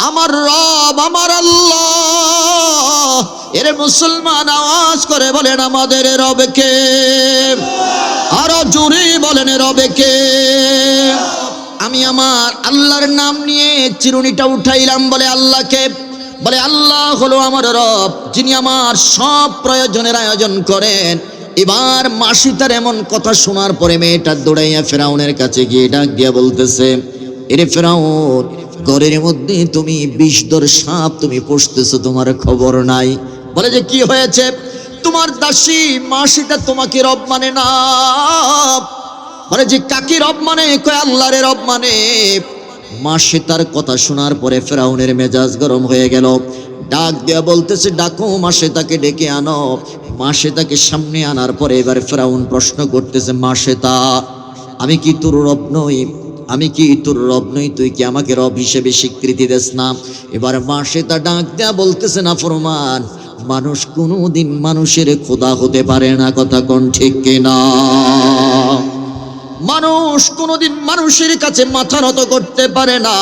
আমার রব আমার আল্লাহ। এর মুসলমান আওয়াজ করে বলেন আমাদের রব কে? আরো জোরে বলেন রব কে? আমি আমার আল্লাহর নাম নিয়ে চিরুনিটা উঠাইলাম, বলে আল্লাহকে, বলে আল্লাহ হলো আমার রব, যিনি আমার সব প্রয়োজনের আয়োজন করেন। এবার মাসি তার এমন কথা শোনার পরে মেয়েটা দৌড়াইয়া ফেরাউনের কাছে গিয়ে ডাক দিয়া বলতেছে, এরে ফেরাউন, ঘরের মধ্যে তুমি বিষধর সাপ তুমি পুষতেছো, তোমার খবর নাই। বলে যে কি হয়েছে? তোমার দাসী মাসিটা তোমাকে রব মানে না। বলে যে কাকে রব মানে? কয় আল্লাহরে রব মানে। মাসি তার কথা শোনার পরে ফেরাউনের মেজাজ গরম হয়ে গেল। ডাক দিয়া বলতেছে, ডাকো মাসে তাকে ডেকে আনো। মাসে তাকে সামনে আনার পরে এবার ফেরাউন প্রশ্ন করতেছে, মাসেতা, আমি কি তোর রব নই? আমি কি তোর রব নই? তুই কি আমাকে রব হিসেবে স্বীকৃতি দেস না? এবার মাসেতা ডাক দেয়া বলতেছে, না ফরমান, মানুষ কোনোদিন মানুষের খোদা হতে পারে না। কথা কোন ঠিক কিনা? মানুষ কোনোদিন মানুষের কাছে মাথা নত করতে পারে না।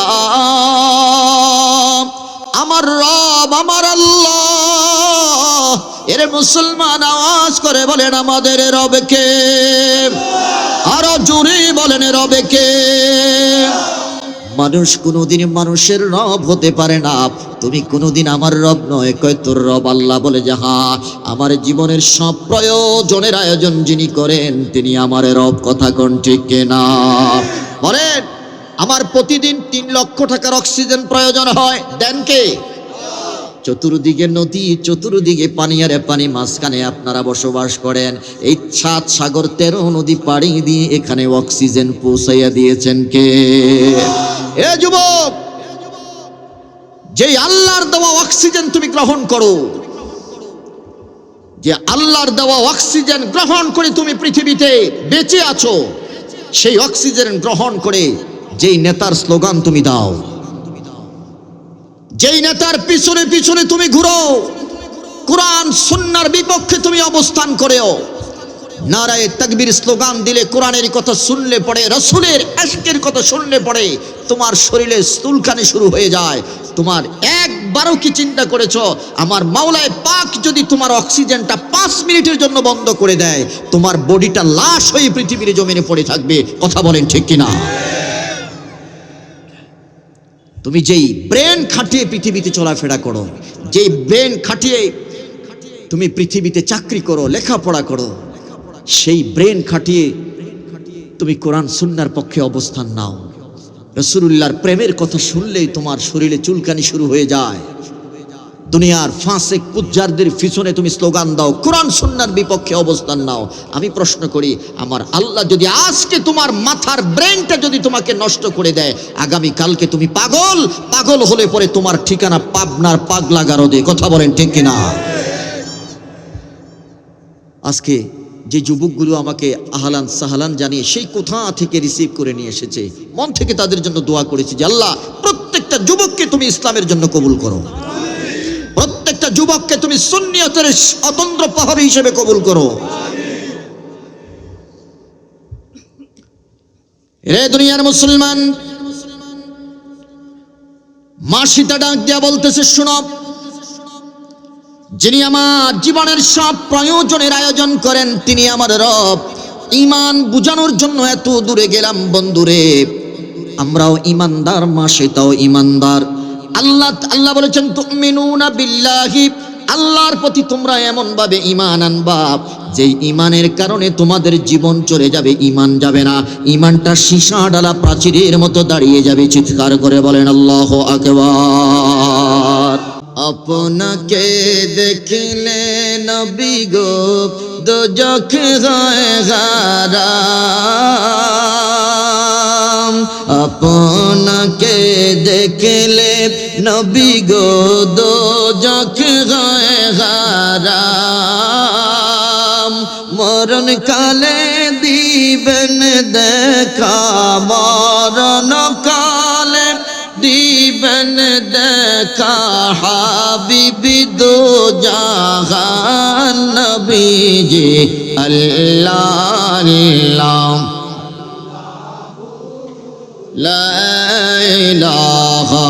আমার রব আমার আল্লাহ। এর মুসলমান আওয়াজ করে বলেন আমাদের রব কে? আরো জোরে বলেন রব কে? মানুষ কোনোদিন মানুষের রব হতে পারে না। তুমি কোনোদিন আমার রব নয়। কয় তোর রব আল্লাহ। বলে যে হ্যাঁ, আমার জীবনের সব প্রয়োজনের আয়োজন যিনি করেন তিনি আমার রব। কথা কোন ঠিক কিনা? বলেন, আমার প্রতিদিন 3 লক্ষ টাকার অক্সিজেন প্রয়োজন হয়, দেন কে? চতুর্দিকে নদী, চতুর্দিকে পানি আরে পানি, মাঝখানে আপনারা বসবাস করেন। এই 7 সাগর 13 নদী পাড়ি দিয়ে এখানে অক্সিজেন পৌঁছাইয়া দিয়েছেন কে? এ যুবক, যে আল্লাহর দেওয়া অক্সিজেন তুমি গ্রহণ করো, যে আল্লাহর দেওয়া অক্সিজেন গ্রহণ করে তুমি পৃথিবীতে বেঁচে আছো, সেই অক্সিজেন গ্রহণ করে যেই নেতার স্লোগান তুমি দাও, যেই নেতার পিছনে পিছনে তুমি ঘুরো, কোরআন সুন্নাহর বিপক্ষে তুমি অবস্থান করেও, নারায়ে তাকবীর স্লোগান দিলে, কোরআনের কথা শুনলে পড়ে, রাসূলের ইশকের কথা শুনলে পড়ে, তোমার শরীরে চুলকানি শুরু হয়ে যায়। তোমার একবারও কি চিন্তা করেছো, আমার মাওলায়ে পাক যদি তোমার অক্সিজেনটা 5 মিনিটের জন্য বন্ধ করে দেয়, তোমার বডিটা লাশ হয়ে পৃথিবীর জমিনে পড়ে থাকবে। কথা বলেন ঠিক কিনা? তুমি যেই ব্রেন খাটিয়ে পৃথিবীতে চলাফেরা করো, যেই ব্রেন খাটিয়ে তুমি পৃথিবীতে চাকরি করো, লেখাপড়া করো, সেই ব্রেন খাটিয়ে তুমি কোরআন সুন্নাহর পক্ষে অবস্থান নাও, রাসূলুল্লাহর প্রেমের কথা শুনলেই তোমার শরীরে চুলকানি শুরু হয়ে যায়। দুনিয়ার ফাসিক পুজ্জারদের পিছনে তুমি স্লোগান দাও, কোরআন সুন্নাহর বিপক্ষে অবস্থান নাও। আমি প্রশ্ন করি, আমার আল্লাহ যদি আজকে তোমার মাথার ব্রেনটা যদি তোমাকে নষ্ট করে দেয়, আগামী কালকে তুমি পাগল, পাগল হলে পরে তোমার ঠিকানা পাবনার পাগলা গারদে। কথা বলেন ঠিক কিনা? আজকে যে যুবকগুলো আমাকে আহলান সাহলান জানিয়ে সেই কোথা থেকে রিসিভ করে নিয়ে এসেছে, মন থেকে তাদের জন্য দোয়া করেছি যে আল্লাহ, প্রত্যেকটা যুবককে তুমি ইসলামের জন্য কবুল করো, প্রত্যেকটা যুবককে তুমি সুন্নিয়তের স্বতন্ত্র প্রহরী হিসেবে কবুল করো। রে দুনিয়ার মুসলমান, মাসিটা ডাক দিয়া বলতেছে, শোনো, যিনি আমার জীবনের সব প্রয়োজনের আয়োজন করেন তিনি আমার রব। ঈমান বুঝানোর জন্য এত দূরে গেলাম বন্ধুরে, আমরাও ঈমানদার, মাসিটাও ঈমানদার। আল্লাহ বলেছেন, তুমিনুনা বিল্লাহি, আল্লাহর প্রতি তোমরা এমন ভাবে ঈমান আনবা যেই ঈমানের কারণে তোমাদের জীবন চলে যাবে, ঈমান যাবে না, ঈমানটা সীসা ডালা প্রাচীরের মতো দাঁড়িয়ে যাবে। চিৎকার করে বলেন আল্লাহু আকবার। আপনাকে দেখলে নবী গো দোজখ হয় হারাম, আপনাকে দেখলে নবী গো দোজখ হয় হারাম, মরণ কালে দিবেন দেখা, মরণ কালে দিবেন দেখা, হাবিবি দো জাহান নবীজি আল্লাহ আল্লাহ লা ইলাহা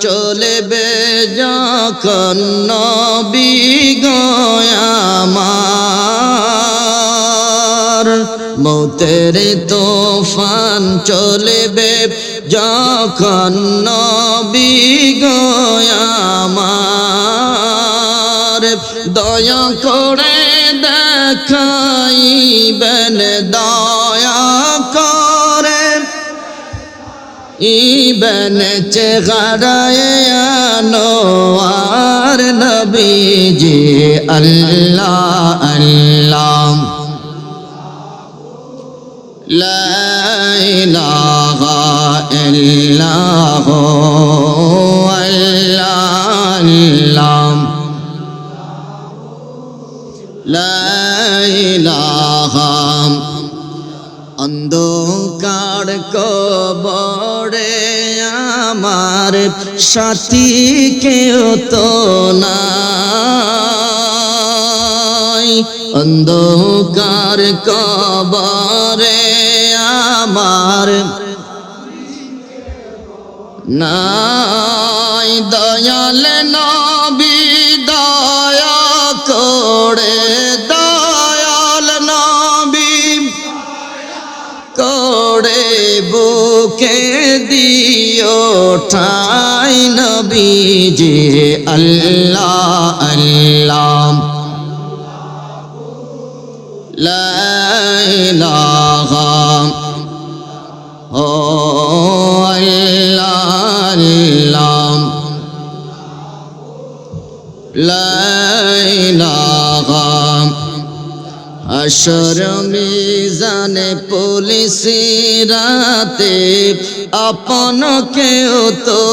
চলবে যখন নবী গো আমার, মৌতের তুফান চলবে যখন নবী গো আমার, দয়া করে দেখাইবেন দয়া করে ইবেন চেহারায়ে আনোয়ার নবীজি আল্লাহ আল্লাহ লা ইলাহা ইল্লাল্লাহ আল্লাহ আল্লাহ লা ইলাহা। অন্ধকার কবরে আমার সাথী কেউ তো নাই, অন্ধকার কবরে আমার নাই, দয়াল নবী দয়া করে দয়াল নবী করে বুকে দিও ঠাই নবীজি আল্লাহ আল্লাহ লা ইলাহা ও আল্লাহ আল্লাহ লা ইলাহা। হাশর মিজানে পুলিশ রাতে আপন কেউ তো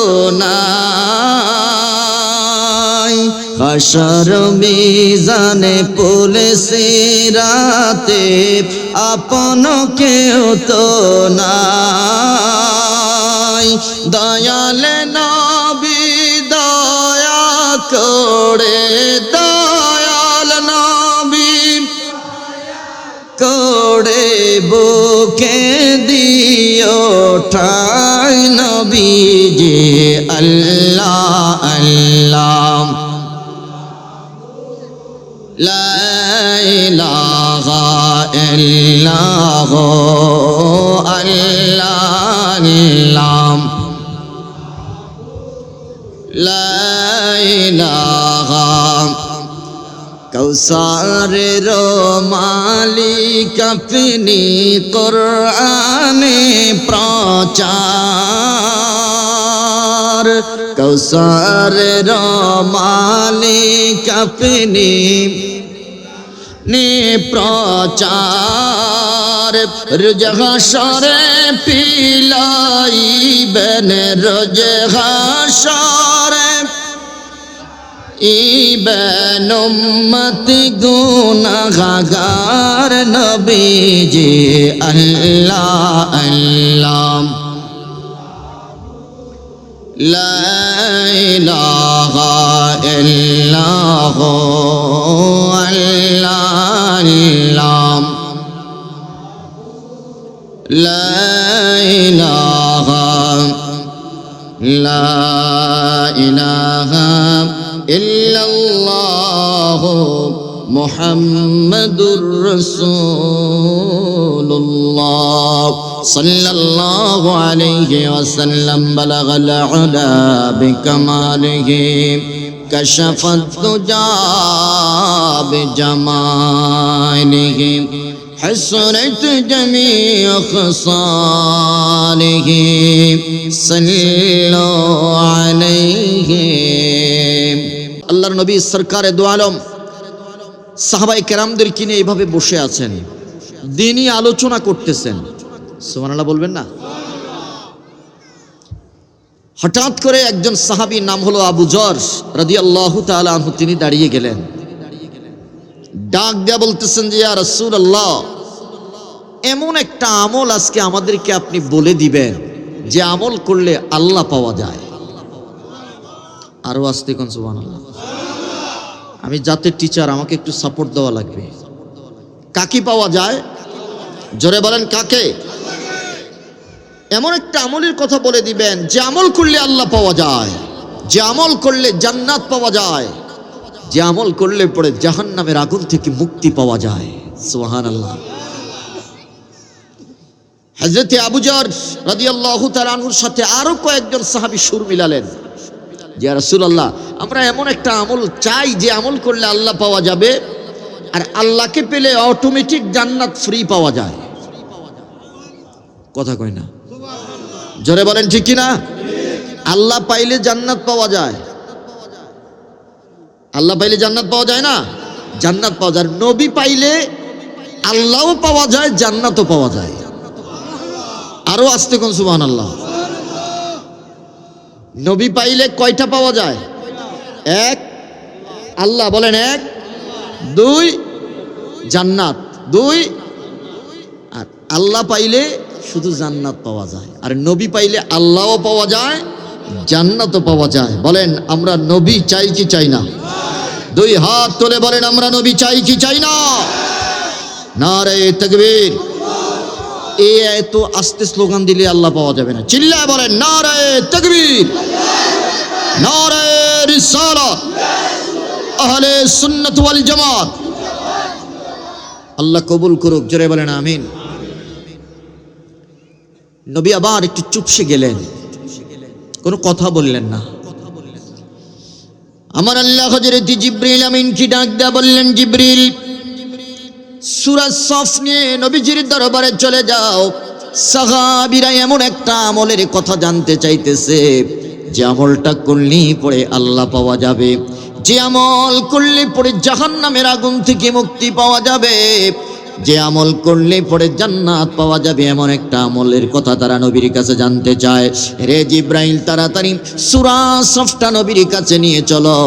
নাই, হাশর মিজানে পুলিশ রাতে আপন কেউ তো নাই, দয়াল নবী দয়া করে দয়াল নবী করে বুকে দিও ঠাই নবীজি আল্লাহ আল্লাহ লা ইলাহা ইল্লাল্লাহ আল্লাহ আল্লাহ লা ইলাহা। কৌসারের মালিক আপনি কোরআনে প্রচার, কৌসারের মালিক আপনি প্রচার, রোজ হাশরে পিলাইবেন রোজ হাশরে ইবেন উম্মতি গুনাহগার নবীজি আল্লাহ আল্লাহ লা ইলাহা ইল্লাল্লাহ আল্লাহ আল্লাহ লা ইলাহা লা ইলাহা ইল্লাল্লাহ মুহাম্মাদুর রাসূলুল্লাহ সাল্লাল্লাহু আলাইহি ওয়াসাল্লাম বালাগাল উলা বিকামালিহি কাশাফাত দুজা বিজামালিহি حسنت جميع خصاله صلوا عليه। আল্লাহর নবী সরকারে দু আলম সাহাবায়ে কেরামদেরকে নিয়ে এইভাবে বসে আছেন, দ্বীনি আলোচনা করতেছেন। সুবহানাল্লাহ বলবেন না? হঠাৎ করে একজন সাহাবী নাম হলো আবু যর রাদিয়াল্লাহু তাআলা আনহু, তিনি দাঁড়িয়ে গেলেন, ডাক দিয়া বলতেছেন যে ইয়া রাসূলুল্লাহ, এমন একটা আমল আজকে আমাদেরকে আপনি বলে দিবেন যে আমল করলে আল্লাহ পাওয়া যায়। আরো আস্তে কোন সুবহানাল্লাহ। আমি জাতের টিচার, আমাকে একটু সাপোর্ট দেওয়া লাগবে। কাকে পাওয়া যায়? জোরে বলেন কাকে? এমন একটা আমলের কথা বলে দিবেন যে আমল করলে আল্লাহ পাওয়া যায়। যে আমল করলে জান্নাত পাওয়া যায়, যে আমল করলে পরে জাহান্নামের আগুন থেকে মুক্তি পাওয়া যায়। সুবহানাল্লাহ। হযরতে আবু যর রাদিয়াল্লাহু তাআলা আনহুর সাথে আরো কয়েকজন সাহাবী সুর মিলালেন, যে ইয়া রাসূলুল্লাহ, আমরা এমন একটা আমল চাই যে আমল করলে আল্লাহ পাওয়া যাবে, আর আল্লাহকে পেলে অটোমেটিক জান্নাত ফ্রি পাওয়া যায়। কথা কয় না, জোরে বলেন ঠিক কি না? আল্লাহ পাইলে জান্নাত পাওয়া যায়, আল্লাহ পাইলে জান্নাত পাওয়া যায় না? জান্নাত পাওয়া যায়। নবী পাইলে আল্লাহও পাওয়া যায়, জান্নাতও পাওয়া যায়। আরো আস্তে কোন সুবহানাল্লাহ। নবী পাইলে কয়টা পাওয়া যায়? এক, আল্লাহ বলেন এক। দুই, জান্নাত। দুই, আর আল্লাহ পাইলে শুধু জান্নাত পাওয়া যায়, আর নবী পাইলে আল্লাহও পাওয়া যায়, জান্নাতও পাওয়া যায়। বলেন আমরা নবী চাই কি চাই না? দুই হাত তুলে বলেন আমরা নবী চাই কি চাই না? নারে তাকবীর। এই এত আস্তে স্লোগান দিলে আল্লাহ পাওয়া যাবে না, চিল্লায় বলেন নারে তাকবীর, নারে রিসালাত, আহলে সুন্নাত ওয়াল জামাত। আল্লাহ কবুল করুক, জোরে বলেন আমিন। নবী আবার একটু চুপসে গেলেন, কোনো কথা বললেন না। আমার আল্লাহ হযরত জিবরিল আমিন কি ডাক দেয়া বললেন, জিবরিল সূরা সফ নিয়ে নবীজির দরবারে চলে যাও। সাহাবীরা এমন একটা আমলের কথা জানতে চাইতেছে যে আমলটা করলেই পরে আল্লাহ পাওয়া যাবে, যে আমল করলে পরে জাহান্নামের আগুন থেকে মুক্তি পাওয়া যাবে, যে আমল করলে পরে জান্নাত পাওয়া যাবে, এমন একটা আমলের কথা তারা নবীর কাছে জানতে চায়। রে জিব্রাইল, তাড়াতাড়ি সূরা সফটা নবীর কাছে নিয়ে চলো,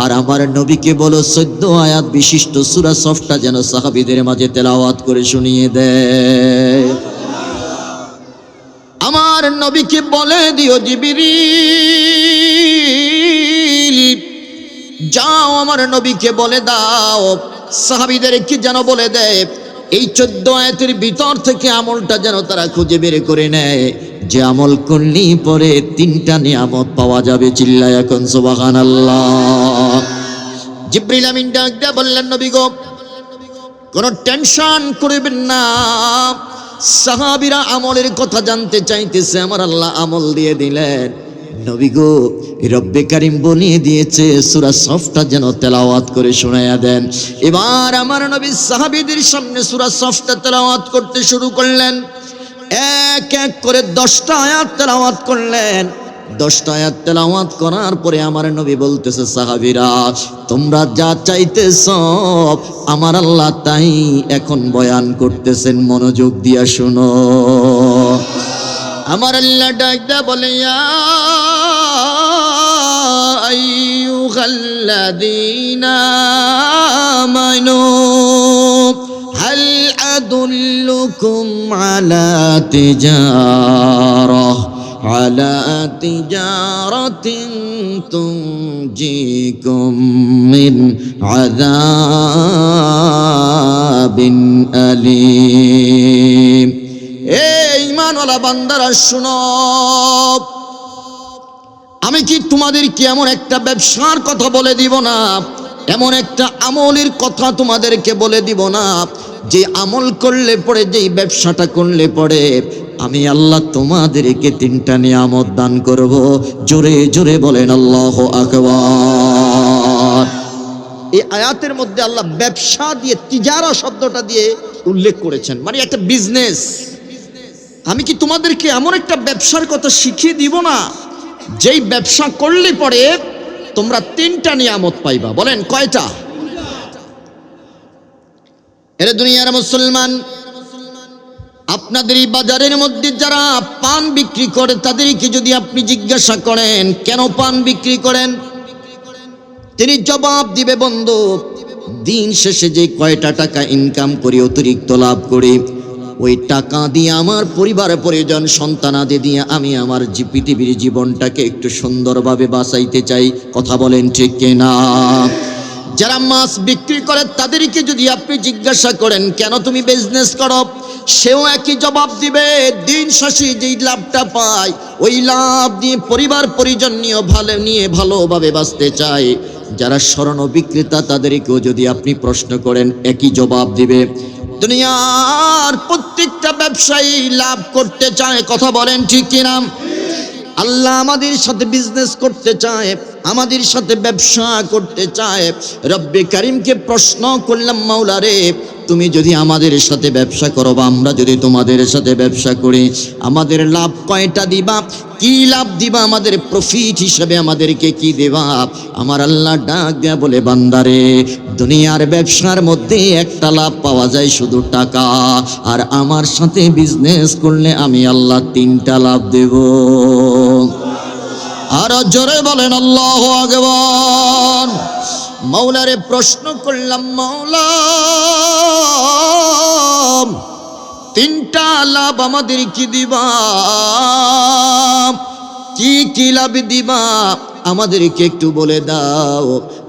আর আমার নবীকে বলো 14 আয়াত বিশিষ্ট সূরা সফটা যেন সাহাবীদের মাঝে তেলাওয়াত করে শুনিয়ে দেয়। আমার নবীকে বলে দিও, জিবরিল যাও আমার নবীকে বলে দাও, সাহাবীদের কি যেন বলে দেয় এই 14 আয়াতের ভিতর থেকে আমলটা যেন তারা খুঁজে বের করে নেয়, যে আমল করলেই পরে 3টা নিয়ামত পাওয়া যাবে। চিল্লায় এখন সুবহানাল্লাহ। জিবরিল আমিন ডাক দিয়ে বললেন, নবী গো কোনো টেনশন করবেন না, সাহাবীরা আমলের কথা জানতে চাইতেছে, আমার আল্লাহ আমল দিয়ে দিলেন। নবী গো রব্বে কারীম বলিয়ে দিয়েছে সূরা সফটা যেন তেলাওয়াত করে শোনায়া দেন। এবার আমার নবী সাহাবীদের সামনে সূরা সফটা তেলাওয়াত করতে শুরু করলেন। এক এক করে 10টা আয়াত তেলাওয়াত করলেন। 10টা আয়াত তেলাওয়াত করার পরে আমার নবী বলতেছে, সাহাবীরা তোমরা যা চাইতেছ আমার আল্লাহ তাই এখন বয়ান করতেছেন, মনোযোগ দিয়া শুনো। আমার আল্লাহ ডাকদা বলে, ইয়া আইয়ুহাল্লাযীনা আমানু হাল আদুল্লুকুম আলা তিজারাতিন তুনজিকুম মিন আযাবিন আলীম। এই ঈমানওয়ালা বান্দারা শুনো, আমি কি তোমাদেরকে এমন একটা ব্যবসার কথা বলে দিব না, এমন একটা আমলের কথা তোমাদেরকে বলে দিব না, যে আমল করলে পরে, যেই ব্যবসাটা করলে পরে আমি আল্লাহ তোমাদেরকে 3টা নিয়ামত দান করব। জোরে জোরে বলেন আল্লাহু আকবার। এই আয়াতের মধ্যে আল্লাহ ব্যবসা দিয়ে, তিজারা শব্দটা দিয়ে উল্লেখ করেছেন, মানে একটা বিজনেস। আমি কি তোমাদেরকে এমন একটা ব্যবসার কথা শিখিয়ে দিব না, যেই ব্যবসা করলে পরে তোমরা 3টা নিয়ামত পাইবা। বলেন কয়টা? এর দুনিয়ার মুসলমান, আপনাদের এই বাজারের মধ্যে যারা পান বিক্রি করে তাদেরকে যদি আপনি জিজ্ঞাসা করেন কেন পান বিক্রি করেন, তিনি জবাব দিবে, বন্ধু দিন শেষে যে কয়টা টাকা ইনকাম করি, অতিরিক্ত লাভ করি, ওই টাকা দিয়ে আমার পরিবার পরিজন সন্তানাদি দিয়ে আমি আমার পৃথিবীর জীবনটাকে একটু সুন্দরভাবে বাঁচাইতে চাই। কথা বলেন ঠিক কিনা? যারা মাছ বিক্রি করে তাদেরকে যদি আপনি জিজ্ঞাসা করেন কেন তুমি বিজনেস করো, সেও একই জবাব দিবে। দিন শেষে যেই লাভটা পায় ওই লাভ দিয়ে পরিবার পরিজন নিয়ে ভালোভাবে বাঁচতে চায়। যারা স্বর্ণ বিক্রেতা তাদেরকেও যদি আপনি প্রশ্ন করেন একই জবাব দিবে। দুনিয়ার প্রত্যেকটা ব্যবসায়ী লাভ করতে চায়, কথা বলেন ঠিক কিনা? আল্লাহ আমাদের সাথে বিজনেস করতে চায়, আমাদের সাথে ব্যবসা করতে চায়। রব্বে কারিমকে প্রশ্ন করলাম, মাওলা রে, তুমি যদি আমাদের সাথে ব্যবসা করো বা আমরা যদি তোমাদের সাথে ব্যবসা করি, আমাদের লাভ কয়টা দিবা? কি লাভ দিবা? আমাদের প্রফিট হিসেবে আমাদেরকে কি দেবা? আমার আল্লাহ ডাক দেয়া বলে, বান্দারে, দুনিয়ার ব্যবসার মধ্যে একটা লাভ পাওয়া যায় শুধু টাকা, আর আমার সাথে বিজনেস করলে আমি আল্লাহ তিনটা লাভ দেব। আর জোরে বলেন আল্লাহু আকবার। মাওলারে প্রশ্ন করলাম, মাওলা, তিনটা লাভ আমাদের কি দিবা? কি কি লাভ দিবা আমাদেরকে একটু বলে দাও।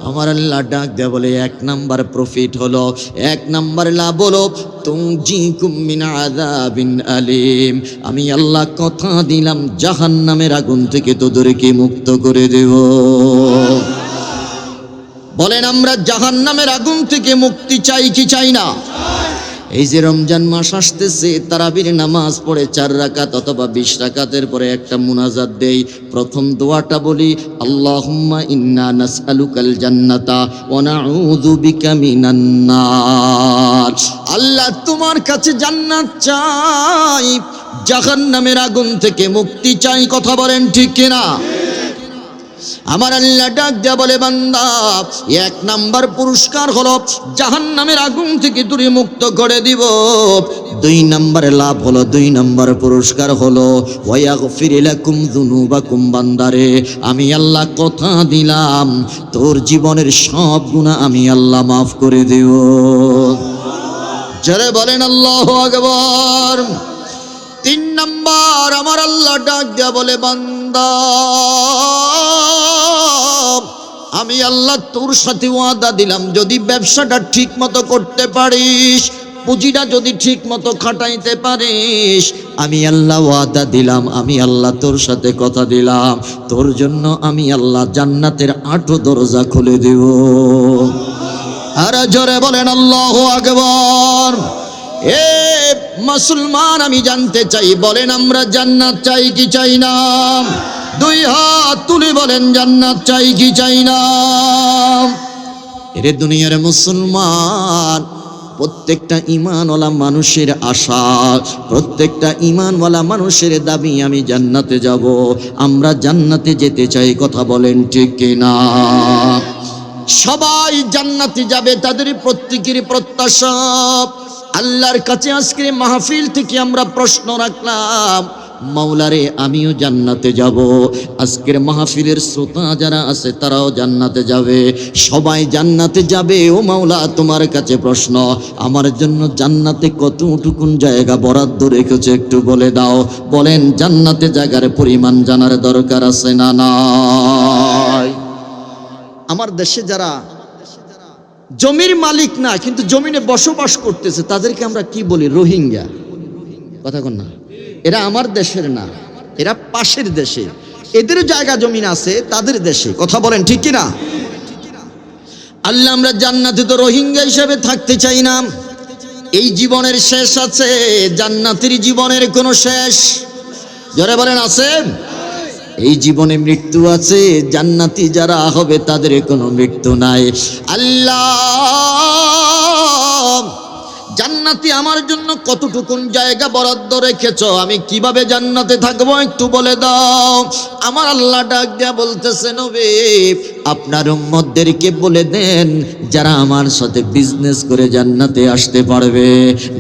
আমার আল্লাহ ডাক দেয়া বলে, এক নাম্বার প্রফিট হলো, এক নাম্বার লাভ হলো তুনজিকুম মিন আযাবিন আলিম। আমি আল্লাহ কথা দিলাম জাহান্নামের আগুন থেকে তোদেরকে মুক্ত করে দেব। বলেন, আমরা জাহান্নামের আগুন থেকে মুক্তি চাই কি চাই না? এই যে রমজান মাস আসতেছে, তারাবির নামাজ পড়ে 4 রাকাত অথবা 20 রাকাতের পরে একটা মুনাজাত দেই। প্রথম দোয়াটা বলি, আল্লাহুম্মা ইন্না নাসআলুকাল জান্নাতা ওয়া নাউযু বিকা মিনান নার। আল্লাহ, তোমার কাছে জান্নাত চাই, জাহান্নামের আগুন থেকে মুক্তি চাই, কথা বলেন ঠিক কিনা? আমার আল্লাহ ডাক দেয়া বলে, বান্দা, এক নাম্বার পুরস্কার হলো জাহান্নামের আগুন থেকে দূরে মুক্ত করে দিব। 2 নাম্বার লাভ হলো, 2 নাম্বার পুরস্কার হলো ওয়াগফির লাকুম যুনুবাকুম। বান্দারে, আমি আল্লাহ কথা দিলাম তোর জীবনের সব গুনাহ আমি আল্লাহ মাফ করে দেব। যারা বলেন আল্লাহু আকবার। 3 নাম্বার আমার আল্লাহ ডাক দেয়া বলে, বান্দা, আমি আল্লাহ তোর সাথে ওয়াদা দিলাম, যদি ব্যবসাটা ঠিক মতো করতে পারিস, পুঁজিটা যদি ঠিক মতো খাটাইতে পারিস, আমি আল্লাহ ওয়াদা দিলাম, আমি আল্লাহ তোর সাথে কথা দিলাম, তোর জন্য আমি আল্লাহ জান্নাতের 8 দরজা খুলে দেব। আর জোরে বলেন আল্লাহু আকবার। এ মুসলমান, আমি জানতে চাই, বলেন আমরা জান্নাত চাই কি চাই না? 2 হাত তুলে বলেন, জান্নাত চাই কি চাই না? এরে দুনিয়ার মুসলমান, প্রত্যেকটা ঈমানওয়ালা মানুষের আশা, প্রত্যেকটা ঈমানওয়ালা মানুষের দাবি, আমি জান্নাতে যাব, আমরা জান্নাতে যেতে চাই, কথা বলেন ঠিক কিনা? সবাই জান্নাতে যাবে, তাদের প্রত্যেকের প্রত্যাশা। আল্লাহর কাছে আজকে মাহফিল থেকে আমরা প্রশ্ন রাখলাম, মাওলারে, আমিও জান্নাতে যাব, আজকের মাহফিলের শ্রোতা যারা আছে তারাও জান্নাতে যাবে, সবাই জান্নাতে যাবে। ও মাওলা, তোমার কাছে প্রশ্ন, আমার জন্য জান্নাতে কতটুকুন জায়গা বরাদ্দ রেখেছে একটু বলে দাও। বলেন, জান্নাতে জায়গার পরিমাণ জানার দরকার আছে না নাই? আমার দেশে যারা জমির মালিক না কিন্তু জমিনে বসবাস করতেছে, তাদেরকে আমরা কি বলি? রোহিঙ্গা। কথা কন না? এরা আমার দেশের না, এরা পাশের দেশে, এদের জায়গা জমিন আছে তাদের দেশে, কথা বলেন ঠিক কিনা? আল্লাহ, আমরা জান্নাতে তো রোহিঙ্গা হিসেবে থাকতে চাই না। এই জীবনের শেষ আছে, জান্নাতের জীবনের কোনো শেষ, জোরে বলেন আছে? এই জীবনে মৃত্যু আছে, জান্নাতি যারা হবে তাদের কোনো মৃত্যু নাই। আল্লাহ, জান্নাতি আমার জন্য কতটুকুন জায়গা বরাদ্দ রেখেছ, আমি কিভাবে জান্নাতে থাকবো একটু বলে দাও। আমার আল্লাহ ডাক দেয়া বলতেছে, নবী, আপনার উম্মতদেরকে বলে দেন, যারা আমার সাথে বিজনেস করে জান্নাতে আসতে পারবে,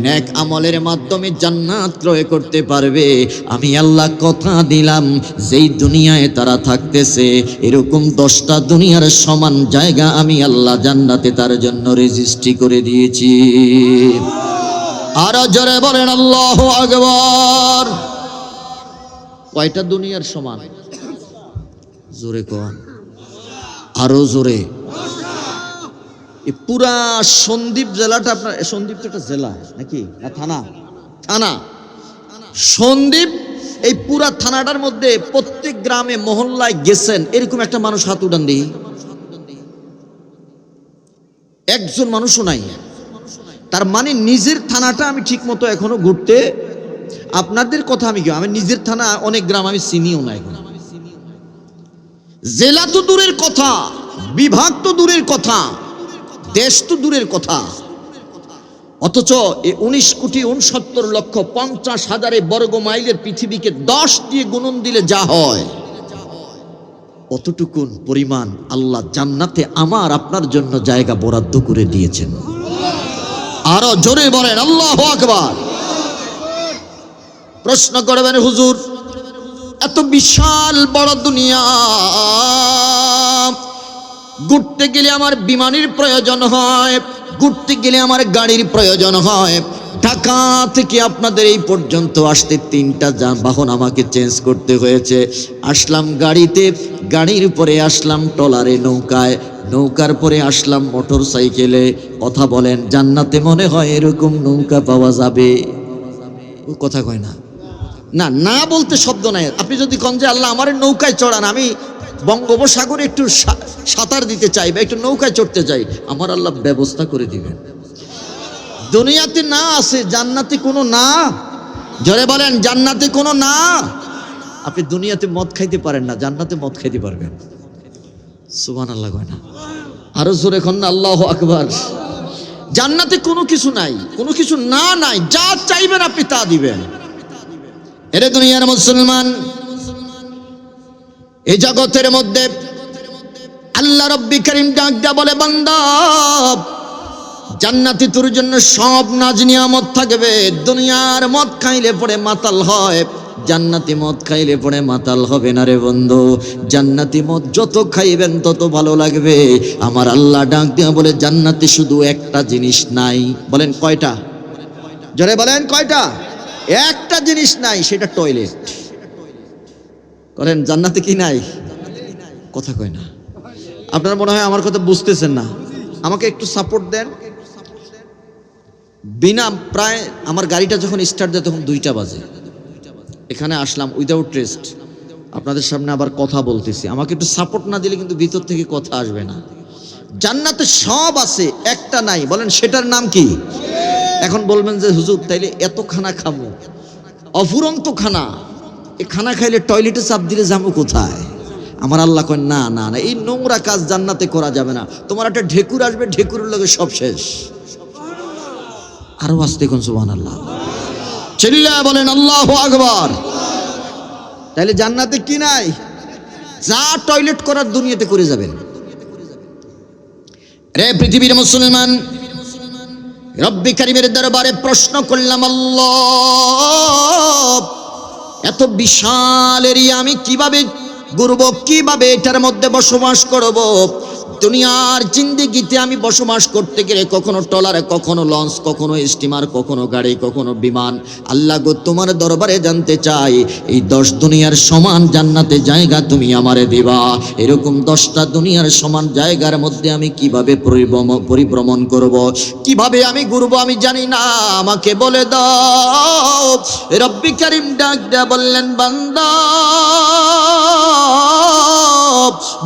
নেক আমলের মাধ্যমে জান্নাত ক্রয় করতে পারবে, আমি আল্লাহ কথা দিলাম, যেই দুনিয়ায় তারা থাকতেছে এরকম 10টা দুনিয়ার সমান জায়গা আমি আল্লাহ জান্নাতে তার জন্য রেজিস্ট্রি করে দিয়েছি। আর জোরে বলেন আল্লাহু আকবার। কয়টা দুনিয়ার সমান? জোরে কন, আরো জোরে। এই পুরা সন্দ্বীপ জেলাটা, আপনার সন্দ্বীপ তো একটা জেলা নাকি, না থানা? থানা সন্দ্বীপ, এই পুরা থানাটার মধ্যে প্রত্যেক গ্রামে মহল্লায় গেছেন এরকম একটা মানুষ হাত উঠান দিই, একজন মানুষও নাই। তার মানে নিজের থানাটা আমি ঠিক মতো এখনো ঘুরতে, আপনাদের কথা আমি কি, আমি নিজের থানা অনেক গ্রাম আমি চিনিও না এখন। জেলা তো দূরের কথা, বিভাগ তো দূরের কথা, দেশ তো দূরের কথা, অথচ এই 19,69,50,000 বর্গ মাইলের পৃথিবীকে 10 দিয়ে গুণন দিলে যা হয় অতটুকুন পরিমাণ আল্লাহ জান্নাতে আমার আপনার জন্য জায়গা বরাদ্দ করে দিয়েছেন। আরো জোরে বলেন আল্লাহু আকবার। প্রশ্ন করবেন হুজুর এত বিশাল বড় দুনিয়া ঘুরতে গেলে আমার বিমানের প্রয়োজন হয়, ঘুরতে গেলে আমার গাড়ির প্রয়োজন হয়, ঢাকা থেকে আপনাদের এই পর্যন্ত আসতে 3টা যানবাহন আমাকে চেঞ্জ করতে হয়েছে। আসলাম গাড়িতে, গাড়ির পরে আসলাম ট্রলারে, নৌকায়, নৌকার পরে আসলাম মোটর সাইকেলে। কথা বলেন জান্নাতে মনে হয় এরকম নৌকা পাওয়া যাবে? ও কথা কয় না, না না বলতে শব্দ নাই। আপনি যদি কন যে আল্লাহ আমার নৌকায় চড়ান, আমি বঙ্গোপসাগরে একটু সাঁতার দিতে চাই বা একটু নৌকায় চড়তে চাই, আমার আল্লাহ ব্যবস্থা করে দিবেন। দুনিয়াতে না আছে, জান্নাতে কোনো না। জোরে বলেন জান্নাতে কোনো না। আপনি দুনিয়াতে মদ খাইতে পারেন না, জান্নাতে মদ খাইতে পারবেন। সুবহানাল্লাহ কয় না? আরো জোরে কন না আল্লাহু আকবার। জান্নাতে কোনো কিছু নাই, কোনো কিছু না নাই, যা চাইবেন আপনি তা দিবেন। এরে দুনিয়ার মুসলমান, এই জগতের মধ্যে আল্লাহ রব্বি করিম ডাক দিয়া বলে বান্দা জান্নাতে তোর জন্য সব নাজ নিয়ামত থাকবে। দুনিয়ার মদ খাইলে পরে মাতাল হয়, জান্নাতি মদ খাইলে পরে মাতাল হবে না রে বন্ধু। জান্নাতি মদ যত খাইবেন তত ভালো লাগবে। আমার আল্লাহ ডাক দিয়া বলে জান্নাতে শুধু একটা জিনিস নাই। বলেন কয়টা? জোরে বলেন কয়টা? একটা জিনিস নাই, সেটা টয়লেট। করেন জান্নাতে কি নাই? কথা কয় না। আপনারা মনে হয় আমার কথা বুঝতেছেন না, আমাকে একটু সাপোর্ট দেন। বিনা প্রায় আমার গাড়িটা যখন স্টার্ট দেয় তখন 2টা বাজে, এখানে আসলাম উইদাউট রেস্ট, আপনাদের সামনে আবার কথা বলতেছি। আমাকে একটু সাপোর্ট না দিলে কিন্তু ভিতর থেকে কথা আসবে না। জান্নাতে সব আছে, একটা নাই। বলেন সেটার নাম কি? এখন বলবেন যে হুজুর তাইলে এত খানা খাবো, অফুরন্ত খানা, এই খানা খাইলে টয়লেটে চাপ দিলে যাবো কোথায়? আমার আল্লাহ কয় না না না, এই নোংরা কাজ জান্নাতে করা যাবে না। তোমার একটা ঢেকুর আসবে, ঢেকুরের লগে সব শেষ। আরো আসতে কোন সুবহানাল্লাহ, চিল্লায়া বলেন আল্লাহু আকবার। তাইলে জান্নাতে কি নাই? যা টয়লেট করার দুনিয়াতে করে যাবেন। রে পৃথিবীর মুসলমান, রব্বি কারীমের দরবারে প্রশ্ন করলাম আল্লাহ এত বিশাল এরিয়া আমি কিভাবে ঘুরবো, কিভাবে এটার মধ্যে বসবাস করব? দুনিয়ার জিন্দেগিতে আমি বসবাস করতে গেলে কখনো ট্রলারে, কখনো লঞ্চ, কখনো স্টিমার, কখনো গাড়ি, কখনো বিমান। আল্লাহ গো তোমার দরবারে জানতে চাই এই 10 দুনিয়ার সমান জান্নাতে জায়গা তুমি আমারে দিবা, এরকম 10টা দুনিয়ার সমান জায়গার মধ্যে আমি কিভাবে পরিভ্রমণ করব, কিভাবে আমি ঘুরবো আমি জানি না, আমাকে বলে দাও। রব্বি কারীম ডাক দেয়া বললেন বান্দা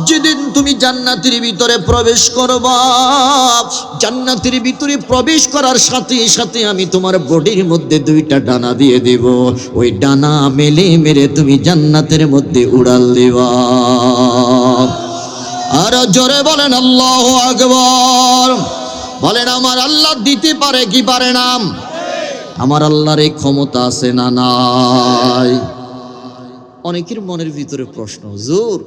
যেদিন তুমি জান্নাতের ভিতরে প্রবেশ করবা, জান্নাতের ভিতরে প্রবেশ করার সাথে সাথে আমি তোমার বডির মধ্যে 2টা ডানা দিয়ে দেব। ওই ডানা মেলে মেরে তুমি জান্নাতের মধ্যে উড়াল দিবা। আর জোরে বলেন আল্লাহু আকবার। বলেন আমার আল্লাহ দিতে পারে কি পারে না? আমার আল্লাহর এই ক্ষমতা আছে না নাই? অনেকের মনের ভিতরে প্রশ্ন, হুজুর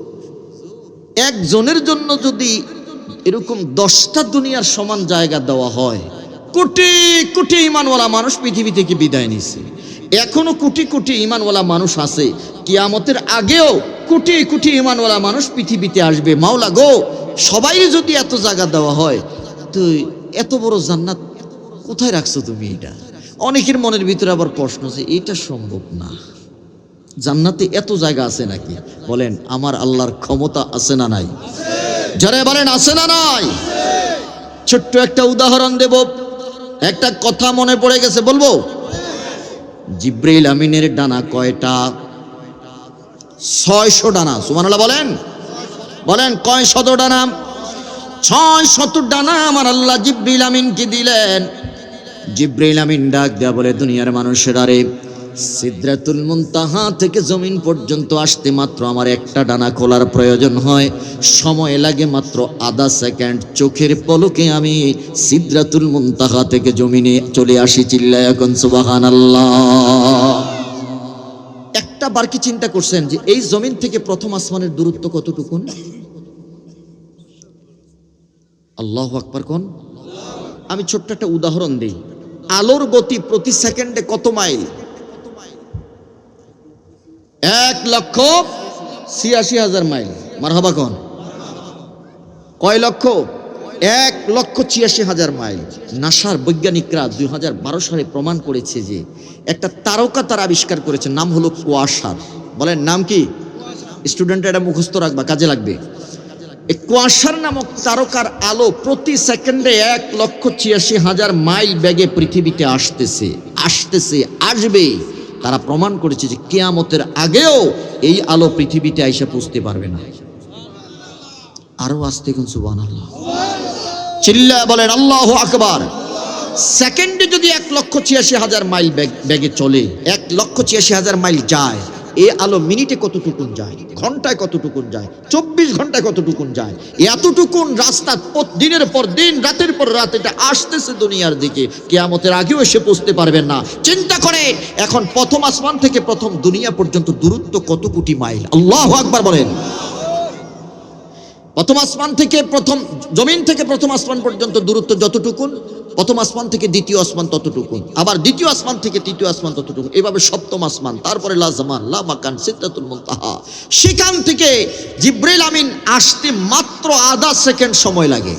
একজনের জন্য যদি এরকম 10টা দুনিয়ার সমান জায়গা দেওয়া হয়, কোটি কোটি ঈমানওয়ালা মানুষ পৃথিবী থেকে বিদায় নিছে, এখনো কোটি কোটি ঈমানওয়ালা মানুষ আছে, কিয়ামতের আগেও কোটি কোটি ঈমানওয়ালা মানুষ পৃথিবীতে আসবে। মাওলা গো সবাই যদি এত জায়গা দেওয়া হয়, তো এত বড় জান্নাত কোথায় রাখছো তুমি? এটা অনেকের মনের ভিতরে আবার প্রশ্ন যে এটা সম্ভব না, জান্নাতে এত জায়গা আছে নাকি? বলেন আমার আল্লাহর ক্ষমতা আছে না নাই? যারা বলেন আছে না নাই? ছোট্ট একটা উদাহরণ দেব, একটা কথা মনে পড়ে গেছে, বলবো? জিব্রাইল আমিনের ডানা কয়টা? 600 ডানা। সুবহানাল্লাহ বলেন, বলেন কয় শত ডানা? 600 ডানা আমার আল্লাহ জিব্রাইল আমিনকে দিলেন। জিব্রাইল আমিন ডাক দেয়া বলে, দুনিয়ার মানুষেরা রে, সিদরাতুল মুনতাহা থেকে জমিন পর্যন্ত আসতে মাত্র আমার একটা ডানা খোলার প্রয়োজন হয়, সময় লাগে মাত্র আধা সেকেন্ড। চোখের পলকে আমি সিদরাতুল মুনতাহা থেকে জমিনে চলে আসি। চিল্লায় এখন সুবহানাল্লাহ। একটা বার কি চিন্তা করছেন যে এই জমিন থেকে প্রথম আসমানের দূরত্ব কতটুকুন? আল্লাহু আকবার কোন। আমি ছোট্ট একটা উদাহরণ দিই। আলোর গতি প্রতি সেকেন্ডে কত মাইল? 1,86,000 মাইল। মারহাবা কোন। কয় লক্ষ? 1,86,000 মাইল। নাসার বৈজ্ঞানিকরা 2012 সালে প্রমাণ করেছে যে একটা তারকা তারা আবিষ্কার করেছে, নাম হলো কোয়াসার। বলেন নাম কি? স্টুডেন্টরা এটা মুখস্থ রাখবা, কাজে লাগবে। এই কোয়াসার নামক তারকার আলো প্রতি সেকেন্ডে 1,86,000 মাইল বেগে পৃথিবীতে আসবে। তারা প্রমাণ করেছে যে কিয়ামতের আগেও এই আলো পৃথিবীতে আইসা পৌঁছতে পারবে না। আরো আসতে কোন সুবহানাল্লাহ। চিল্লায় বলেন আল্লাহু আকবার। সেকেন্ডে যদি 1,86,000 মাইল বেগে চলে, 1,86,000 মাইল যায়, এই আলো মিনিটে কতটুকুন যায়, ঘন্টায় কতটুকুন যায়, 24 ঘন্টায় কতটুকুন যায়? এতটুকুন রাস্তা দিনের পর দিন, রাতের পর রাত এটা আসতেছে দুনিয়ার দিকে। কিয়ামতের আগেও এসে পৌঁছতে পারবেন না। চিন্তা করে এখন প্রথম আসমান থেকে প্রথম দুনিয়া পর্যন্ত দূরত্ব কত কোটি মাইল? আল্লাহু আকবার বলেন। প্রথম আসমান থেকে প্রথম জমিন থেকে প্রথম আসমান পর্যন্ত দূরত্ব যতটুকুন, প্রথম আসমান থেকে দ্বিতীয় আসমান ততটুকুন, আবার দ্বিতীয় আসমান থেকে তৃতীয় আসমান ততটুকুন, এভাবে সপ্তম আসমান, তারপরে লা জামান লা মাকান সিদরাতুল মুনতাহা। সেখান থেকে জিব্রাইল আমিন আসতে মাত্র আধা সেকেন্ড সময় লাগে।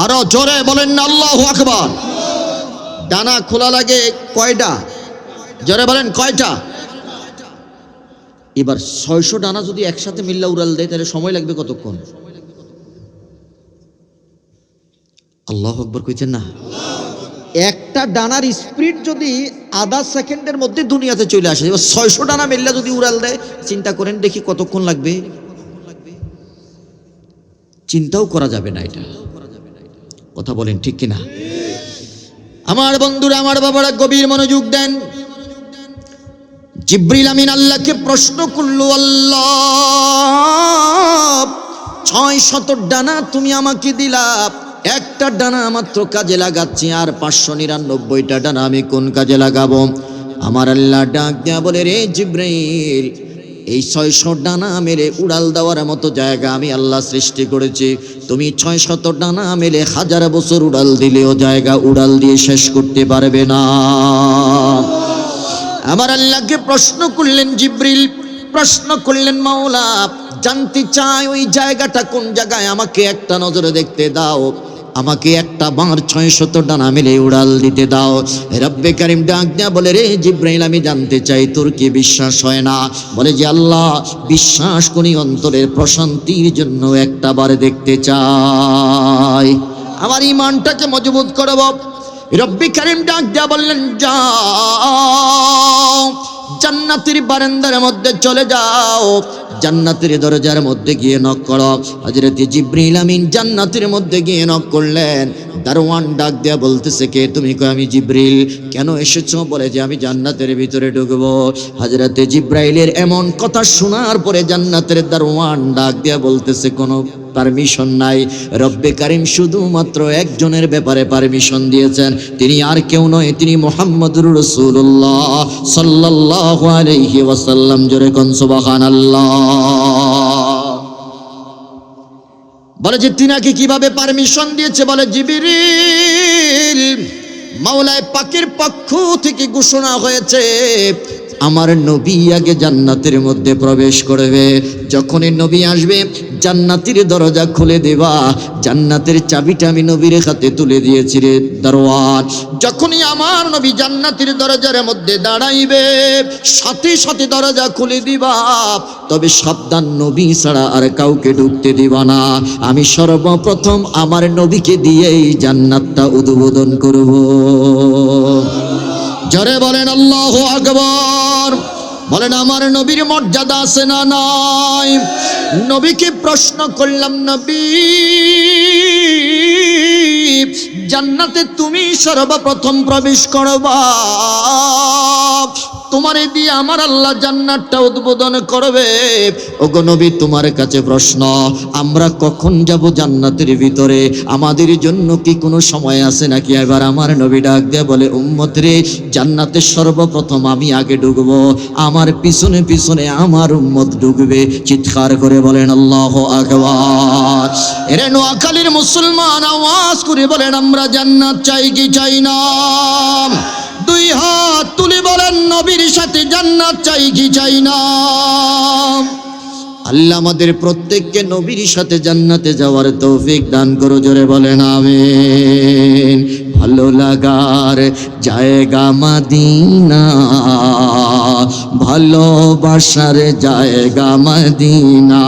আরো জোরে বলেন না আল্লাহু আকবার। ডানা খোলা লাগে কয়টা? জোরে বলেন কয়টা? এবার 600 ডানা যদি একসাথে মিল্লা উড়াল দেয় তাহলে সময় লাগবে কতক্ষণ? আল্লাহু আকবার কইছেন না? একটা ডানার স্পিড যদি আধা সেকেন্ডের মধ্যে দুনিয়াতে চলে আসে, এবার 600 ডানা মিল্লা যদি উড়াল দেয়, চিন্তা করেন দেখি কতক্ষণ লাগবে। চিন্তাও করা যাবে না। এটা কথা বলেন ঠিক কিনা? আমার বন্ধুরা, আমার বাবারা গভীর মনোযোগ দেন। জিব্রিল আমিন আল্লাহকে প্রশ্ন করলো, আল্লাহ 600 ডানা তুমি আমাকে দিলা, একটা ডানা মাত্র কাজে লাগাচ্ছি, আর 599টা ডানা আমি কোন কাজে লাগাবো? আমার আল্লাহ ডাক দিয়া বলে, রে জিব্রাইল, এই 600 ডানা মেলে উড়াল দেওয়ার মতো জায়গা আমি আল্লাহ সৃষ্টি করেছি। তুমি 600 ডানা মেলে 1000 বছর উড়াল দিলেও জায়গা উড়াল দিয়ে শেষ করতে পারবে না। আমার আল্লাহকে প্রশ্ন করলেন জিব্রিল, প্রশ্ন করলেন, মাওলা জানতে চাই ওই জায়গাটা কোন জায়গায়, আমাকে একটা নজরে দেখতে দাও, আমাকে একটা বার 600 ডানা মেলে উড়াল দিতে দাও। রব্বে কারিম ডাক দেয়া বলে, রে জিব্রাইল, আমি জানতে চাই তোর কি বিশ্বাস হয় না? বলে যে আল্লাহ, বিশ্বাস করি, অন্তরের প্রশান্তির জন্য একটা বার দেখতে চাই, আমার ঈমানটাকে মজবুত করব। রব্বে কারিম ডাক দেয়া বললেন, যাও জান্নাতের বারান্দার মধ্যে চলে যাও, জান্নাতের দরজার মধ্যে গিয়ে নক করো। হযরত জিবরিল আমিন জান্নাতের মধ্যে গিয়ে নক করলেন। দারওয়ান ডাক দেয়া বলতেছে, কে তুমি? কয় আমি জিবরিল। কেন এসেছো? বলে যে আমি জান্নাতের ভিতরে ঢুকবো। হযরত জিবরাইলের এমন কথা শোনার পরে জান্নাতের দারওয়ান ডাক দেয়া বলতেছে, কোনো পারমিশন নাই। রব্বে কারিম শুধুমাত্র একজনের ব্যাপারে পারমিশন দিয়েছেন, তিনি আর কেউ নয়, তিনি মুহাম্মদুর রাসূলুল্লাহ সাল্লাল্লাহু আলাইহি ওয়াসাল্লাম। জোরে কোন সুবহানাল্লাহ। বলে যে তিনাকে কিভাবে পারমিশন দিয়েছে? বলে জিবরিল, মাওলায়ে পাকের পক্ষ থেকে ঘোষণা হয়েছে আমার নবী আগে জান্নাতের মধ্যে প্রবেশ করবে। যখনই নবী আসবে জান্নাতের দরজা খুলে দেবা। জান্নাতের চাবিটা আমি নবীর হাতে তুলে দিয়েছি রে দারওয়ান। যখনই আমার নবী জান্নাতের দরজার মধ্যে দাঁড়াইবে, সাথে সাথে দরজা খুলে দিবা। তবে সাবধান, নবী ছাড়া আর কাউকে ঢুকতে দিবা না। আমি সর্বপ্রথম আমার নবীকে দিয়েই জান্নাতটা উদ্বোধন করব। জোরে বলেন আল্লাহু আকবার। বলেন আমার নবীর মর্যাদা আছে না নাই? নবীকে প্রশ্ন করলাম, নবী জান্নাতে তুমি সর্বপ্রথম প্রবেশ করবা, তোমারে দিয়ে আমার আল্লাহ জান্নাতটা উদ্বোধন করবে। ওগো নবী তোমার কাছে প্রশ্ন, আমরা কখন যাব জান্নাতের ভিতরে? আমাদের জন্য কি কোনো সময় আছে নাকি? এবার আমার নবী ডাক দিয়ে বলে, উম্মত রে, জান্নাতে সর্বপ্রথম আমি আগে ঢুকবো, আমার পিছনে পিছনে আমার উম্মত ঢুকবে। চিৎকার করে বলেন আল্লাহু আকবার। এরে নোয়াখালীর মুসলমান আওয়াজ করে বলেন, আমরা জান্নাত চাই কি চাই না? দুই হাত তুলে বলেন, নবীর সাথে জান্নাত চাই কি চাই না? আল্লাহ আমাদের প্রত্যেককে নবীর সাথে জান্নাতে যাওয়ার তৌফিক দান করো। জোরে বলেন আমিন। ভালো লাগার জায়গা মদিনা, ভালোবাসার জায়গা মদিনা।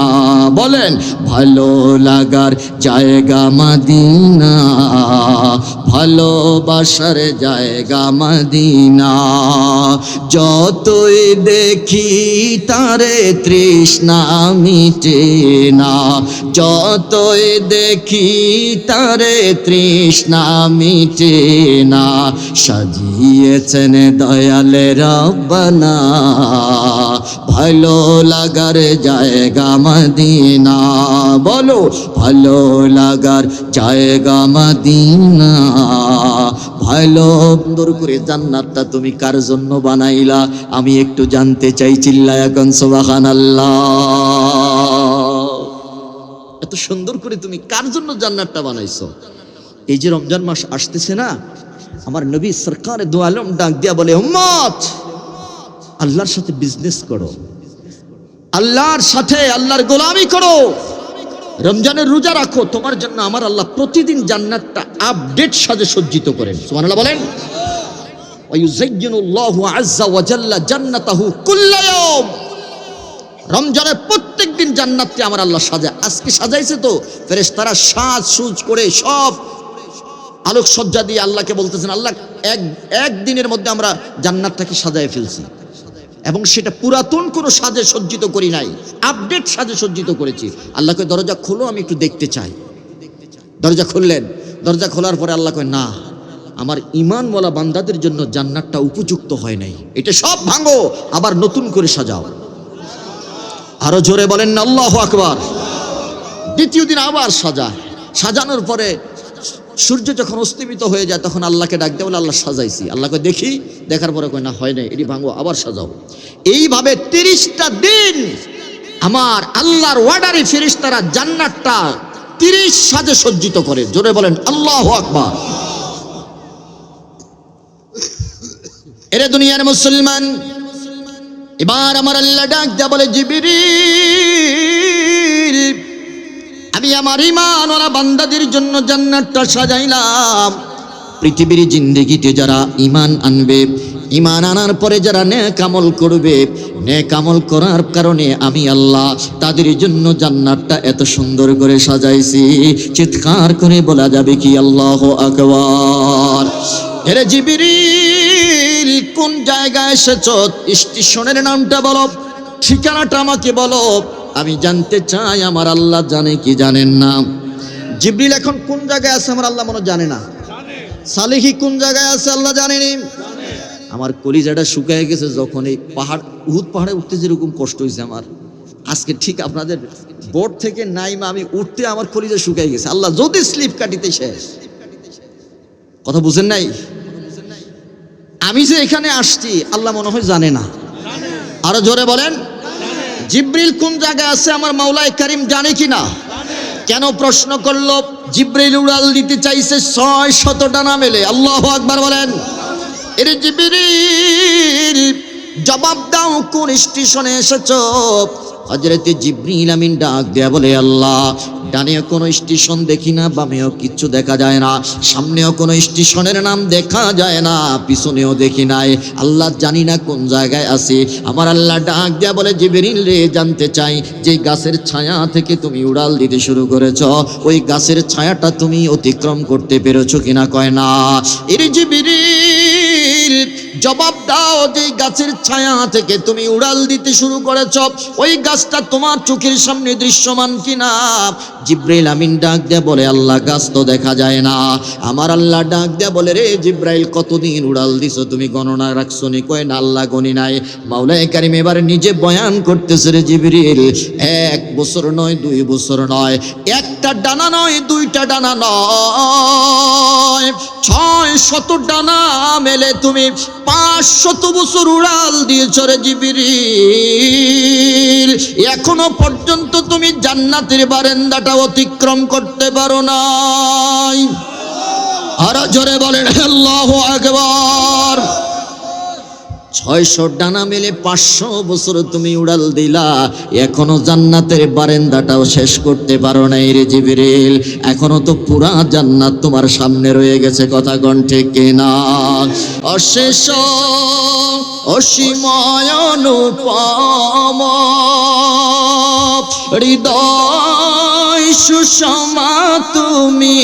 বলেন, ভালো লাগার জায়গা মদিনা, ভালোবাসার জায়গা মদিনা। যতই দেখি তারে তৃষ্ণা মিটে না, যতই দেখি তারে তৃষ্ণা মিটে না। সাজিয়েছেন দয়ালে রব্বানা, ভালো লাগার জায়গা মদিনা। বলো, ভালো লাগার জায়গা মদিনা, ভালো। সুন্দর করে জান্নাতটা তুমি কার জন্য বানাইলা? আমি একটু জানতে চাই। চিল্লায়া এখন সুবহানাল্লাহ। এত সুন্দর করে তুমি কার জন্য জান্নাতটা বানাইছো? এই যে রমজান মাস আসতেছে না, আমার নবী সরকার দু আলম ডাক দিয়া বলে, উম্মত আল্লাহর সাথে বিজনেস করো, আল্লাহর সাথে আল্লাহর গোলামি করো, রমজানের রোজা রাখো, তোমার জন্য আমার আল্লাহ প্রতিদিন জান্নাতটা আপডেট সাজে সজ্জিত করেন। সুবহানাল্লাহ বলেন। ওয়ায়ুযায়্যিনুল্লাহু আযযা ওয়া জাল্লা জান্নাতাহু কুল্লা ইয়াওম। রমজানের প্রত্যেক দিন জান্নাতকে আমার আল্লাহ সাজায়। আজকে সাজাইছে তো, ফেরেশতারা সাজ সুজ করে সব আলোকসজ্জা দিয়ে আল্লাহকে বলতেছেন, আল্লাহ এক দিনের মধ্যে আমরা জান্নাতটাকে সাজায় ফেলছি, এবং সেটা পুরাতন কোনো সাজে সজ্জিত করি নাই, আপডেট সাজে সজ্জিত করেছি। আল্লাহকে দরজা খোলো, আমি একটু দেখতে চাই। দরজা খুললেন, দরজা খোলার পরে আল্লাহ কয়, না, আমার ঈমানওয়ালা বান্দাদের জন্য জান্নাতটা উপযুক্ত হয় নাই, এটা সব ভাঙো, আবার নতুন করে সাজাও। আরো জোরে বলেন না আল্লাহু আকবার। দ্বিতীয় দিন আবার সাজানোর পরে সূর্য যখন অস্তমিত হয়ে যায়, তখন আল্লাহকে ডাক দেয়, বলে আল্লাহ সাজাইছি। আল্লাহকে দেখি, দেখার পরে কয়, না হয় নাই, এটি ভাঙো, আবার সাজাও। এইভাবে 30টা দিন আমার আল্লাহর ওয়ার্ডারে ফেরেশতারা জান্নাতটা 30 সাজে সজ্জিত করে। জোরে বলেন আল্লাহু আকবার। এরে দুনিয়ার মুসলমান, এবার আমার আল্লাহ ডাক দেয়া বলে, জিবরিল, আমি আমার ঈমানওয়ালা বান্দাদের জন্য জান্নাতটা সাজাইলাম। পৃথিবীর জিন্দেগিতে যারা ঈমান আনবে, ঈমান আনার পরে যারা নেক আমল করবে, নেক আমল করার কারণে আমি আল্লাহ তাদের জন্য জান্নাতটা এত সুন্দর করে সাজাইছি। চিৎকার করে বলা যাবে কি আল্লাহু আকবার। এরে জিবরিল, কোন জায়গায় এসেছো? স্টেশনের নামটা বলো, ঠিকানাটা আমাকে বলো, আমি জানতে চাই আমার আল্লাহ জানে কি জানেন না। জিবরিল এখন কোন জায়গায় আছে আমার আল্লাহ মনে জানে না। সালেহী কোন জায়গায় আছে আল্লাহ জানেনি। আমার কলিজাটা শুকায় গেছে যখন এই পাহাড়, উহুদ পাহাড়ে উঠতে যেরকম কষ্ট হয়েছে আমার, আজকে ঠিক আপনাদের বোর্ড থেকে নাইমা আমি উঠতে আমার কলিজা শুকায় গেছে। আল্লাহ যদি স্লিপ কাটিতে শেষ। কথা বুঝেন নাই? আমি যে এখানে আসছি আল্লাহ মনে হয় জানে না। আরো জোরে বলেন, জিবরিল কোন জায়গায় আছে আমার মাওলায়ে কারীম জানে কিনা? কেন প্রশ্ন করলো? জিবরিল উড়াল দিতে চাইছে 600 ডানা মেলে। আল্লাহু আকবার বলেন। এর জিবরিল জবাব দাও, কোন স্টেশনে এসেছো? হযরতে জিবরিল আমিন ডাক দেয়া বলে, আল্লাহ ডানেও কোনো স্টেশন দেখি না, বামেও কিচ্ছু দেখা যায় না, সামনেও কোনো স্টেশনের নাম দেখা যায় না, পিছনেও দেখি নাই, আল্লাহ জানি না কোন জায়গায় আছি। আমার আল্লাহ ডাক দেয়া বলে, জিবরিল রে, জানতে চাই যে গাছের ছায়া থেকে তুমি উড়াল দিতে শুরু করেছ, ওই গাছের ছায়াটা তুমি অতিক্রম করতে পেরেছো কিনা? কয় না। এর জিবরিল জবাব দাও, যে গাছের ছায়া থেকে তুমি উড়াল দিতে শুরু করেছ ওই গাছটা তোমার চোখের সামনে দৃশ্যমান কিনা? জিব্রাইল আমিন ডাক দিয়ে বলে, আল্লাহ গাছ তো দেখা যায় না। আমার আল্লাহ ডাক দিয়ে বলে, রে জিব্রাইল কতদিন উড়াল দিছো তুমি গণনা রাখছো নি? কয় না আল্লাহ গনি নাই। মাওলায়ে কারীম এবার নিজে বয়ান করতেছে, রে জিবরিল 1 বছর নয় 2 বছর নয়, একটা ডানা নয় 2টা ডানা নয়, 600 ডানা মেলে তুমি 500 বছর উড়াল দিয়েছ রে জিবরিল। এখনো পর্যন্ত তুমি জান্নাতের বারান্দাটা অতিক্রম করতে পারো নাই। আর জোরে বলেন আল্লাহু আকবার। 600 ডানা মেলে 500 বছর তুমি উড়াল দিলা, এখনো জান্নাতের বারান্দাটাও শেষ করতে পারো নাই রে জিবরিল। এখনো তো পুরা জান্নাত তোমার সামনে রয়ে গেছে, কথা কোন ঠিক কিনা? অশেষ অসীময় অনুপম হৃদয় সুষমা তুমি,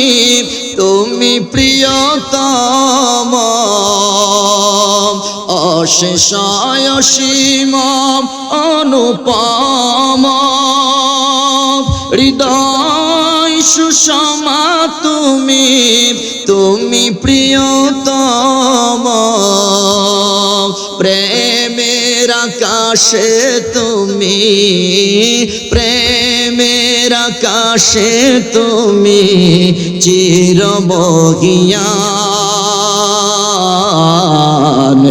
তুমি প্রিয়তম। অশেষ অসীম অনুপম হৃদয় সুষমা তুমি, তুমি প্রিয়তম। প্রেমের আকাশে তুমি, প্রেমের আকাশে তুমি চিরবহিয়ান,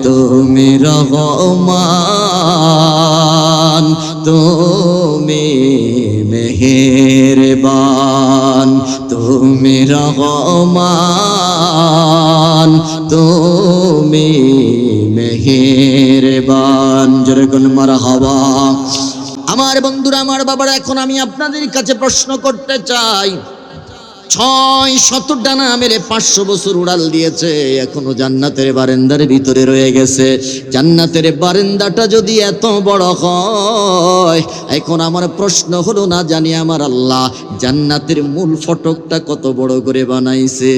তুমি রহমান, তুমি মেহেরবান, তুমি রহমান, তুমি মেহেরবান। জোরে কোন মারহাবা। আমার বন্ধুরা, আমার বাবারা, এখন আমি আপনাদের কাছে প্রশ্ন করতে চাই, 600 ডানা মেরে 500 বছর উড়াল দিয়েছে, এখনো জান্নাতের বারান্দার ভিতরে রয়ে গেছে। জান্নাতের বারান্দাটা যদি এত বড় হয়, এখন আমার প্রশ্ন হলো, না জানি আমার আল্লাহ জান্নাতের মূল ফটকটা কত বড় করে বানাইছে?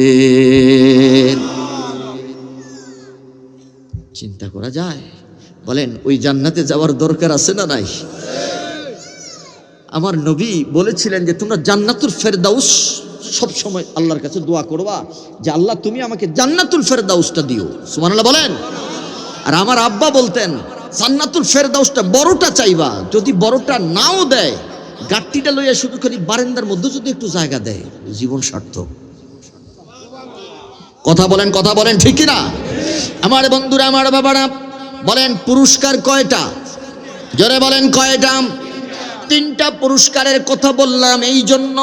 চিন্তা করা যায়? বলেন, ওই জান্নাতে যাওয়ার দরকার আছে না নাই? আমার নবী বলেছিলেন যে তোমরা জান্নাতুল ফেরদাউস সব সময় আল্লাহর কাছে দোয়া করবা, যে আল্লাহ তুমি আমাকে জান্নাতুল ফেরদাউসটা দিও। সুবহানাল্লাহ বলেন। আর আমার আব্বা বলতেন, জান্নাতুল ফেরদাউসটা বড়টা চাইবা, যদি বড়টা নাও দেয় গাট্টিটা লইয়া শুধু খালি বারান্দার মধ্যে যদি একটু জায়গা দেয়, জীবন সার্থক। কথা বলেন, কথা বলেন, ঠিক না? আমার বন্ধুরা, আমার বাবারা, বলেন পুরস্কার কয়টা? জোরে বলেন কয়টা? 3টা পুরস্কারের কথা বললাম। এই জন্য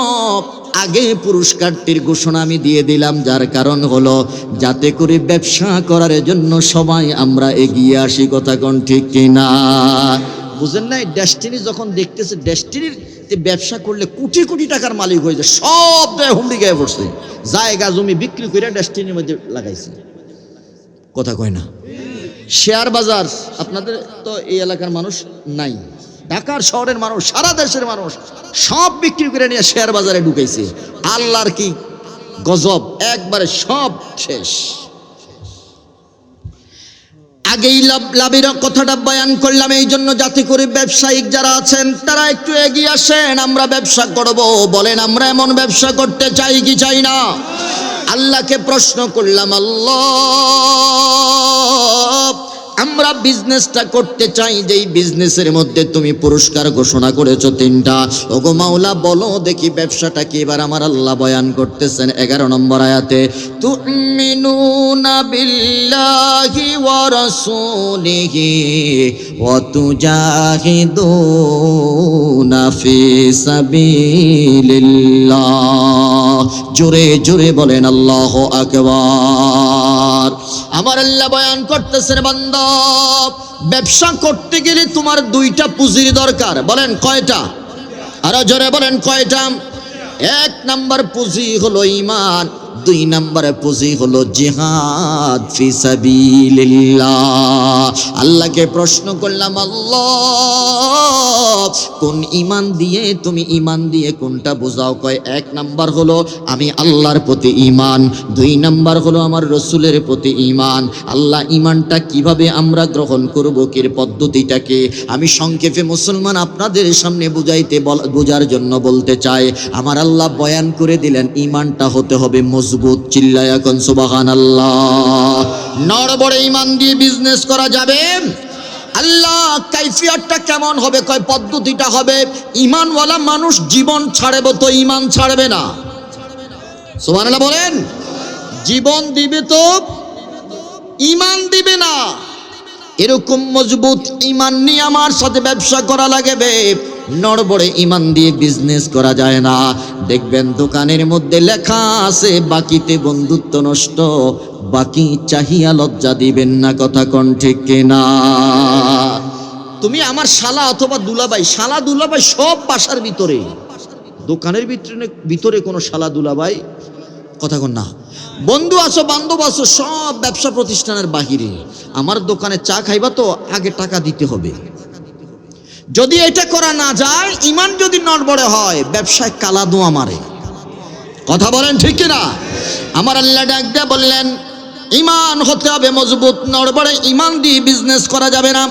আগে পুরস্কারটির ঘোষণা আমি দিয়ে দিলাম, যার কারণ হলো যাতে করে ব্যবসা করার জন্য সবাই আমরা এগিয়ে আসি। কথা কোন ঠিক কিনা? বুঝেন নাই? ডেস্টিনি যখন দেখতেছে ডেস্টিনির ব্যবসা করলে কোটি কোটি টাকার মালিক হয়ে যায়, সব দেয় হুমড়ি গায়ে পড়ছে, জায়গা জমি বিক্রি করে ডেস্টিনির মধ্যে লাগাইছে। কথা কয় না? শেয়ার বাজার আপনাদের তো এই এলাকার মানুষ নাই, ঢাকার শহরের মানুষ, সারা দেশের মানুষ সব বিক্রি করে নিয়ে শেয়ার বাজারে ঢুকাইছে। আল্লাহর কি গজব, একবারে সব শেষ। আগেই লাভের কথাটা বয়ান করলাম এই জন্য, যাতে করে ব্যবসায়িক যারা আছেন তারা একটু এগিয়ে আসেন, আমরা ব্যবসা করব। বলেন, আমরা এমন ব্যবসা করতে চাই কি চাই না? আল্লাহকে প্রশ্ন করলাম, আল্লাহ আমরা বিজনেসটা করতে চাই, যেই বিজনেসের মধ্যে তুমি পুরস্কার ঘোষণা করেছো 3টা। ওগো মাওলা বলো দেখি ব্যবসাটা কি? এবার আমার আল্লাহ বয়ান করতেছেন 11 নম্বর আয়াতে, তুমিনুনা বিল্লাহি ওয়া রাসূলিহি ওয়া তুজাহিদুনা ফি সাবিলিল্লাহ। জোরে জোরে বলেন আল্লাহু আকবার। আমার আল্লাহ বয়ান করতেছেন, বান্দা ব্যবসা করতে গেলে তোমার 2টা পুঁজির দরকার। বলেন কয়টা? আরো জোরে বলেন কয়টা? 1 নাম্বার পুঁজি হলো ঈমান, দুই নম্বরে পুঁজি হলো জিহাদ ফি সাবিলিল্লাহ। আল্লাহকে প্রশ্ন করলাম, আল্লাহ কোন ঈমান দিয়ে, তুমি ঈমান দিয়ে কোনটা বোঝাও? কয় এক নাম্বার হলো আমি আল্লাহর প্রতি ঈমান, দুই নাম্বার হলো আমার রাসূলের প্রতি ঈমান। আল্লাহ ঈমানটা কিভাবে আমরা গ্রহণ করব, কি পদ্ধতিটাকে আমি সংক্ষেপে মুসলমান আপনাদের সামনে বোঝার জন্য বলতে চাই। আমার আল্লাহ বয়ান করে দিলেন ঈমানটা হতে হবে মজবুত। চিল্লায়া এখন সুবহানাল্লাহ। নড়বড়ে ঈমান দিয়ে বিজনেস করা যাবে? আল্লাহ কাইফিয়াতটা কেমন হবে? কয় পদ্ধতিটা হবে ঈমানওয়ালা মানুষ জীবন ছাড়বে তো ঈমান ছাড়বে না। সুবহানাল্লাহ বলেন। জীবন দিবে তো ঈমান দিবে না। এরকম মজবুত ঈমান নিয়ে আমার সাথে ব্যবসা করা লাগবে। নড়বড়ে ঈমান দিয়ে বিজনেস করা যায় না। দেখবেন দোকানের মধ্যে লেখা আছে বাকিতে বন্ধুত্ব নষ্ট, বাকি চাহিয়া লজ্জা দিবেন না। কথা কোন ঠিক কিনা? তুমি আমার শালা অথবা দুলাভাই, শালা দুলাভাই সব বাসার ভিতরে, দোকানের ভিতরে কোনো শালা দুলাভাই কথা কোন না। বন্ধু আছো, বান্ধব আছো, সব ব্যবসা প্রতিষ্ঠানের বাহিরে। আমার দোকানে চা খাইবা তো আগে টাকা দিতে হবে। যদি এটা করা না যায়, ঈমান যদি নড়বড়ে হয়, ব্যবসায় কালা দোয়া মারে। কথা বলেন ঠিক কিনা? আমার আল্লাহ ডাক দিয়ে বললেন ঈমান হতে হবে মজবুত। নড়বড়ে ঈমান দিয়ে বিজনেস করা যাবে না।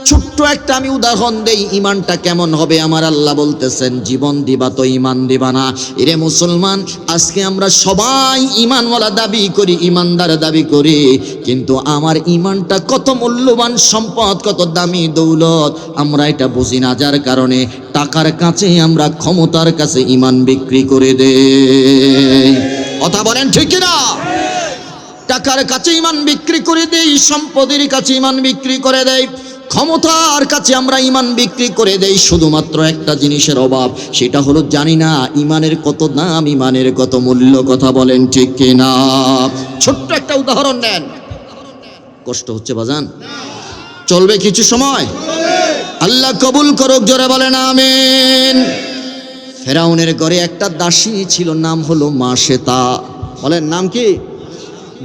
ছোট্ট একটা আমি উদাহরণ দেই, ঈমানটা কেমন হবে। আমার আল্লাহ বলতেছেন জীবন দিবা তো ঈমান দিবা না। এরে মুসলমান, আজকে আমরা সবাই ঈমানওয়ালা দাবি করি, ঈমানদার দাবি করি, কিন্তু আমার ঈমানটা কত মূল্যবান সম্পদ, কত দামি দৌলত আমরা এটা বুঝি না। যার কারণে টাকার কাছে আমরা, ক্ষমতার কাছে ঈমান বিক্রি করে দেই। কথা বলেন ঠিক কিনা? টাকার কাছে ঈমান বিক্রি করে দেই, সম্পদের কাছে ঈমান বিক্রি করে দেই, ক্ষমতার কাছে আমরা ঈমান বিক্রি করে দেই। শুধুমাত্র একটা জিনিসের অভাব, সেটা হলো জানি না ঈমানের কত দাম, ঈমানের কত মূল্য। কথা বলেন ঠিক কিনা? ছোট্ট একটা উদাহরণ দেন। কষ্ট হচ্ছে বাজান? চলবে কিছু সময়? আল্লাহ কবুল করুক, জোরে বলেন আমিন। ফেরাউনের ঘরে একটা দাসী ছিল, নাম হলো মাশেতা। বলেন নাম কি?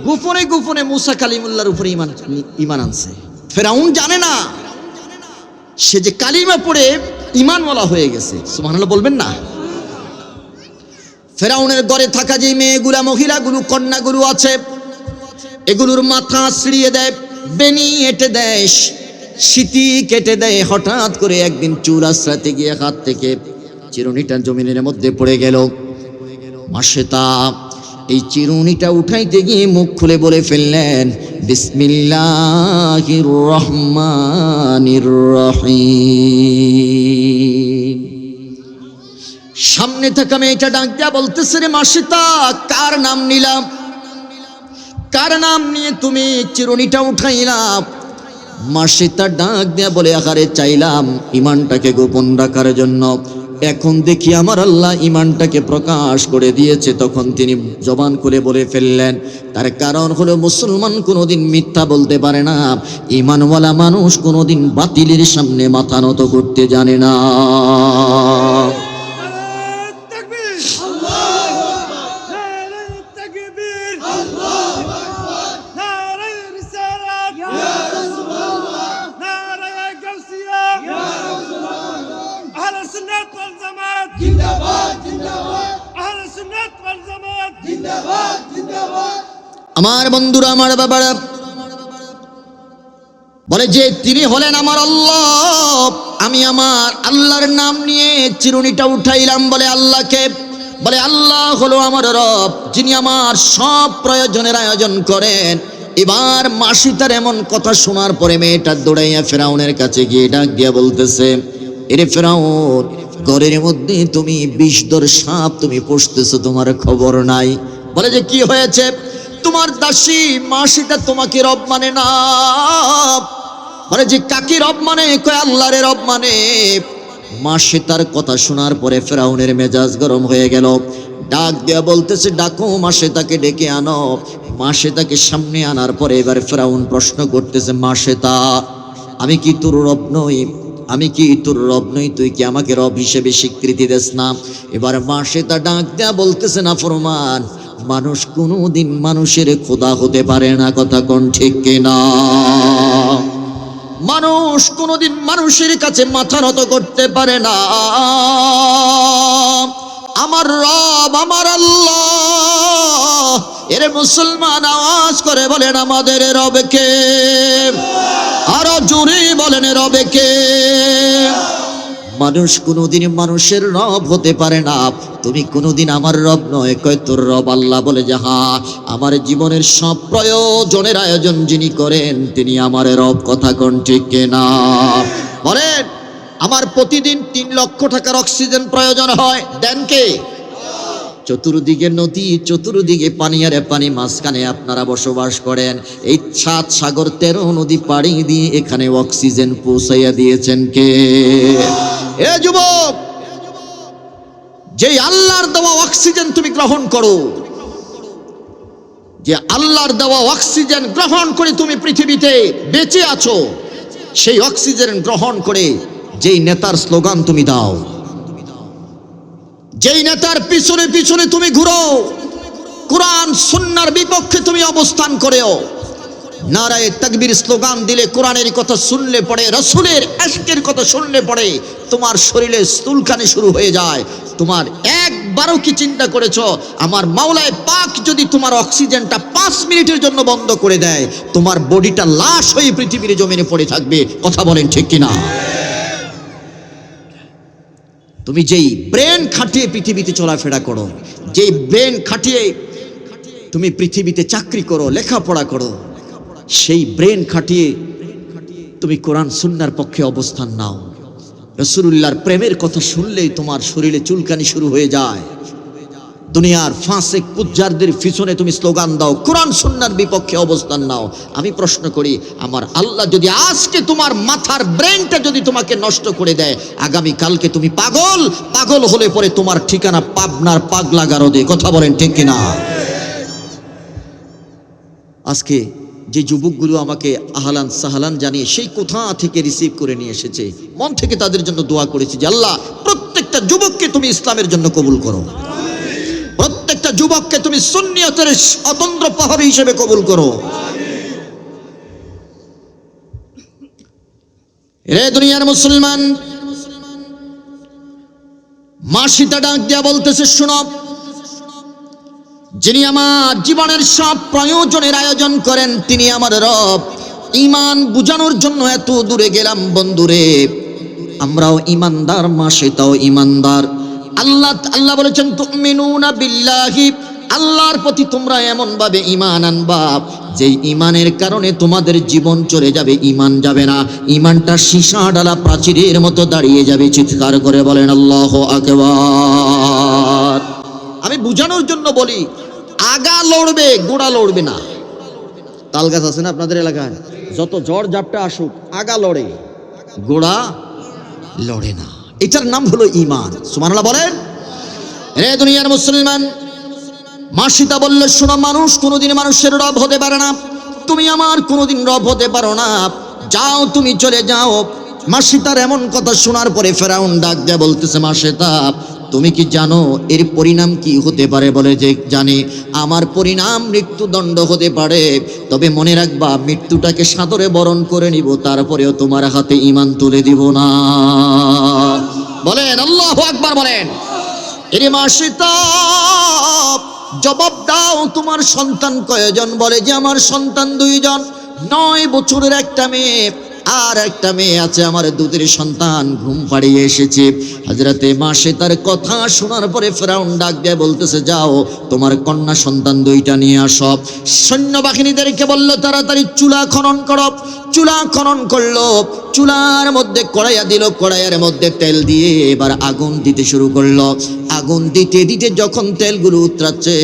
গোপনে গোপনে মুসা কালিমুল্লাহর উপরে ঈমান আনছে। ফেরাউন জানে না সে যে কালিমা পড়ে ঈমানওয়ালা হয়ে গেছে। সুবহানাল্লাহ বলবেন না? ফেরাউনের ঘরে থাকা যে মেয়েগুলা, মহিলাগুলো, কন্যাগুলো আছে, এগুলোর মাথা ছিঁড়িয়ে দেয়, বেনি এঁটে দেয়, সিটি কেটে দেয়। হঠাৎ করে একদিন চুল আশ্রাতে গিয়ে হাত থেকে চিরুনিটা জমিনের মধ্যে পড়ে গেল। মাশেতা এই চিরুনিটা উঠাইতে গিয়ে মুখ খুলে বলে ফেললেন বিসমিল্লাহির রহমানির রহিম। সামনে থাকা মেয়েটা ডাক দিয়া বলতেছে, রে মাশেতা, কার নাম নিলাম? কার নাম নিয়ে তুমি চিরুনিটা উঠাইলাম? মাশেতা ডাক দিয়া বলে, আকারে চাইলাম ঈমানটাকে গোপন রাখার জন্য, এখন দেখি আমার আল্লাহ ঈমানটাকে প্রকাশ করে দিয়েছে। তখন তিনি জবান খুলে বলে ফেললেন, তার কারণ হলো মুসলমান কোনোদিন মিথ্যা বলতে পারে না। ঈমানওয়ালা মানুষ কোনোদিন বাতিলের সামনে মাথা নত করতে জানে না। আমার বন্ধুরা, আমার বাবারা বলে যে তিনি হলেন আমার আল্লাহ। আমি আমার আল্লাহর নাম নিয়ে চিরুনিটা উঠাইলাম। বলে আল্লাহকে, বলে আল্লাহ হলো আমার রব, যিনি আমার সব প্রয়োজনের আয়োজন করেন। এবার মাসিতার এমন কথা শোনার পরে মেয়েটা দৌড়াইয়া ফেরাউনের কাছে গিয়ে ডাক দিয়া বলতেছে, এরে ফেরাউন, ঘরের মধ্যে তুমি বিষধর সাপ তুমি পুষতেছো, তোমার খবর নাই। বলে যে কি হয়েছে? তোমার দাসী মাসিতা তোমাকে রব মানে না। বলে যে কাকি রব মানে? কয় আল্লাহরে রব মানে। মাসিতার কথা শোনার পরে ফেরাউনের মেজাজ গরম হয়ে গেল। ডাক দেয়া বলতেছে, ডাকো মাসিতাকে, ডেকে আনো। মাসিতাকে সামনে আনার পরে এবার ফেরাউন প্রশ্ন করতেছে, মাসিতা, আমি কি তোর রব নই? আমি কি তোর রব নই? তুই কি আমাকে রব হিসেবে স্বীকৃতি দেস না? এবার মাসিতা ডাক দেয়া বলতেছে, না ফরমান, মানুষ কোনোদিন মানুষের খোদা হতে পারে না, কথা কোন ঠিক কিনা? মানুষ কোনোদিন মানুষের কাছে মাথা নত করতে পারে না। আমার রব আমার আল্লাহ, এর মুসলমান আওয়াজ করে বলেন আমাদের রবকে, আরো জোরে বলেন রবকে। মানুষ কোনোদিন মানুষের রব হতে পারে না। তুমি কোনোদিন আমার রব নয়, কয় তোর রব আল্লাহ। বলে যে হ্যাঁ, আমার জীবনের সব প্রয়োজনের আয়োজন যিনি করেন তিনি আমার রব, কথা কোন ঠিক কিনা? বলেন আমার প্রতিদিন 3 লক্ষ টাকার অক্সিজেন প্রয়োজন হয়, দেন কে? চতুর্দিকে নদী, চতুর্দিকে পানি আরে পানি, মাঝখানে আপনারা বসবাস করেন। এই 7 সাগর 13 নদী পাড়ি দিয়ে এখানে অক্সিজেন পৌঁছাইয়া দিয়েছেন কে? এ যুবক, যে আল্লাহর দেওয়া অক্সিজেন তুমি গ্রহণ করো, যে আল্লাহর দেওয়া অক্সিজেন গ্রহণ করে তুমি পৃথিবীতে বেঁচে আছো, সেই অক্সিজেন গ্রহণ করে যেই নেতার স্লোগান তুমি দাও, যেই নেতার পিছনে পিছনে তুমি ঘুরো, কোরআন সুন্নাহর বিপক্ষে তুমি অবস্থান করেও, নারায়ে তাকবীর স্লোগান দিলে, কোরআনের কথা শুনলে পড়ে, রাসূলের ইশকের কথা শুনলে পড়ে, তোমার শরীরে চুলকানি শুরু হয়ে যায়। তোমার একবারও কি চিন্তা করেছো আমার মাওলায়ে পাক যদি তোমার অক্সিজেনটা 5 মিনিটের জন্য বন্ধ করে দেয়, তোমার বডিটা লাশ হয়ে পৃথিবীর জমিনে পড়ে থাকবে, কথা বলেন ঠিক কিনা? তুমি যেই ব্রেন খাটিয়ে পৃথিবীতে চলাফেরা করো, যেই ব্রেন খাটিয়ে তুমি পৃথিবীতে চাকরি করো, লেখাপড়া করো, সেই ব্রেন খাটিয়ে তুমি কোরআন সুন্নাহর পক্ষে অবস্থান নাও, রাসূলুল্লাহর প্রেমের কথা শুনলেই তোমার শরীরে চুলকানি শুরু হয়ে যায়। দুনিয়ার ফাসিক পুজ্জারদের পিছনে তুমি স্লোগান দাও, কোরআন সুন্নাহর বিপক্ষে অবস্থান নাও। আমি প্রশ্ন করি, আমার আল্লাহ যদি আজকে তোমার মাথার ব্রেনটা যদি তোমাকে নষ্ট করে দেয়, আগামী কালকে তুমি পাগল, পাগল হলে পরে তোমার ঠিকানা পাবনার পাগলা গারদে, কথা বলেন ঠিক কিনা? আজকে যে যুবকগুলো আমাকে আহলান সাহলান জানিয়ে সেই কোথা থেকে রিসিভ করে নিয়ে এসেছে, মন থেকে তাদের জন্য দোয়া করেছি যে আল্লাহ প্রত্যেকটা যুবককে তুমি ইসলামের জন্য কবুল করো, প্রত্যেকটা যুবককে তুমি সুন্নিয়তের স্বতন্ত্র প্রহরী হিসেবে কবুল করো। রে দুনিয়ার মুসলমান, মা সীতা ডাক দিয়া বলতেছে, শোনো, যিনি আমার জীবনের সব প্রয়োজনের আয়োজন করেন তিনি আমার রব। ঈমান বুঝানোর জন্য এত দূরে গেলাম বন্ধুরে, আমরাও ঈমানদার, মা সীতাও ঈমানদার। আল্লাহ বলেছেন তুমিনুনা বিল্লাহি, আল্লাহর প্রতি তোমরা এমন ভাবে ঈমান আনবা যে ঈমানের কারণে তোমাদের জীবন চলে যাবে, ঈমান যাবে না, ঈমানটা সীসা ডালা প্রাচীরের মতো দাঁড়িয়ে যাবে। চিৎকার করে বলেন আল্লাহু আকবার। আমি বুঝানোর জন্য বলি, আগা লড়বে, গোড়া লড়বে না। তাল গাছ আছে না আপনাদের এলাকায়, যত ঝড় ঝাপটা আসুক আগা লড়ে, গোড়া লড়ে না। এটার নাম হলো ঈমান। সুবহানাল্লাহ বলেন। রে দুনিয়ার মুসলমান, মা সীতা বলল, শোনো, মানুষ কোনোদিন মানুষের রব হতে পারে না, তুমি আমার কোনোদিন রব হতে পারো না, যাও তুমি চলে যাও। মা সীতার এমন কথা শোনার পরে ফেরাউন ডাক দেয়া বলতেছে, মা সীতা তুমি কি জানো এর পরিণাম কি হতে পারে? বলে যে জানি, আমার পরিণাম মৃত্যুদণ্ড হতে পারে, তবে মনে রাখবা মৃত্যুটাকে সাদরে বরণ করে নিব, তারপরেও তোমার হাতে ঈমান তুলে দিব না। বলেন আল্লাহু আকবার বলেন। এরে মা সীতা জবাব দাও, তোমার সন্তান কয়জন? বলে যে আমার সন্তান 2 জন, 9 বছরের একটা মেয়ে আর একটা মেয়ে আছে, আমার দুধের সন্তান ঘুম পাড়িয়ে এসেছে। হযরতে মা সীতার কথা শোনার পরে ফেরাউন ডাক দিয়ে বলতেছে, যাও তোমার কন্যা সন্তান 2টা নিয়ে আসো। সৈন্যবাহিনীদেরকে বলল, তাড়াতাড়ি চুলা খনন করো। চুলা খনন করলো, চুলার মধ্যে কড়াইয়া দিল, কড়াইয়ের মধ্যে তেল দিয়ে এবার আগুন দিতে শুরু করলো। আগুন দিতে দিতে যখন তেলগুলো উতরাচ্ছে,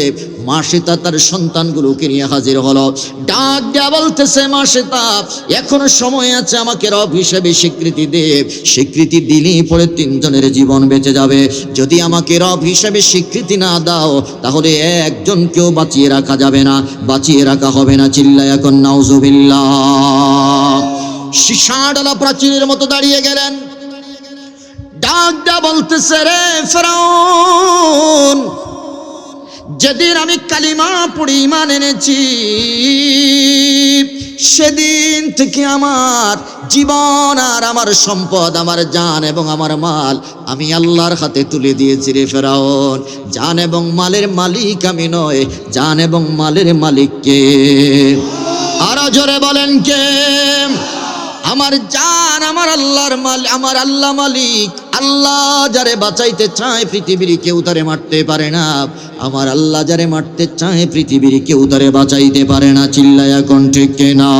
মা সীতা তার সন্তানগুলোকে নিয়ে হাজির হলো। ডাক দেয়া বলতেছে, মা সীতা এখনো সময় আছে, আমাকে রব হিসেবে স্বীকৃতি দে। স্বীকৃতি দিলেই পরে 3 জনের জীবন বেঁচে যাবে। যদি আমাকে রব হিসেবে স্বীকৃতি না দাও, তাহলে একজনকেও বাঁচিয়ে রাখা যাবে না, বাঁচিয়ে রাখা হবে না। চিল্লায়া কোন নাউজুবিল্লাহ। সীসা ডালা প্রাচীরের মতো দাঁড়িয়ে গেলেন। ডাক দেয়া বলতেছে, রে ফেরাউন, যেদিন আমি কালিমা পড়ে ঈমান এনেছি সেদিন থেকে আমার জীবন আর আমার সম্পদ, আমার জান এবং আমার মাল আমি আল্লাহর হাতে তুলে দিয়েছি রে ফেরাউন। জান এবং মালের মালিক আমি নয়, জান এবং মালের মালিক কে? আরো জোরে বলেন কে? আমার জান আমার আল্লাহর মালিক, আমার আল্লাহ মালিক। আল্লাহ যারে বাঁচাইতে চায় পৃথিবীর কেউ তারে মারতে পারে না। আমার আল্লাহ যারে মারতে চায় পৃথিবীর কেউ তারে বাঁচাইতে পারে না। চিল্লায়া কোন ঠিক কিনা?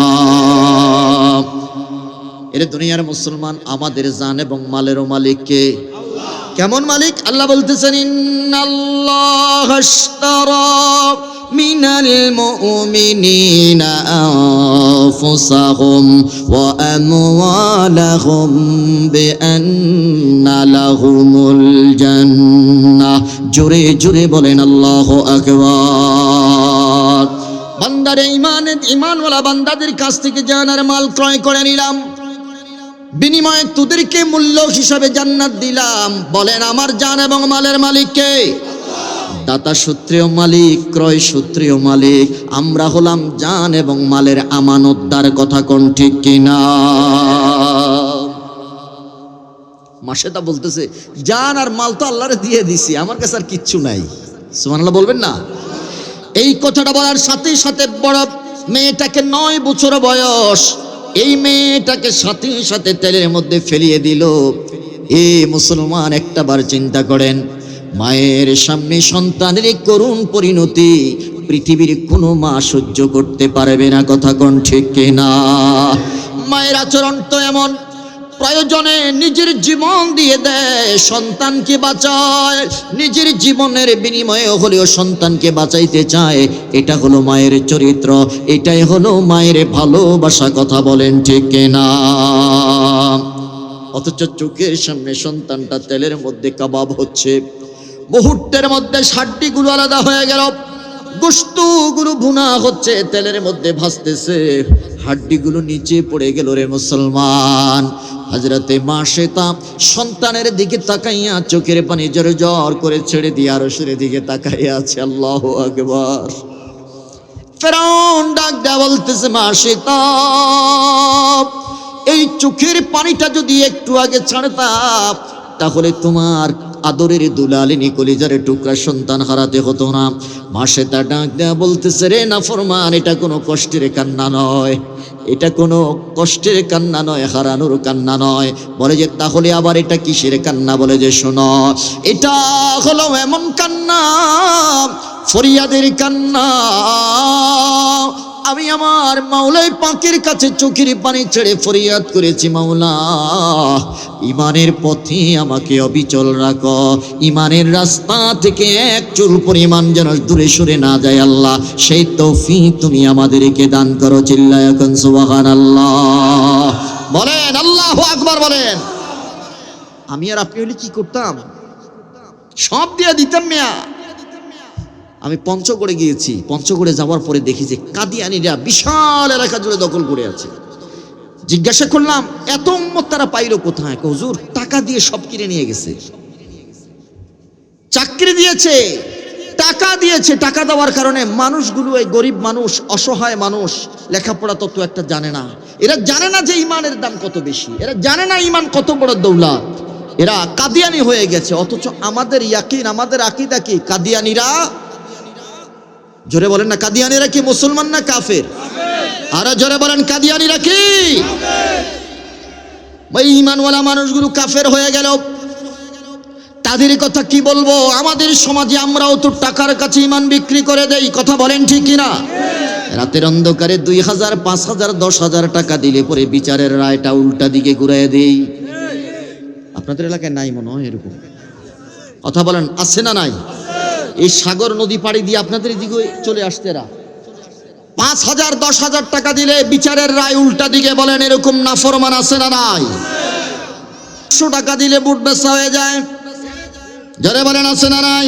এর দুনিয়ার মুসলমান আমাদের জান এবং মালেরও মালিক কে? কেমন মালিক? আল্লাহ বলতেছেন ইন্নাল্লাহা আশতারা মিনাল মুমিনিনা আনফুসাহুম ওয়া আমওয়ালাহুম বিআন্না লাহুমুল জান্নাহ। জোরে জোরে বলেন আল্লাহু আকবার। বান্দারে ঈমানওয়ালা বান্দাদের কাছ থেকে জান আর মাল ক্রয় করে নিলাম, বিনিময়ে তোদেরকে মূল্য হিসাবে জান্নাত দিলাম। বলেন আমার জান এবং মালের মালিক কে? দাতা সূত্রেও মালিক, ক্রয় সূত্রেও মালিক। আমরা হলাম জান এবং মালের আমানতদার। কথা কোন ঠিক কিনা? মাসেদা বলতেছে জান আর মাল তো আল্লাহরে দিয়ে দিছি, আমার কাছে আর কিচ্ছু নাই। সুবহানাল্লাহ বলবেন না? এই কথাটা বলার সাথে সাথে বড় মেয়েটাকে 9 বছর বয়স, এই মেয়েটাকে সাথে সাথে তেলের মধ্যে ফেলিয়ে দিল। এ মুসলমান, একটা বার চিন্তা করেন, মায়ের সামনে সন্তানের এই করুণ পরিণতি পৃথিবীর কোনো মা সহ্য করতে পারবে না। কথা কোন ঠিক কিনা? মায়ের আচরণ তো এমন, প্রয়োজনে নিজের জীবন দিয়ে দেয় সন্তানকে বাঁচায়, নিজের জীবনের বিনিময়ে হলেও সন্তানকে বাঁচাইতে চায়। এটা হলো মায়ের চরিত্র, এটাই হলো মায়ের ভালোবাসা। কথা বলেন ঠিক কিনা? অথচ চোখের সামনে সন্তানটা তেলের মধ্যে কাবাব হচ্ছে, মুহূর্তের মধ্যে হাড্ডিগুলো আলাদা হয়ে গেল, গোশতগুলো ভুনা হচ্ছে, তেলের মধ্যে ভাসতেছে, হাড্ডিগুলো নিচে পড়ে গেল। রে মুসলমান, হযরতে মাসেতা সন্তানের দিকে তাকাইয়া চোখের পানি জোরে জোর করে ছেড়ে দিয়ে আরশের দিকে তাকাইয়া আছে। আল্লাহু আকবার। ফেরাউন ডাক দেয়া বলতেছে মাসেতা, এই চোখের পানিটা যদি একটু আগে ছাড়তাম তাহলে তোমার আদরের দুলালিনী কলিজারে টুকরা সন্তান হারাতে হতো না। মাসেতা ডাক দেয়া বলতেছে রে নাফরমান, এটা কোনো কষ্টের কান্না নয়, এটা কোনো কষ্টের কান্না নয়, হারানোর কান্না নয়। বলে যে তাহলে আবার এটা কিসের কান্না? বলে যে শোনো, এটা হলো এমন কান্না, ফরিয়াদের কান্না। আমি আমার মাওলাই পাকের কাছে চোখের পানি ছেড়ে ফরিয়াদ করেছি, মাওলা ইমানের পথে আমাকে অবিচল রাখো, ইমানের রাস্তা থেকে এক চুল পরিমাণ যেন দূরে সরে না যায় আল্লাহ, সেই তৌফিক তুমি আমাদেরকে দান করো। চিল্লায় এখন সুবহানাল্লাহ বলেন, আল্লাহু আকবার বলেন। আমি আর আপনি হলে কি করতাম? সব দিয়ে দিতাম মিয়া। আমি পঞ্চগড়ে গিয়েছি, পঞ্চগড়ে যাওয়ার পরে দেখি যে কাদিয়ানীরা বিশাল এলাকা জুড়ে দখল করে আছে। জিজ্ঞাসা করলাম এত উম্মত তারা পাইল কোথায়? হুজুর টাকা দিয়ে সব কিনে নিয়ে গেছে, চাকরি দিয়েছে, টাকা দিয়েছে। টাকা দেওয়ার কারণে মানুষগুলো, এই গরিব মানুষ, অসহায় মানুষ, লেখাপড়া তত একটা জানে না। এরা জানে না যে ইমানের দাম কত বেশি, এরা জানে না ইমান কত বড় দৌলত। এরা কাদিয়ানি হয়ে গেছে। অথচ আমাদের ইয়াকিন, আমাদের আকীদা কি? কাদিয়ানীরা, জোরে বলেন না, কাদিয়ানীরা কি মুসলমান না কাফের? আরে জোরে বলেন, কাদিয়ানীরা কি? ওই ঈমানওয়ালা মানুষগুলো কাফের হয়ে গেল, তাদের কথা কি বলবো? আমাদের সমাজে আমরাও তো টাকার কাছে ঈমান বিক্রি করে দেই। কথা বলেন ঠিক কিনা? রাতের অন্ধকারে 2000, 5000, 10,000 টাকা দিলে পরে বিচারের রায়টা উল্টা দিকে ঘুরায় দেই। আপনাদের এলাকায় নাই মনে হয় এরকম? কথা বলেন, আছে না নাই? এই সাগর নদী পাড়ি দিয়ে আপনাদের দিকে চলে আসতে এরা 5000, 10,000 টাকা দিলে বিচারের রায় উল্টা দিকে। বলেন এরকম নাফরমান আছে না নাই? 100 টাকা দিলে বুট বেচা হয়ে যায়। যারা বলেন আছে না নাই?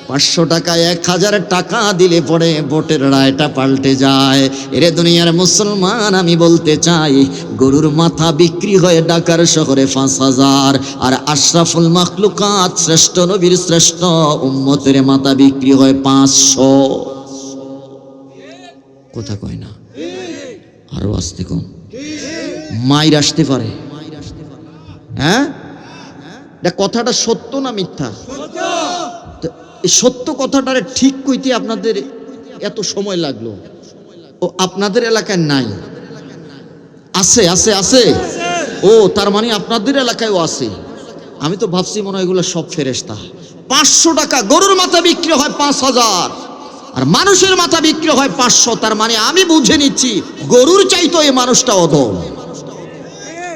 500 টাকায় 1000 টাকা দিলে পরে ভোটের রায়টা পাল্টে যায়। এরে দুনিয়ার মুসলমান, আমি বলতে চাই, গরুর মাথা বিক্রি হয় ঢাকার শহরে 5000, আর আশরাফুল মাখলুকাত শ্রেষ্ঠ নবীর শ্রেষ্ঠ উম্মতের মাথা বিক্রি হয় 500। কথা কয় না, আরো আসতে কম, মাইর আসতে পারে। হ্যাঁ, কথাটা সত্য না মিথ্যা? এই সত্য কথাটারে ঠিক কইতে আপনাদের এত সময় লাগলো। ও আপনাদের এলাকায় নাই? আছে আছে আছে। ও তার মানে আপনাদের এলাকায়ও আছে। আমি তো ভাবছি মনে হয় এগুলো সব ফেরেশতা। 500 টাকা গরুর মাথা বিক্রি হয় 5000, আর মানুষের মাথা বিক্রি হয় 500। তার মানে আমি বুঝে নিচ্ছি গরুর চাইতো এই মানুষটা অদম।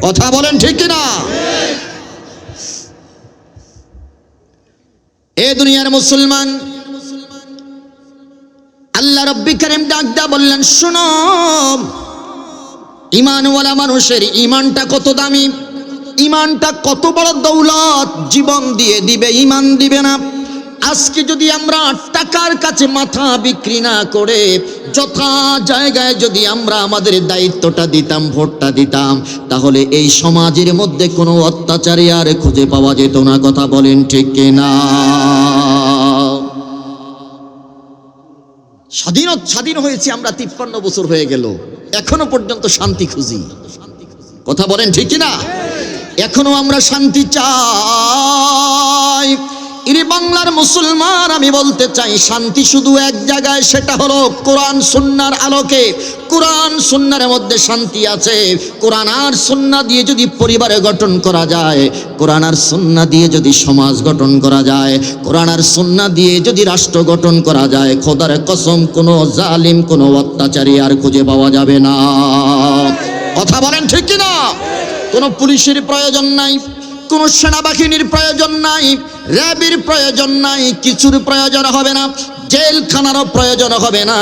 কথা বলেন ঠিক কিনা? এ দুনিয়ার মুসলমান, আল্লাহ রাব্বুল কারীম ডাক দা বললেন, শোনো, ঈমানওয়ালা মানুষের ঈমানটা কত দামি, ঈমানটা কত বড় দৌলত, জীবন দিয়ে দিবে, ঈমান দিবে না। আজকে যদি আমরা টাকার কাছে মাথা বিক্রি না করে যথা জায়গায় যদি আমরা আমাদের দায়িত্বটা দিতাম, ভোটটা দিতাম, তাহলে এই সমাজের মধ্যে কোনো অত্যাচারী আর খুঁজে পাওয়া যেত না। কথা বলেন ঠিক কিনা? স্বাধীন হয়েছি আমরা, 53 বছর হয়ে গেল, এখনো পর্যন্ত শান্তি খুঁজি। কথা বলেন ঠিক কিনা? এখনো আমরা শান্তি চাই। ইরে বাংলার মুসলমান, আমি বলতে চাই, শান্তি শুধু এক জায়গায়, সেটা হলো কোরআন সুন্নাহর আলোকে। কোরআন সুন্নাহর মধ্যে শান্তি আছে। কোরআন আর সুন্নাহ দিয়ে যদি পরিবার গঠন করা যায়, কোরআন আর সুন্নাহ দিয়ে যদি সমাজ গঠন করা যায়, কোরআন আর সুন্নাহ দিয়ে যদি রাষ্ট্র গঠন করা যায়, খোদার কসম কোনো জালিম, কোনো অত্যাচারী আর খুঁজে পাওয়া যাবে না। কথা বলেন ঠিক কিনা? কোনো পুলিশের প্রয়োজন নাই, কোনো সেনাবাহিনীর প্রয়োজন নাই, র্যাবের প্রয়োজন নাই, কিছুর প্রয়োজন হবে না, জেলখানারও প্রয়োজন হবে না।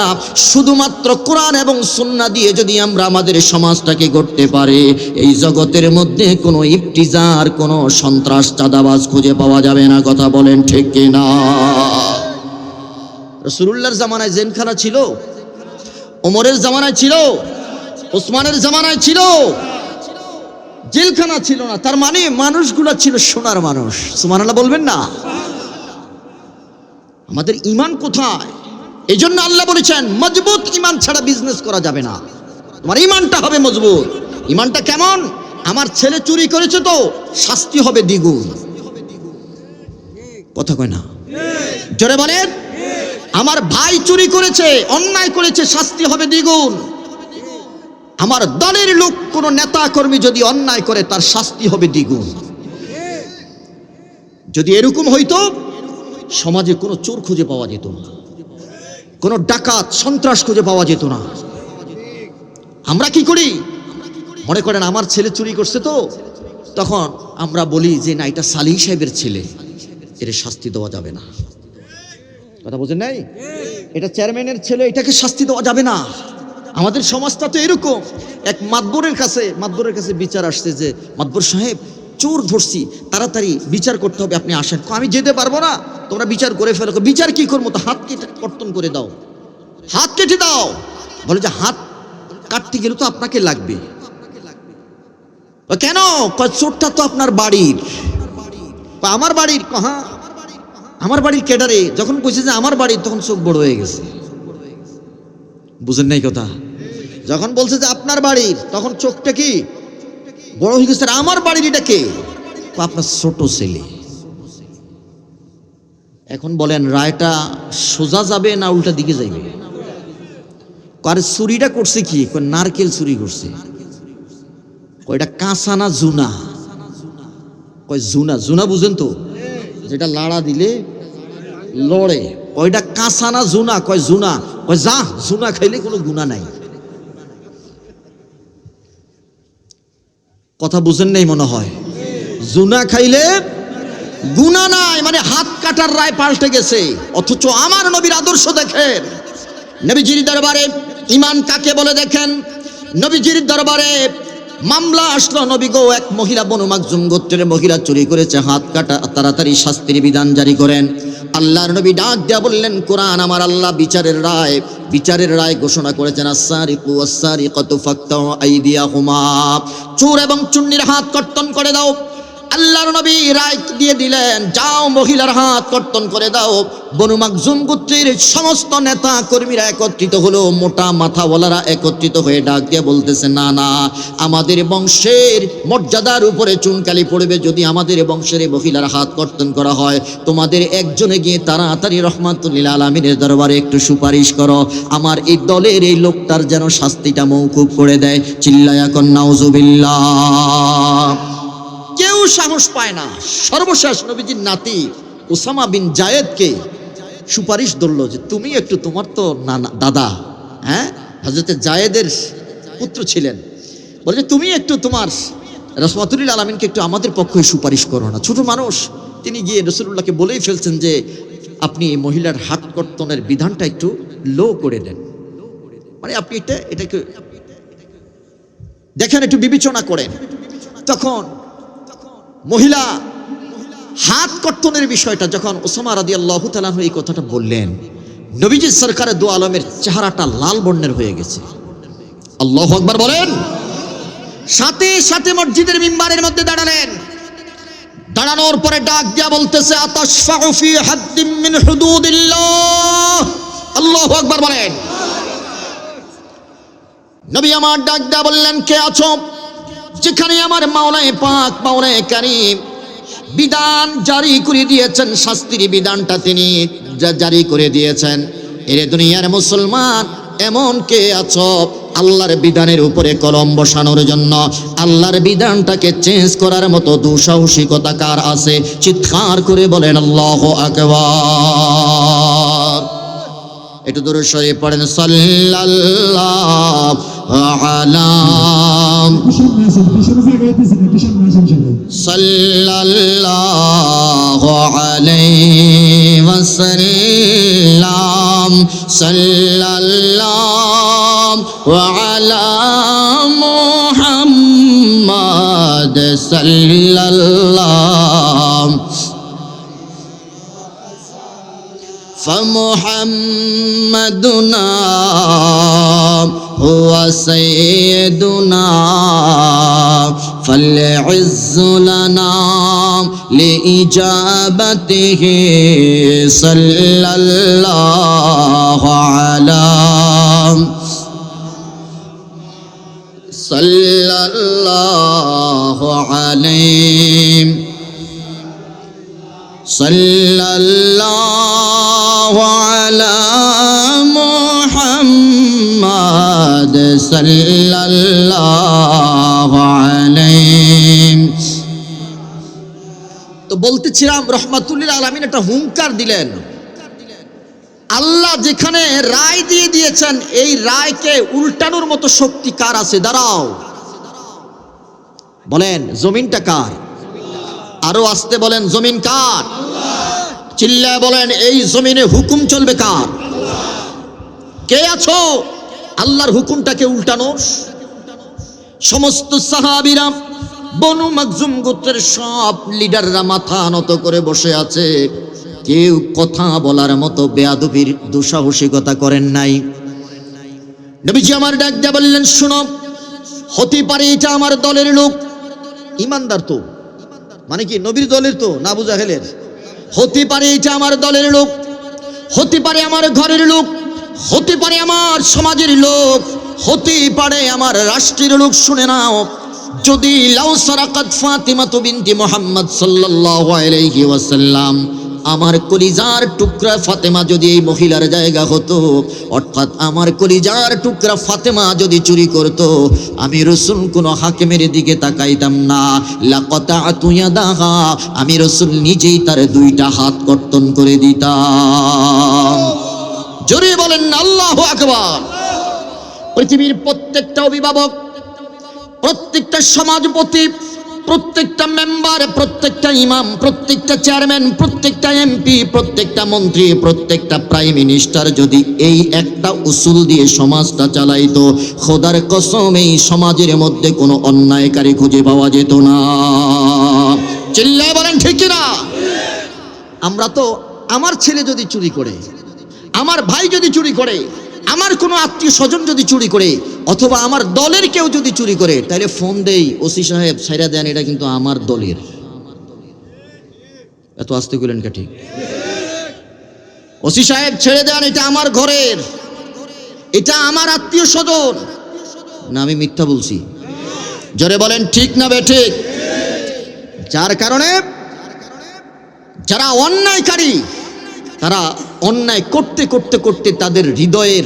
শুধুমাত্র কোরআন এবং সুন্নাহ দিয়ে যদি আমরা আমাদের সমাজটাকে গড়তে পারি, এই জগতের মধ্যে কোনো ইফতিজার, কোনো সন্ত্রাস, চাঁদাবাজ খুঁজে পাওয়া যাবে না। কথা বলেন ঠিক কিনা? রাসূলুল্লাহর জামানায় জেলখানা ছিল, ওমরের জামানায় ছিল, ওসমানের জামানায় ছিল, জেলখানা ছিল না। তার মানে মানুষগুলা ছিল সোনার মানুষ। সুবহানাল্লাহ বলবেন না? আমাদের ঈমান কোথায়? এই জন্য আল্লাহ বলেছেন, মজবুত ঈমান ছাড়া বিজনেস করা যাবে না। তোমার ঈমানটা হবে মজবুত। ঈমানটা কেমন? আমার ছেলে চুরি করেছে তো শাস্তি হবে দ্বিগুণ। কথা কয় না? জোরে বলেন। আমার ভাই চুরি করেছে, অন্যায় করেছে, শাস্তি হবে দ্বিগুণ। আমার দলের লোক, কোন নেতা কর্মী যদি অন্যায় করে, তার শাস্তি হবে দ্বিগুণ। যদি এরকম হইতো, সমাজে কোনো চোর খুঁজে পাওয়া যেত না, কোনো ডাকাত, সন্ত্রাস খুঁজে পাওয়া যেত না। আমরা কি করি? মনে করেন আমার ছেলে চুরি করছে তো, তখন আমরা বলি যে না, এটা সালিহ সাহেবের ছেলে, এর শাস্তি দেওয়া যাবে না। কথা বুঝেন নাই? এটা চেয়ারম্যানের ছেলে, এটাকে শাস্তি দেওয়া যাবে না। আমাদের সমাজটা তো এরকম। এক মাতবরের কাছে বিচার আসছে যে, মাতবর সাহেব, চোর ধরছি, তাড়াতাড়ি বিচার করতে হবে, আপনি আসেন। আমি যেতে পারবো না, তোমরা বিচার করে ফেলো। বিচার কি করবো? তো হাত কেটে কর্তন করে দাও, হাত কেটে দাও। বলে যে হাত কাটতে গেলে তো আপনাকে লাগবে। কেন? চোরটা তো আপনার বাড়ির। আমার বাড়ির? হ্যাঁ, আমার বাড়ির কেডারে? যখন কইছে যে আমার বাড়ির, তখন চোখ বড় হয়ে গেছে। বুঝেন নাই কথা? যখন বলছে যে আপনার বাড়ির, তখন চোখটা কি বড় হয়ে গেছে। আমার বাড়ির এটা কে? আপনার ছোট ছেলে। এখন বলেন, রায়টা সোজা যাবে না উল্টা দিকে যাবে? কার চুরিটা করছে কি? নারকেল চুরি করছে। কয়টা কাঁচা না জুনা? কয় জুনা। জুনা বুঝেন তো, যেটা লাড়া দিলে লড়ে। কয়টা কাঁচা না জুনা? কয় জুনা। কয় যা, জুনা খাইলে কোনো গুনাহ নাই। কথা বুঝেন নাই মনে হয়। জুনা খাইলে গুনাহ নাই, মানে হাত কাটার রায় পাল্টে গেছে। অথচ আমার নবীর আদর্শ দেখেন, নবীজির দরবারে ঈমান কাকে বলে দেখেন। নবীজির দরবারে মামলা আসলো, নবী গো, এক মহিলা বনু মাকজুম গোত্রের মহিলা চুরি করেছে, হাত কাটা, তাড়াতাড়ি শাস্তির বিধান জারি করেন। আল্লাহর নবী ডাক দিয়া বললেন, কোরআন আমার আল্লাহ বিচারের রায় ঘোষণা করেছেন, আস-সারিকু ওয়াস-সারিকাতু ফাকতাউ আইদিয়াহুমা, চোর এবং চুন্নির হাত কর্তন করে দাও। আল্লাহর নবী রায় দিয়ে দিলেন, যাও মহিলার হাত কর্তন করে দাও। বনু মাখজুম গোত্রের সমস্ত নেতা কর্মীরা একত্রিত হলো, মোটা মাথাওয়ালারা একত্রিত হয়ে ডাক দিয়ে বলতেছে, না না, আমাদের বংশের মর্যাদার উপরে চুনকালি পড়বে যদি আমাদের বংশের মহিলার হাত কর্তন করা হয়। তোমাদের একজনে গিয়ে তাড়াতাড়ি রহমাতুল্লিল আলামিনের দরবারে একটু সুপারিশ করো, আমার এই দলের এই লোকটার যেন শাস্তিটা মওকুফ করে দেয়। চিল্লায়া কন নাউজুবিল্লাহ। কেউ সাহস পায় না। সর্বশেষ নবীজির নাতি ওসামা বিন জায়েদকে সুপারিশ ধরল যে তুমি একটু, তোমার তো দাদা, হ্যাঁ, হযরতে জায়েদের পুত্র ছিলেন, বলে যে তুমি একটু তোমার রাহমাতুল্লিল আলামিনকে একটু আমাদের পক্ষে সুপারিশ করো না। ছোট মানুষ, তিনি গিয়ে রাসূলুল্লাহকে বলেই ফেলছেন যে আপনি এই মহিলার হাত কর্তনের বিধানটা একটু লো করে দেন, মানে আপনি এটাকে দেখেন, একটু বিবেচনা করেন। তখন মহিলা হাত কর্তনের বিষয়টা যখন ওসামা রাদিয়াল্লাহু তাআলা এই কথাটা বললেন, নবীজি সরকারে দু আলমের চেহারাটা লাল বর্ণের হয়ে গেছে। আল্লাহু আকবার বলেন। সাথে সাথে মসজিদের মিম্বারের মধ্যে দাঁড়ালেন। দাঁড়ানোর পরে ডাক দিয়া বলতেছে, আতাশফাউ ফি হাদ্দিম মিন হুদুদিল্লাহ। আল্লাহু আকবার বলেন। নবী আমার ডাক দিয়া বললেন, কে আছো? যেখানে আমার মাওলায়ে পাক, মাওলায়ে কারীম বিধান জারি করে দিয়েছেন, শাস্তির বিধানটা তিনি জারি করে দিয়েছেন। এরে দুনিয়ার মুসলমান, এমন কে আছো আল্লাহর বিধানের উপরে কলম বসানোর জন্য, আল্লাহর বিধানটাকে চেঞ্জ করার মতো দুঃসাহসিকতা কার আছে? চিৎকার করে বলেন আল্লাহু আকবার। একটু দরুদ শরীফ পড়েন, সাল্লাল্লাহু আলা সাল্লাল্লাহু আলাইহি ওয়াসাল্লাম, সাল্লাল্লাহু আলা মুহাম্মাদ, সাল্লাল্লাহু فمحمدنا هو سيدنا فالعز لنا لإجابته صلى الله على صلى الله عليه صلى الله على محمد صلى الله عليه। তো বলতেছিলাম, রহমাতুল্লিল আলামিন একটা হুঙ্কার দিলেন। আল্লাহ যেখানে রায় দিয়ে দিয়েছেন, এই রায়কে উল্টানোর মতো শক্তি কার আছে? দাঁড়াও, বলেন জমিনটা কার? আরো আসতে বলেন, জমিন কার? চিল্লায় বলেন, এই জমিনে হুকুম চলবে কার? কে আছো আল্লাহর হুকুমটাকে উল্টানোর? সমস্ত সাহাবীরা, বনু মাখজুম গোত্রের সব লিডাররা মাথা নত করে বসে আছে। কেউ কথা বলার মতো বেয়াদবির দুঃসাহসিকতা করেন নাই। নবীজি আমার ডাক দিয়ে বললেন, শোনো, হতে পারে এটা আমার দলের লোক, ইমানদার তো, মানে কি নবীর দলের তো না, আবু জাহেলের। হতে পারে এটা আমার দলের লোক, হতে পারে আমার ঘরের লোক, হতে পারে আমার সমাজের লোক, হতে পারে আমার রাষ্ট্রের লোক। শুনে নাও, যদি লাউ সারাকাত ফাতিমা বিনতি মুহাম্মদ সাল্লাল্লাহু আলাইহি ওয়াসাল্লাম, আমার কলিজার টুকরা ফাতেমা যদি এই মহিলার জায়গা হতো, অর্থাৎ আমার কলিজার টুকরা ফাতেমা যদি চুরি করত, আমি রাসূল কোনো হাকিমের দিকে তাকাইতাম না। লাকাতাতু ইয়াদাহা, আমি রাসূল নিজেই তার দুইটা হাত কর্তন করে দিতাম। জোরে বলেন আল্লাহু আকবার। পৃথিবীর প্রত্যেকটা অভিভাবক, প্রত্যেকটা সমাজপতি, প্রত্যেকটা মেম্বার, প্রত্যেকটা ইমাম, প্রত্যেকটা চেয়ারম্যান, প্রত্যেকটা এমপি, প্রত্যেকটা মন্ত্রী, প্রত্যেকটা প্রাইম মিনিস্টার যদি এই একটা উসুল দিয়ে সমাজটা চালাইতো, খোদার কসম এই সমাজের মধ্যে কোনো অন্যায়কারী খুঁজে পাওয়া যেত না। চিল্লায় বলেন ঠিক না? আমরা তো আমার ছেলে যদি চুরি করে, আমার ভাই যদি চুরি করে, আমার কোনো আত্মীয় স্বজন যদি চুরি করে, অথবা আমার দলের কেউ যদি চুরি করে, তাহলে ফোন দেই, ওসি সাহেব ছাইরা দেন, এটা কিন্তু আমার দলের। এত আস্তে কইলেন কে? ঠিক। ওসি সাহেব ছেড়ে দেন, এটা আমার ঘরের, এটা আমার আত্মীয় স্বজন। না আমি মিথ্যা বলছি? জোরে বলেন ঠিক না বেঠিক? যার কারণে যারা অন্যায়কারী, তারা অন্যায় করতে করতে করতে তাদের হৃদয়ের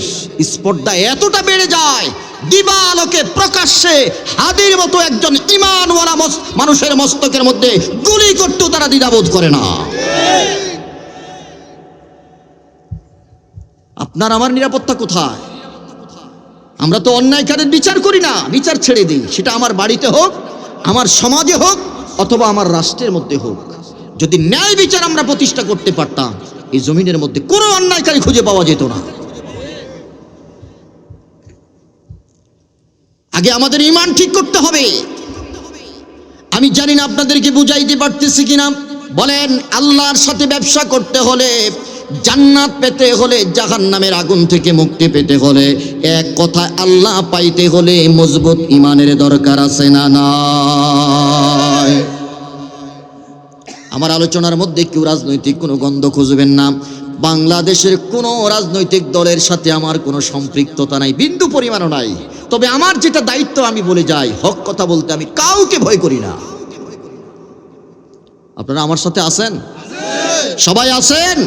স্পর্ধা এতটা বেড়ে যায়, দিবালোকে প্রকাশ্যে হাদির মতো একজন ঈমানওয়ালা মানুষের মস্তকের মধ্যে গুলি করতেও তারা দ্বিধাবোধ করে না। আপনার আমার নিরাপত্তা কোথায়? আমরা তো অন্যায়কারীর বিচার করি না, বিচার ছেড়ে দিই। সেটা আমার বাড়িতে হোক, আমার সমাজে হোক, অথবা আমার রাষ্ট্রের মধ্যে হোক। যদি ন্যায় বিচার আমরা প্রতিষ্ঠা করতে পারতাম, এই জমিনের মধ্যে কোনো অন্যায়কারী খুঁজে পাওয়া যেত না। আগে আমাদের ঈমান ঠিক করতে হবে। আমি জানি না আপনাদেরকে বুঝাইতে পারতেছি কিনা। বলেন, আল্লাহর সাথে ব্যবসা করতে হলে, জান্নাত পেতে হলে, জাহান্নামের আগুন থেকে মুক্তি পেতে হলে, এক কথায় আল্লাহ পাইতে হলে মজবুত ঈমানের দরকার আছে না নাই? আমার আলোচনার মধ্যে কেউ রাজনৈতিক কোনো গন্ধ খুঁজবেন না। বাংলাদেশের কোনো রাজনৈতিক দলের সাথে আমার কোনো সম্পৃক্ততা নাই, বিন্দু পরিমাণও নাই। তবে আমার যেটা দায়িত্ব, আমি বলে যাই, হক কথা বলতে আমি কাউকে ভয় করি না। আপনারা আমার সাথে আছেন? সবাই আছেন?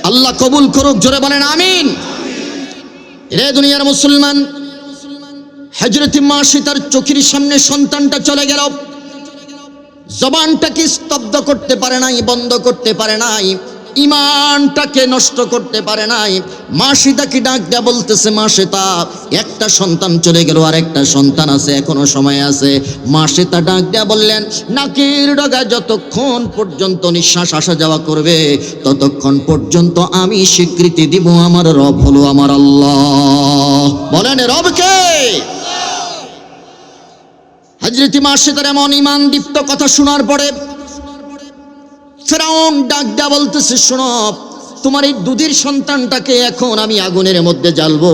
আল্লাহ কবুল করুক, জোরে বলেন আমিন। রে দুনিয়ার মুসলমান, হযরত মাশিতার চোখের সামনে সন্তানটা চলে গেল, জবানটাকে স্তব্ধ করতে পারে নাই, বন্ধ করতে পারে নাই, ঈমানটাকে নষ্ট করতে পারে নাই। মাশিতাকে ডাক দেয়া বলতেছে, মাশিতা, একটা সন্তান চলে গেল, আর একটা সন্তান আছে, এখনো সময় আছে। মাশিতা ডাক দেয়া বললেন, নাকের ডগা যতক্ষণ পর্যন্ত নিঃশ্বাস আসা যাওয়া করবে, ততক্ষণ পর্যন্ত আমি স্বীকৃতি দিব আমার রব হলো আমার আল্লাহ। বলেন রব কে? হযরত মাশিতার এমন ঈমান দীপ্ত কথা শোনার পরে ফেরাউন ডাক দেয়া বলতেছে, শোনো, তোমার এই দুধের সন্তানটাকে এখন আমি আগুনের মধ্যে জ্বালবো।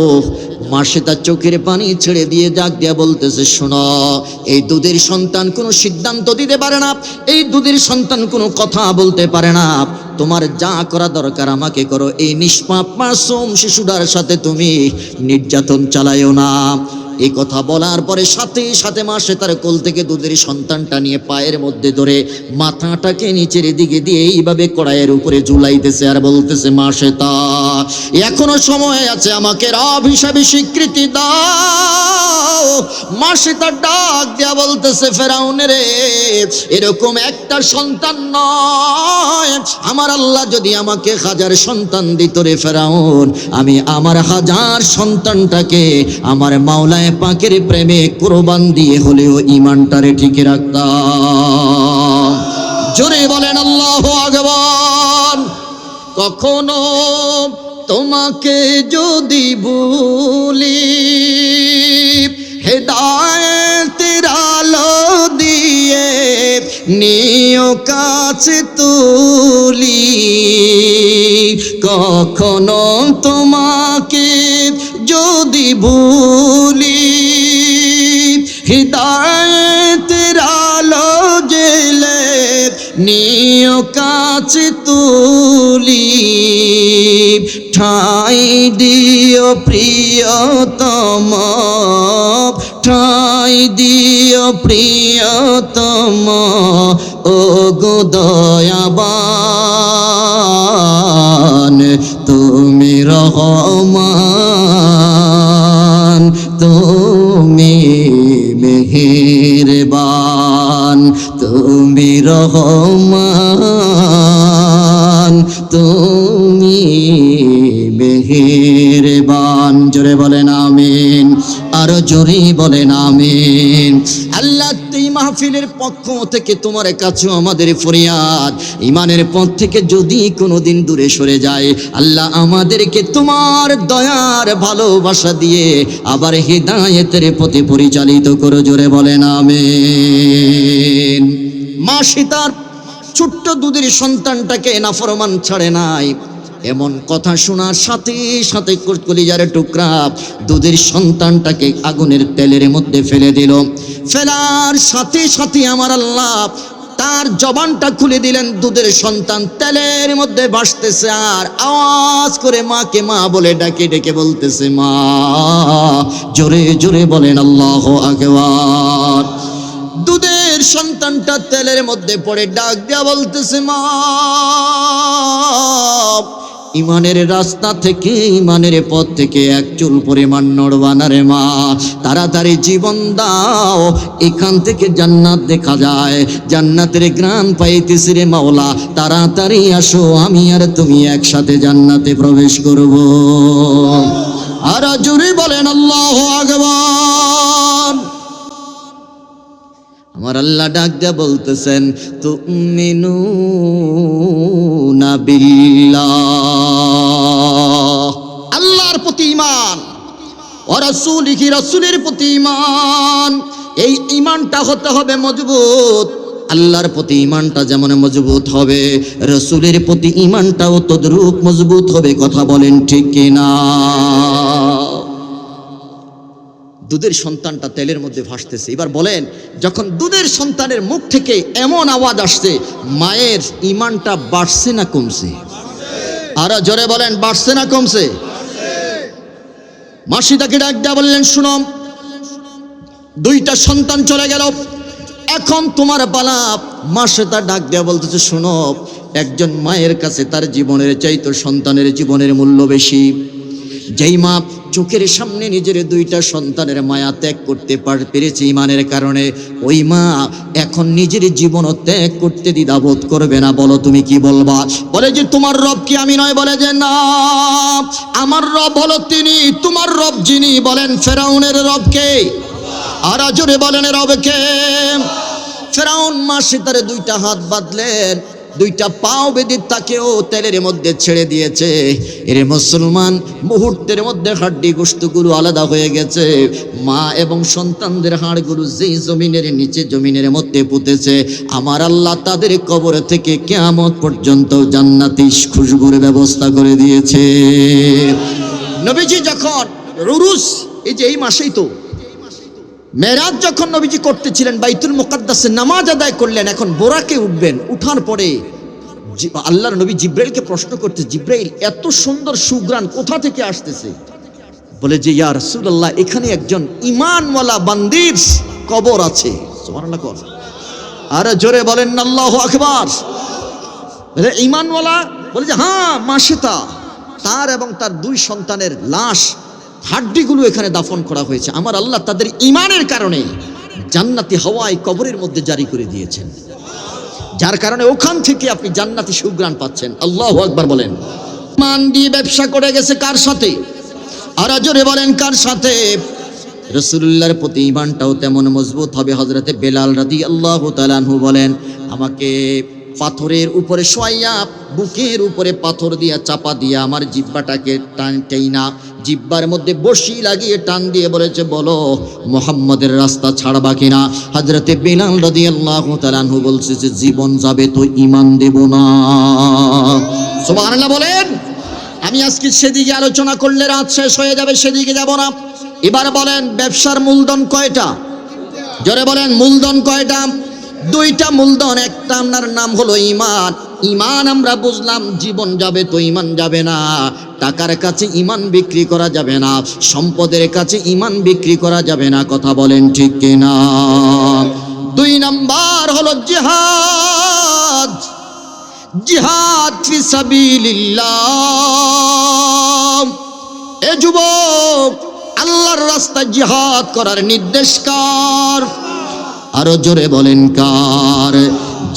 মাশিতা চোখের পানি ছেড়ে দিয়ে ডাক দেয়া বলতেছে, শোনো, এই দুধের সন্তান কোনো সিদ্ধান্ত দিতে পারে না, এই দুধের সন্তান কোনো কথা বলতে পারে না। তোমার যা করা দরকার আমাকে করো, এই নিষ্পাপ মাসুম শিশুটার সাথে তুমি নির্যাতন চালায়ও না। এই কথা বলার পরে সাথে সাথে মাশিতার কোল থেকে দুধের সন্তানটা নিয়ে পায়ের মধ্যে ধরে মাথাটাকে নিচের দিকে দিয়ে এইভাবে কড়াইয়ের উপরে ঝুলাইতেছে আর বলতেছে, মাশিতা, এখনো সময় আছে, আমাকে রব হিসাবে স্বীকৃতি দাও। মাশিতা ডাক দিয়া বলতেছে, ফেরাউন রে, এরকম একটা সন্তান নয়, আমার আল্লাহ যদি আমাকে 1000 সন্তান দিত রে ফেরাউন, আমি আমার 1000 সন্তানটাকে আমার মাওলায় পাকের প্রেমে কুরবান দিয়ে হলেও ঈমানটারে ঠিক রাখতাম। জোরে বলেন আল্লাহু আকবার। কখনো তোমাকে যদি ভুলি, হেদায়েতের আলো দিয়ে নিও কাছে তুলি, কখনো তোমাকে যদি ভুলি, হিদায়াতের আলো জেলে নিও কাছে তুলি, ঠাই দিও প্রিয়তম, ঠাই দিও প্রিয়তম, ও গো দয়াবান, তুমি রহমান, তুমি মেহেরবান, তুমি রহমান, তুমি মেহেরবান। জোরে বলেন আমিন, আরো জোরে বলেন আমিন। আল্লাহ, এই মাহফিলের পক্ষ থেকে তোমার কাছে আমাদের ফরিয়াদ, ঈমানের পথ থেকে যদি কোনোদিন দূরে সরে যায়, আল্লাহ আমাদেরকে তোমার দয়ার ভালোবাসা দিয়ে আবার হিদায়াতের পথে পরিচালিত করো। জোরে বলেন আমিন। মাশিতার ছোট্ট দুধের সন্তানটাকে নাফরমান ছাড়ে নাই। এমন কথা শোনার সাথে সাথে কলিজার টুকরা দুধের সন্তানটাকে আগুনের তেলের মধ্যে ফেলে দিল। ফেলার সাথে সাথে আমার আল্লাহ তার জবানটা খুলে দিলেন। দুধের সন্তান তেলের মধ্যে ভাসতেছে আর আওয়াজ করে মাকে মা বলে ডাকে ডেকে বলতেছে মা। জোরে জোরে বলেন আল্লাহু আকবার। দুধের সন্তানটা তেলের মধ্যে পড়ে ডাক দিয়া বলতেছে মা, ইমানের রাস্তা থেকে, ইমানের পথ থেকে এক চুল পরিমাণ নড়বা না রে মা, তাড়াতাড়ি জীবন দাও, এখান থেকে জান্নাত দেখা যায়, জান্নাতের ঘ্রাণ পাইতেছি রে মাওলা, তাড়াতাড়ি আসো, আমি আর তুমি একসাথে জান্নাতে প্রবেশ করব। আর জোরে বলেন আল্লাহু আকবার। আমার আল্লাহ ডাক দিয়া বলতেছেন তুমিনুনা বিল্লাহ, আল্লাহর প্রতি ঈমান, ওয়া রাসূলিহি, রাসূলের প্রতি ঈমান। এই ঈমানটা হতে হবে মজবুত। আল্লাহর প্রতি ঈমানটা যেমন মজবুত হবে, রাসূলের প্রতি ঈমানটাও তদ্রূপ মজবুত হবে। কথা বলেন ঠিক কিনা? দুধের সন্তানটা তেলের মধ্যে ভাসতেছে। এবার বলেন, যখন দুধের সন্তানের মুখ থেকে এমন আওয়াজ আসছে, মায়ের ঈমানটা বাড়ছে না কমছে? আর জোরে বলেন, বাড়ছে না কমছে? মাসি তাকে ডাক দিয়া বললেন, শুনো, দুইটা সন্তান চলে গেল, এখন তোমার পালা। মাসে তার ডাক দিয়া বলতেছে, শুনো, একজন মায়ের কাছে তার জীবনের চাইতে সন্তানের জীবনের মূল্য বেশি। যেই মা চোখের সামনে নিজের দুইটা সন্তানের মায়া ত্যাগ করতে পেরেছে ঈমানের কারণে, ওই মা এখন নিজের জীবনও ত্যাগ করতে দ্বিধাবোধ করবে না। বলো তুমি কি বলবা? বলে যে তোমার রব কি আমি নয়? বলে যে না, আমার রব হলো তিনি। তোমার রব যিনি, বলেন ফেরাউনের রব কে? আর জোরে বলেন রব কে? ফেরাউন মাসে তারে দুইটা হাত বাঁধলেন, দুইটা পাও বেঁধে তাকেও তেলের মধ্যে ছেড়ে দিয়েছে। এর মুসলমান, মুহূর্তের মধ্যে হাড্ডি গোশতগুলো আলাদা হয়ে গেছে। মা এবং সন্তানদের হাড়গুলো যেই জমিনের নিচে, জমিনের মধ্যে পুঁতেছে, আমার আল্লাহ তাদের কবর থেকে কিয়ামত পর্যন্ত জান্নাতি খুশবুর ব্যবস্থা করে দিয়েছে। নবীজি যখন উরুস, এই যে এই মাসেই তো মেরাজ যখন নবীজি করতেছিলেন, বাইতুল মুকাদ্দাসে নামাজ আদায় করলেন, এখন বোরাকে উঠবেন। উঠার পরে আল্লাহর নবী জিব্রাইলকে প্রশ্ন করতে, জিব্রাইল এত সুন্দর সুঘ্রাণ কোথা থেকে আসতেছে? বলে যে ইয়া রাসূলুল্লাহ, এখানে একজন ঈমানওয়ালা বান্দির কবর আছে। সুবহানাল্লাহ। আর জোরে বলেন আল্লাহু আকবার। বলে ঈমানওয়ালা? বলে যে হ্যাঁ, মাসেতা তার এবং তার দুই সন্তানের লাশ, হাড্ডিগুলো এখানে দাফন করা হয়েছে। আমার আল্লাহ তাদের ঈমানের কারণে জান্নাতি হাওয়ায় কবরের মধ্যে জারি করে দিয়েছেন, যার কারণে ওখান থেকে আপনি জান্নাতি সুঘ্রাণ পাচ্ছেন। আল্লাহু আকবার বলেন। ঈমান দিয়ে ব্যবসা করে গেছে কার সাথে? আর জোরে বলেন কার সাথে? রাসূলুল্লাহর প্রতি ঈমানটাও তেমন মজবুত হবে। হযরতে বেলাল রাদিয়াল্লাহু তাআলা আনহু বলেন, আমাকে পাথরের উপরে শোয়াইয়া, বুকের উপরে পাথর দিয়া চাপা দিয়া আমার জিহ্বাটাকে টাইনা জিহ্বার মধ্যে বসি লাগিয়ে টান দিয়ে বলেছে, বলো মুহাম্মাদের রাস্তা ছাড়বা কিনা? হযরতে বেলাল রাদিয়াল্লাহু তাআলা আনহু বলছে যে জীবন যাবে তো ঈমান দেব না। সুবহানাল্লাহ বলেন। আমি আজকে সেদিকে আলোচনা করলে রাত শেষ হয়ে যাবে, সেদিকে যাব না। এবার বলেন, ব্যবসার মূলধন কয়টা? জোরে বলেন, মূলধন কয়টা? দুইটা মূলধন। একটা আপনার নাম হলো ঈমান। ঈমান আমরা বুঝলাম, জীবন যাবে তো ঈমান যাবে না। টাকার কাছে ঈমান বিক্রি করা যাবে না, সম্পদের কাছে ঈমান বিক্রি করা যাবে না। কথা বলেন ঠিক কিনা? দুই নাম্বার হলো জিহাদ। জিহাদ ফি সাবিলিল্লাহ। এ যুবক, আল্লাহর রাস্তায় জিহাদ করার নির্দেশ কার? আরো জোরে বলেন কার?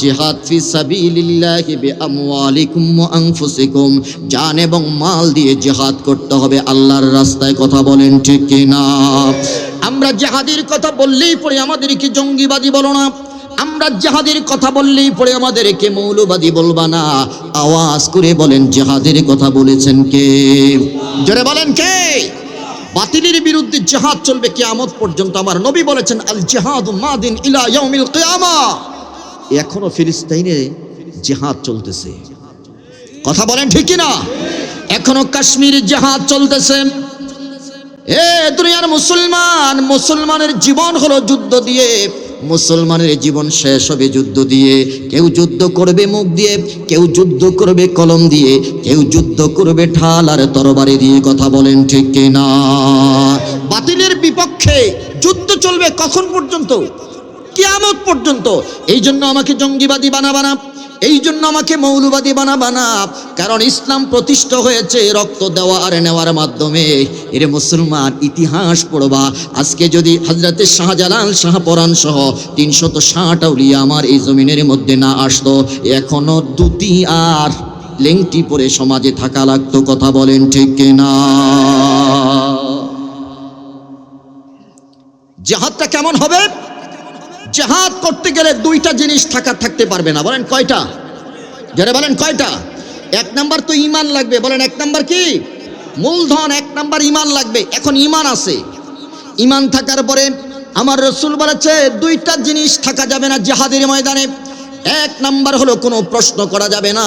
জিহাদ ফি সাবিলিল্লাহি বিআমওয়ালিকুম ওয়া আনফুসিকুম, জান এবং মাল দিয়ে জিহাদ করতে হবে আল্লাহর রাস্তায়। কথা বলেন ঠিক কিনা? আমরা জিহাদের কথা বললেই পরে আমাদেরকে জঙ্গিবাদী বলো না। আমরা জিহাদের কথা বললেই পরে আমাদেরকে মৌলবাদী বলবা না। আওয়াজ করে বলেন, জিহাদের কথা বলেছেন কে? জোরে বলেন কে? বাতিলের বিরুদ্ধে জিহাদ চলবে কিয়ামত পর্যন্ত। আমার নবী বলেছেন, আল জিহাদু মাদিন ইলা ইয়াউমিল কিয়ামা। এখনো ফিলিস্তিনে জিহাদ চলতেছে। কথা বলেন ঠিক কিনা? এখনো কাশ্মীর জিহাদ চলতেছে। এ দুনিয়ার মুসলমান, মুসলমানের জীবন হলো যুদ্ধ দিয়ে, মুসলমানের জীবন শেষ হবে যুদ্ধ দিয়ে। কেউ যুদ্ধ করবে মুখ দিয়ে, কেউ যুদ্ধ করবে কলম দিয়ে, কেউ যুদ্ধ করবে ঢাল আর তরবারি দিয়ে। কথা বলেন ঠিক কিনা? বাতিলের বিপক্ষে যুদ্ধ চলবে কখন পর্যন্ত? কিয়ামত পর্যন্ত। এই জন্য আমাকে জঙ্গিবাদী বানাবা না, এই জন্য আমাকে মৌলবাদী বানাবা না। কারণ ইসলাম প্রতিষ্ঠা হয়েছে রক্ত দেওয়া আর নেওয়ার মাধ্যমে। এর মুসলমান ইতিহাস পড়বা। আজকে যদি হযরতে শাহজালাল শাহপরাণ সহ ৩৬০ আউলিয়া আমার এই জমিনের মধ্যে না আসতো, এখনো দুটি আর লেংটি পরে সমাজে থাকা লাগতো। কথা বলেন ঠিক কিনা? জিহাদটা কেমন হবে? জিহাদ করতে গেলে দুইটা জিনিস থাকতে পারবে না। বলেন কয়টা? যারা বলেন কয়টা? এক নাম্বার তো ঈমান লাগবে। বলেন এক নাম্বার কি? মূলধন এক নাম্বার ঈমান লাগবে। এখন ঈমান আছে, ঈমান থাকার পরে আমার রাসূল বলেছে দুইটা জিনিস থাকা যাবে না জিহাদের ময়দানে। এক নাম্বার হলো কোনো প্রশ্ন করা যাবে না,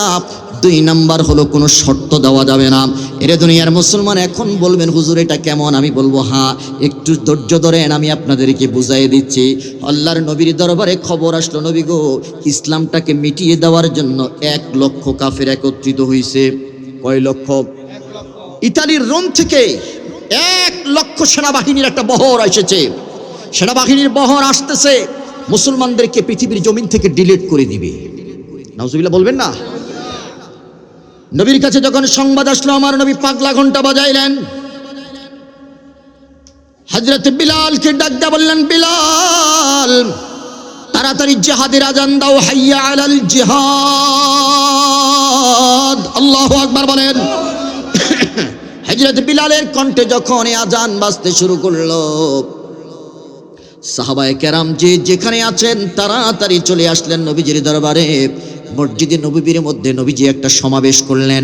দুই নাম্বার হলো কোনো শর্ত দেওয়া যাবে না। এরে দুনিয়ার মুসলমান এখন বলবেন হুজুর এটা কেমন? আমি বলবো হ্যাঁ, একটু ধৈর্য ধরেন, আমি আপনাদেরকে বুঝাই দিচ্ছি। আল্লাহর নবীর দরবারে খবর আসলো, নবী গো, ইসলামটাকে মিটিয়ে দেওয়ার জন্য 1 লক্ষ কাফের একত্রিত হয়েছে। কয় লক্ষ? ইতালির রোম থেকে 1 লক্ষ সেনাবাহিনীর একটা বহর এসেছে। সেনাবাহিনীর বহর আসতেছে, মুসলমানদেরকে পৃথিবীর জমিন থেকে ডিলিট করে দিবে। নাউজুবিল্লাহ বলবেন না? নবীর কাছে যখন সংবাদ আসলো, আমার নবী পাগলা ঘন্টা বাজাইলেন। হযরত বিলালকে ডাক দিয়ে বললেন, বিলাল তাড়াতাড়ি জিহাদের আজান দাও, হাইয়া আলাল জিহাদ। আল্লাহু আকবার বলেন। হযরত বিলালের কণ্ঠে যখন আজান বাজতে শুরু করলো, সাহাবায়ে কেরাম যে যেখানে আছেন তাড়াতাড়ি চলে আসলেন নবীজির দরবারে। মসজিদে নববীর মধ্যে নবীজি একটা সমাবেশ করলেন।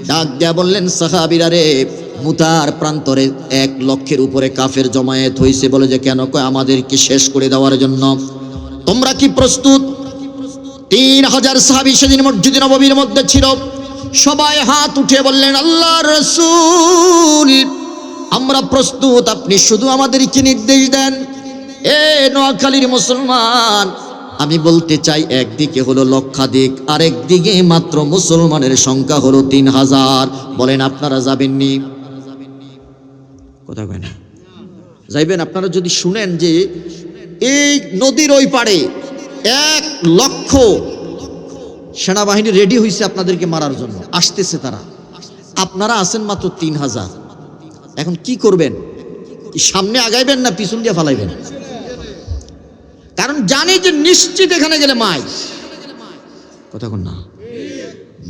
ডাক দেয়া বললেন, সাহাবীরা রে, মুতার প্রান্তরে 1 লক্ষের উপরে কাফের জমায়েত হয়েছে। বলে যে কেন? কয় আমাদেরকে শেষ করে দেওয়ার জন্য। তোমরা কি প্রস্তুত? 3000 সাহাবী সেদিন মসজিদে নববীর মধ্যে ছিল। সবাই হাত উঠে বললেন, আল্লাহর রাসূল আমরা প্রস্তুত, আপনি শুধু আমাদেরকে নির্দেশ দেন। এ নোয়াখালীর মুসলমান, আমি বলতে চাই একদিকে হলো লক্ষাধিক, আরেক দিকে মাত্র মুসলমানের সংখ্যা হলো 3000। বলেন আপনারা যাবেননি? কথা কয় না? যাইবেন? আপনারা যদি শুনেন যে এই নদীর ওই পাড়ে 1 লক্ষ সেনাবাহিনী রেডি হয়েছে আপনাদেরকে মারার জন্য, আসতেছে তারা, আপনারা আছেন মাত্র 3000, এখন কি করবেন? সামনে আগাইবেন না পিছন দিয়ে ফালাইবেন? কারণ জানি যে নিশ্চিত এখানে গেলে মাইর। কথা কোন না?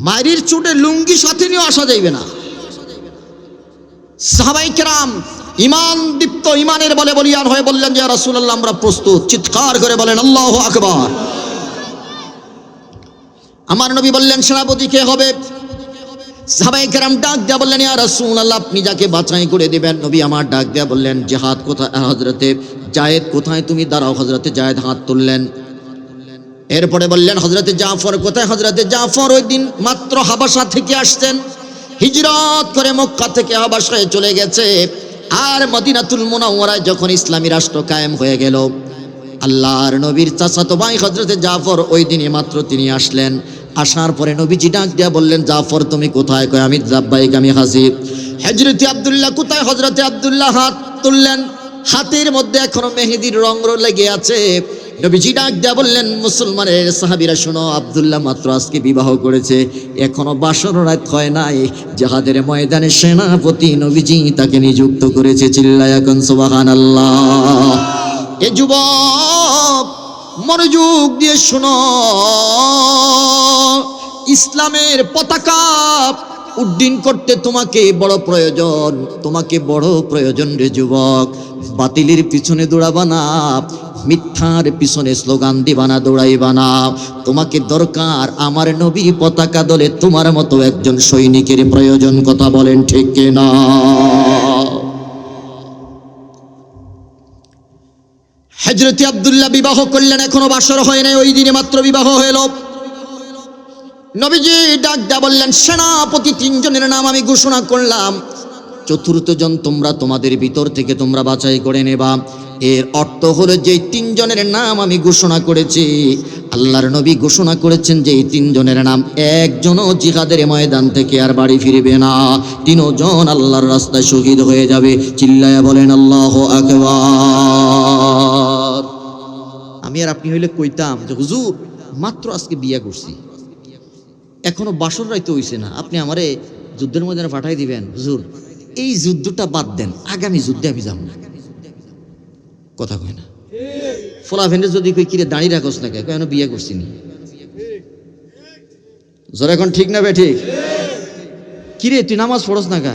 মায়ের চুটে লুঙ্গি সাথে নিয়েও আসা যাইবে না। সাহাবায়ে কেরাম ঈমান দীপ্ত, ঈমানের বলে বলিয়ান হয়ে বললেন যে ইয়া রাসূলুল্লাহ আমরা প্রস্তুত। চিৎকার করে বলেন আল্লাহু আকবার। আমার নবী বললেন সেনাপতি কে হবে? সাহাবায়ে কেরাম ডাক দিয়া বললেন, ইয়া রাসূলুল্লাহ আপনি যাকে বাছাই করে দিবেন। নবী আমার ডাক দিয়া বললেন, জিহাদ কোথায়? হযরতে জায়েদ কোথায়? তুমি দাঁড়াও। হযরতে জায়েদ হাত তুললেন। এরপরে বললেন, হযরতে জাফর কোথায়? হযরতে জাফর ওই দিন মাত্র হাবাসা থেকে আসছেন, হিজরত করে মক্কা থেকে হাবাসায় চলে গেছে। আর মদিনাতুল মুনাওয়ারায় যখন ইসলামী রাষ্ট্র কায়েম হয়ে গেল, আল্লাহর নবীর চাচাতো ভাই হযরতে জাফর ওই দিনে মাত্র তিনি আসলেন। আসার পরে নবীজি ডাক দিয়া বললেন, জাফর তুমি কোথায়? কয় আমি জাব্বাইক, আমি হাজির। হযরতে আব্দুল্লাহ কোথায়? হযরতে আব্দুল্লাহ হাত তুললেন, হাতের মধ্যে এখনো মেহেদির রং লেগে আছে। নবীজি ডাক দিয়া বললেন, মুসলমানের সাহাবীরা শোনো, আব্দুল্লাহ মাত্র আজকে বিবাহ করেছে, এখনো বাসর রাত হয় নাই। জিহাদের ময়দানে সেনাপতি নবীজি তাকে নিযুক্ত করেছে। চিল্লায়া কোন সুবহানাল্লাহ। এ যুবক মনোযোগ দিয়ে শোনো, ইসলামের পতাকা উড্ডীন করতে তোমাকে বড় প্রয়োজন, তোমাকে বড় প্রয়োজন রে যুবক। বাতিলের পিছনে দৌড়াবা না, মিথ্যার পিছনে স্লোগান দিবা না, দৌড়াইবা না। তোমাকে দরকার আমার নবী পতাকা দলে তোমার মতো একজন সৈনিকের প্রয়োজন। কথা বলেন ঠিক কিনা? হযরতে আব্দুল্লাহ বিবাহ করলেন, এখনো বাসর হয় নাই, ওই দিনে মাত্র বিবাহ হলো। নবীজি ডাক দেয়া বললেন, সেনাপতি তিনজনের নাম আমি ঘোষণা করলাম, চতুর্থ জন তোমরা তোমাদের ভিতর থেকে তোমরা বাছাই করে নেবা। এর অর্থ হলো যে তিনজনের নাম আমি ঘোষণা করেছি, আল্লাহর নবী ঘোষণা করেছেন যে এই তিনজনের নাম একজনও জিহাদের ময়দান থেকে আর বাড়ি ফিরবে না, তিনজন আল্লাহর রাস্তায় শহীদ হয়ে যাবে। চিল্লায়া বলেন আল্লাহু আকবার। আমি আর আপনি হইলে কইতাম যে হুজুর মাত্র আজকে বিয়া করছি, এখনো বাসর রাইতে হইছে না, আপনি আমারে যুদ্ধের ময়দানে পাঠাই দিবেন। হুজুর এই যুদ্ধটা বাদ দেন, আগামী যুদ্ধে আমি যাব না। কথা কয় না। ফোলা ভেন্ডে যদি কই কিরে দাঁড়িয়ে রাখোস না, কেন বিয়ে করছি নি, জোর এখন ঠিক না বে ঠিক? কিরে তুই নামাজ পড়স না কা,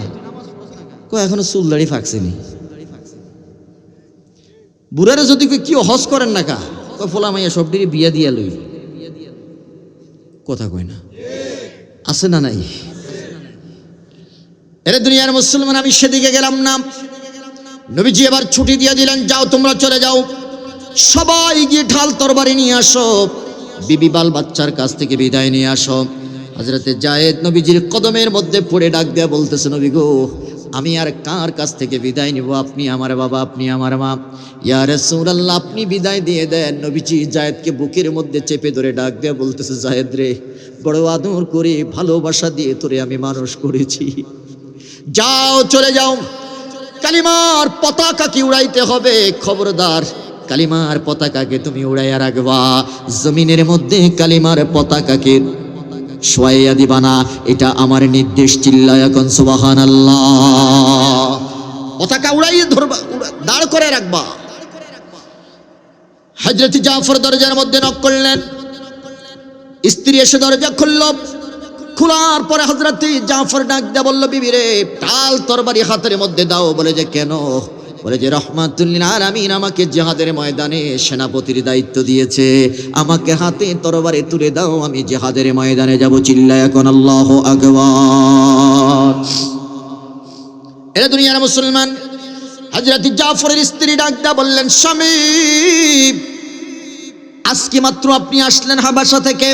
কয় এখনো চুল দাড়ি ফাঁকছেনি। বুড়ারে যদি কই কি হজ করেন না কা, কয় ফোলা মাইয়া সবটির বিয়া দিয়া লই। কথা কয় না। আছে না নাই? এরে দুনিয়ার মুসলমান, আমি সেদিকে গেলাম না। নবীজি এবার ছুটি দিয়ে দিলেন, যাও তোমরা চলে যাও, সবাই গিয়ে ঢাল তরবারি নিয়ে আসো, বিবি বাল বাচ্চার কাছ থেকে বিদায় নিয়ে আসো। হযরতে জায়েদ নবীজির কদমের মধ্যে পড়ে ডাক দেয়া বলতেছে, নবী গো আমি আর কার কাছ থেকে বিদায় নিব? আপনি আমার বাবা, আপনি আমার মা, ইয়া রাসূলুল্লাহ আপনি বিদায় দিয়ে দেন। নবীজি জায়েদকে বুকের মধ্যে চেপে ধরে ডাক দেয়া বলতেছে, জায়েদ রে, বড় আদর করে ভালোবাসা দিয়ে তোরে আমি মানুষ করেছি, যাও চলে যাও, কালিমার পতাকাকে উড়াইতে হবে, খবরদার কালিমার পতাকাকে তুমি উড়াইয়া রাখবা, জমিনের মধ্যে কালিমার পতাকাকে শোয়াইয়া দিবা না, এটা আমার নির্দেশ। চিল্লায়া কোন সুবহানাল্লাহ। পতাকা উড়াইয়া ধরবা, দাঁড় করে রাখবা। হযরত জাফর দরজার মধ্যে নক করলেন, স্ত্রী এসে দরজা খুলল। খোলার পরে হযরত জাফর ডাক দেয়া বলল, বিবি রে ঢাল তরবারি হাতের মধ্যে দাও। বলে যে কেন? বলে যে রহমাতুল লিল আলামিন আমাকে জিহাদের ময়দানে সেনাপতির দায়িত্ব দিয়েছে, আমাকে হাতে তরবারি তুলে দাও, আমি জিহাদের ময়দানে যাব। চিল্লায়া কোন আল্লাহু আকবার। এরা দুনিয়ার মুসলমান, হযরত জাফরের স্ত্রী ডাক দেয়া বললেন, স্বামী আজকে মাত্র আপনি আসলেন হাবাসা থেকে,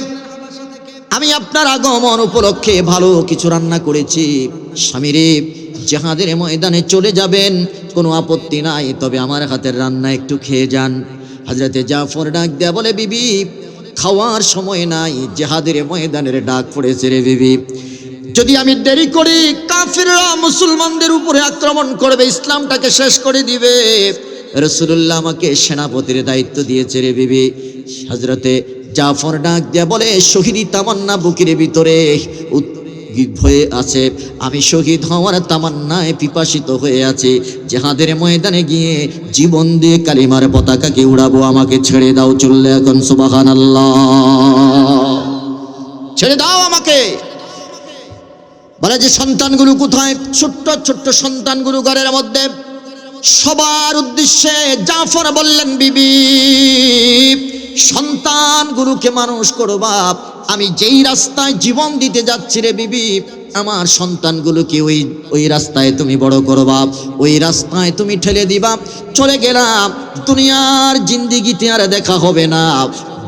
আমি আপনার আগমন উপলক্ষে ভালো কিছু রান্না করেছি। স্বামীরে জিহাদের ময়দানে চলে যাবেন, কোনো আপত্তি নাই, তবে আমার হাতের রান্না একটু খেয়ে যান। হযরতে জাফর ডাক দেয়া বলে, বিবি খাওয়ার সময় নাই, জিহাদের ময়দানের ডাক পড়েছে রে বিবি, যদি আমি দেরি করি কাফিররা মুসলমানদের উপরে আক্রমণ করবে, ইসলামটাকে শেষ করে দিবে। রাসূলুল্লাহ আমাকে সেনাপতির দায়িত্ব দিয়েছে রে বিবি। হযরতে জাফর ডাক দেয়া বলে, শহীদি তামান্না বুকের ভিতরে হয়ে আছে, আমি শহীদ হওয়ার তামান্নায় পিপাসিত হয়ে আছি, জিহাদের ময়দানে গিয়ে জীবন দিয়ে কালিমার পতাকাকে উড়াবো, আমাকে ছেড়ে দাও। চললে এখন সুবহানাল্লাহ, ছেড়ে দাও আমাকে। বলে যে সন্তানগুলো কোথায়? ছোট্ট ছোট্ট সন্তানগুলো ঘরের মধ্যে। সবার উদ্দেশ্যে জাফর বললেন, বিবি সন্তানগুলোকে মানুষ করবা, আমি যেই রাস্তায় জীবন দিতে যাচ্ছি রে বিবি, আমার সন্তানগুলোকে ওই রাস্তায় তুমি বড় করবা, ওই রাস্তায় তুমি ঠেলে দিবা। চলে গেলাম, দুনিয়ার জিন্দেগিতে আর দেখা হবে না,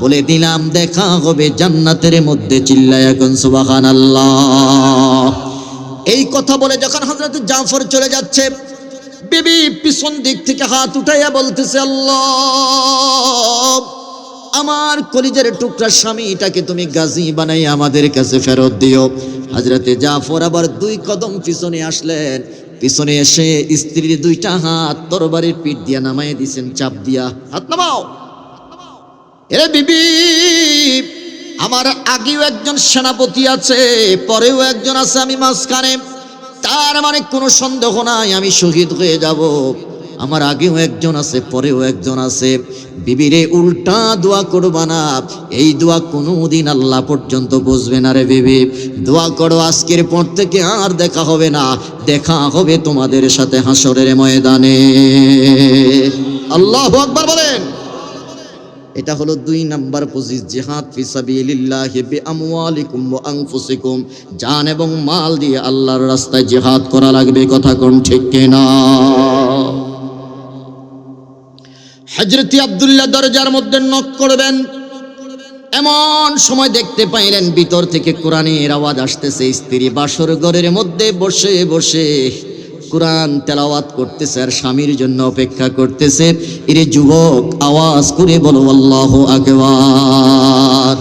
বলে দিলাম দেখা হবে জান্নাতের মধ্যে। চিল্লায়া কোন সুবহানাল্লাহ। এই কথা বলে যখন হযরত জাফর চলে যাচ্ছে, বিবি পিছন দিক থেকে হাত উঠাইয়া বলতেছে, আল্লাহ আমার কলিজার টুকরা স্বামীটাকে তুমি গাজী বানাই আমাদের কাছে ফেরত দিও। হযরতে জাফর আবার 2 কদম পিছনে আসলেন, পিছনে এসে স্ত্রীর 2টা হাত তরবারির পিঠ দিয়া নামাই দিয়েছেন, চাপ দিয়া, হাত নামাও। এরে বিবি আমার আগেও একজন সেনাপতি আছে, পরেও একজন আছে, আমি মাঝখানে, তার মানে কোনো সন্দেহ নাই আমি শহীদ হয়ে যাব। আমার আগেও একজন আছে, পরেও একজন আছে। বিবিরে উল্টা দোয়া করবা না, এই দোয়া কোনোদিন আল্লাহ পর্যন্ত বুঝবে না রে বিবি। দোয়া করো আজকের পর থেকে আর দেখা হবে না, দেখা হবে তোমাদের সাথে হাসরের ময়দানে। আল্লাহু আকবার বলেন। এটা হলো 2 নাম্বার পজিশন, জিহাদ ফি সাবিলিল্লাহি বিআমওয়ালিকুম ওয়া আনফুসিকুম, জান এবং মাল দিয়ে আল্লাহর রাস্তায় জিহাদ করা লাগবে। কথা কোন ঠিক কিনা? হযরত আব্দুল্লাহ দরজার মধ্যে নক করবেন, এমন সময় দেখতে পাইলেন ভিতর থেকে কোরআনের আওয়াজ আসতেছে। স্ত্রী বাসর ঘরের মধ্যে বসে বসে কোরআন তেলাওয়াত করতেছে আর স্বামীর জন্য অপেক্ষা করতেছে। এরে যুবক, আওয়াজ করে বলো আল্লাহু আকবার।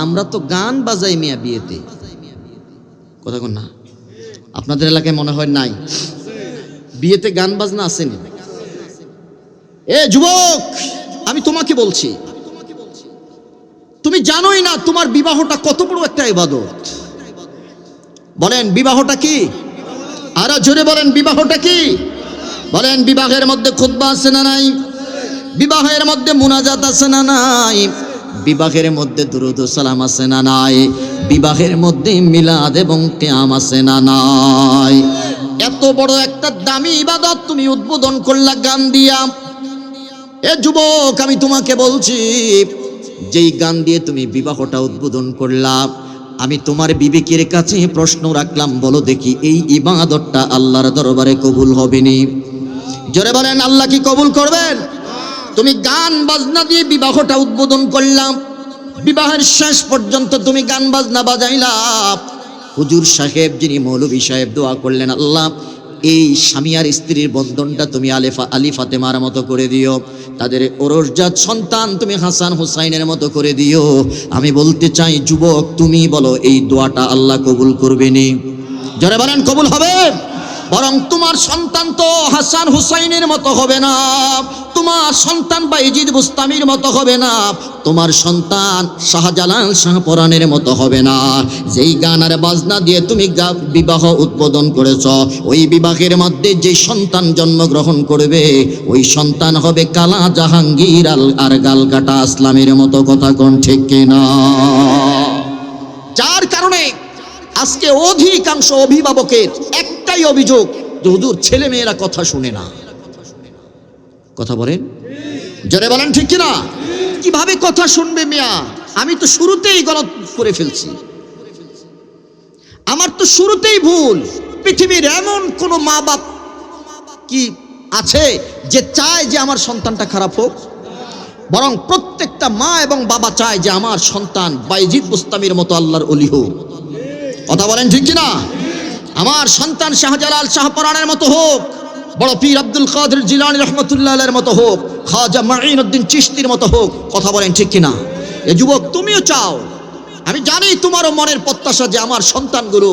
আমরা তো গান বাজাই মিয়া বিয়েতে, কথা কোন না? আপনাদের এলাকায় মনে হয় নাই? বিয়েতে গান বাজনা আসেনি? এ যুবক, আমি তোমাকে বলছি, তুমি জানোই না তোমার বিবাহটা কত বড় একটা ইবাদত। বলেন বিবাহটা কি? আরো জোরে বলেন বিবাহটা কি? বলেন বিবাহের মধ্যে খুতবা আছে না নাই? বিবাহের মধ্যে মুনাজাত আছে না নাই? বিবাহের মধ্যে দুরূদ ও সালাম আছে না নাই? বিবাহের মধ্যে মিলাদ এবং কিয়াম আছে না নাই? এত বড় একটা দামি ইবাদত তুমি উদ্বোধন করলা গান দিয়া। এ যুবক, আমি তোমাকে বলছি, যেই গান দিয়ে তুমি বিবাহটা উদ্বোধন করলা, আমি তোমার বিবেকের কাছে প্রশ্ন রাখলাম, বলো দেখি এই ইবাদতটা আল্লাহর দরবারে কবুল হবে নি? জোরে বলেন, আল্লাহ কি কবুল করবেন? তুমি গান বাজনা দিয়ে বিবাহটা উদ্বোধন করলাম, বিবাহের শেষ পর্যন্ত তুমি গান বাজনা বাজাইলা। হুজুর সাহেব, যিনি মৌলভী সাহেব, দোয়া করলেন, আল্লাহ এই স্বামী আর স্ত্রীর বন্ধনটা তুমি আলী ফাতেমার মতো করে দিও, তাদের ওরসজাত সন্তান তুমি হাসান হুসাইনের মতো করে দিও। আমি বলতে চাই যুবক, তুমি বলো এই দোয়াটা আল্লাহ কবুল করবে নি? যারা বলেন কবুল হবে। বরং তোমার সন্তান তো হাসান হুসাইনের মতো হবে না, তোমার সন্তান বাইজিদ বুস্তামির মতো হবে না, তোমার সন্তান শাহজালাল শাহপরানের মতো হবে না। যেই গান আর বাজনা দিয়ে তুমি বিবাহ উদ্বোধন করেছ, ওই বিবাহের মধ্যে যে সন্তান জন্মগ্রহণ করবে, ওই সন্তান হবে কালা জাহাঙ্গীর আর গালকাটা আসলামের মতো। কথা কোন ঠিক কিনা? যার কারণে আজকে অধিকাংশ অভিভাবকের একটাই অভিযোগ যে হুজুর ছেলে মেয়েরা কথা শুনে না। কথা বলেন, জোরে বলেন ঠিক কিনা? কিভাবে কথা শুনবে মিয়া? আমি তো শুরুতেই গলত করে ফেলছি, আমার তো শুরুতেই ভুল। পৃথিবীর এমন কোন মা বাপ কি আছে যে চায় যে আমার সন্তানটা খারাপ হোক? বরং প্রত্যেকটা মা এবং বাবা চায় যে আমার সন্তান বাইজিদ বুস্তামির মতো আল্লাহর ওলি হোক। কথা বলেন ঠিক কিনা? আমার সন্তান শাহজালাল শাহপরানের মতো হোক, বড় পীর আব্দুল কাদের জিলানী রহমতুল্লাহ আলাইহির মতো হোক, খাজা মাঈনুদ্দিন চিশতির মতো হোক। কথা বলেন ঠিক কিনা? এ যুবক, তুমিও চাও, আমি জানি তোমারও মনের প্রত্যাশা যে আমার সন্তানগুলো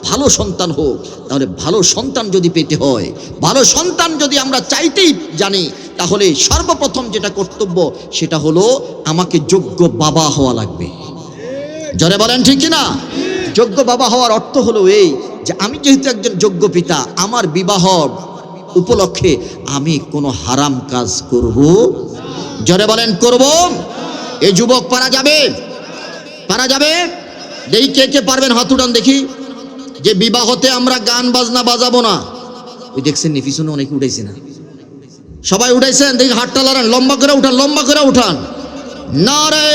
ভালো সন্তান হোক। তাহলে ভালো সন্তান যদি পেতে হয়, ভালো সন্তান যদি আমরা চাইতেই জানি, তাহলে সর্বপ্রথম যেটা কর্তব্য সেটা হলো আমাকে যোগ্য বাবা হওয়া লাগবে। জোরে বলেন ঠিক কিনা? যোগ্য বাবা হওয়ার অর্থ হলো এই যে আমি যেহেতু একজন যোগ্য পিতা, আমার বিবাহ উপলক্ষে আমি কোনো হারাম কাজ করব। জোরে বলেন করব। এই যুবক পারা যাবে? পারা যাবে? দেখি কে কে পারবেন, হাত উঠান দেখি। যে বিবাহতে আমরা গান বাজনা বাজাবো না। ওই দেখছেন নি পিছনে অনেকে উঠাইছে না? সবাই উঠাইছেন? দেখি হাতটা লড়ান, লম্বা করে উঠান, লম্বা করে উঠান। নারে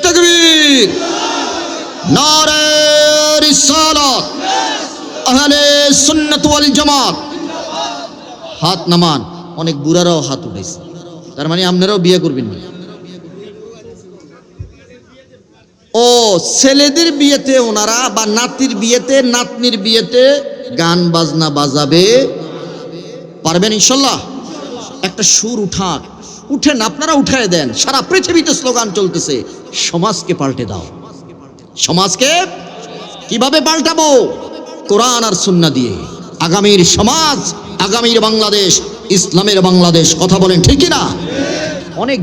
তাকবীর, নারে রিসালাত, আহলে সুন্নাত ওয়াল জামাত। হাত নামান। অনেক বুড়ারাও হাত উঠাইছে, তার মানে আপনারাও বিয়ে করবেন না। ও ছেলেদের বিয়েতে ওনারা, বা নাতির বিয়েতে নাতনির বিয়েতে গান বাজনা বাজাবে পারবেন ইনশাল্লাহ? একটা সুর উঠেন, আপনারা উঠায় দেন। সারা পৃথিবীতে স্লোগান চলতেছে, সমাজকে পাল্টে দাও। সমাজকে কিভাবে পাল্টাবো? কোরআন আর সুন্নাহ দিয়ে। আগামীর সমাজ, আগামীর বাংলাদেশ ইসলামের বাংলাদেশ। কথা বলেন ঠিক কিনা? অনেক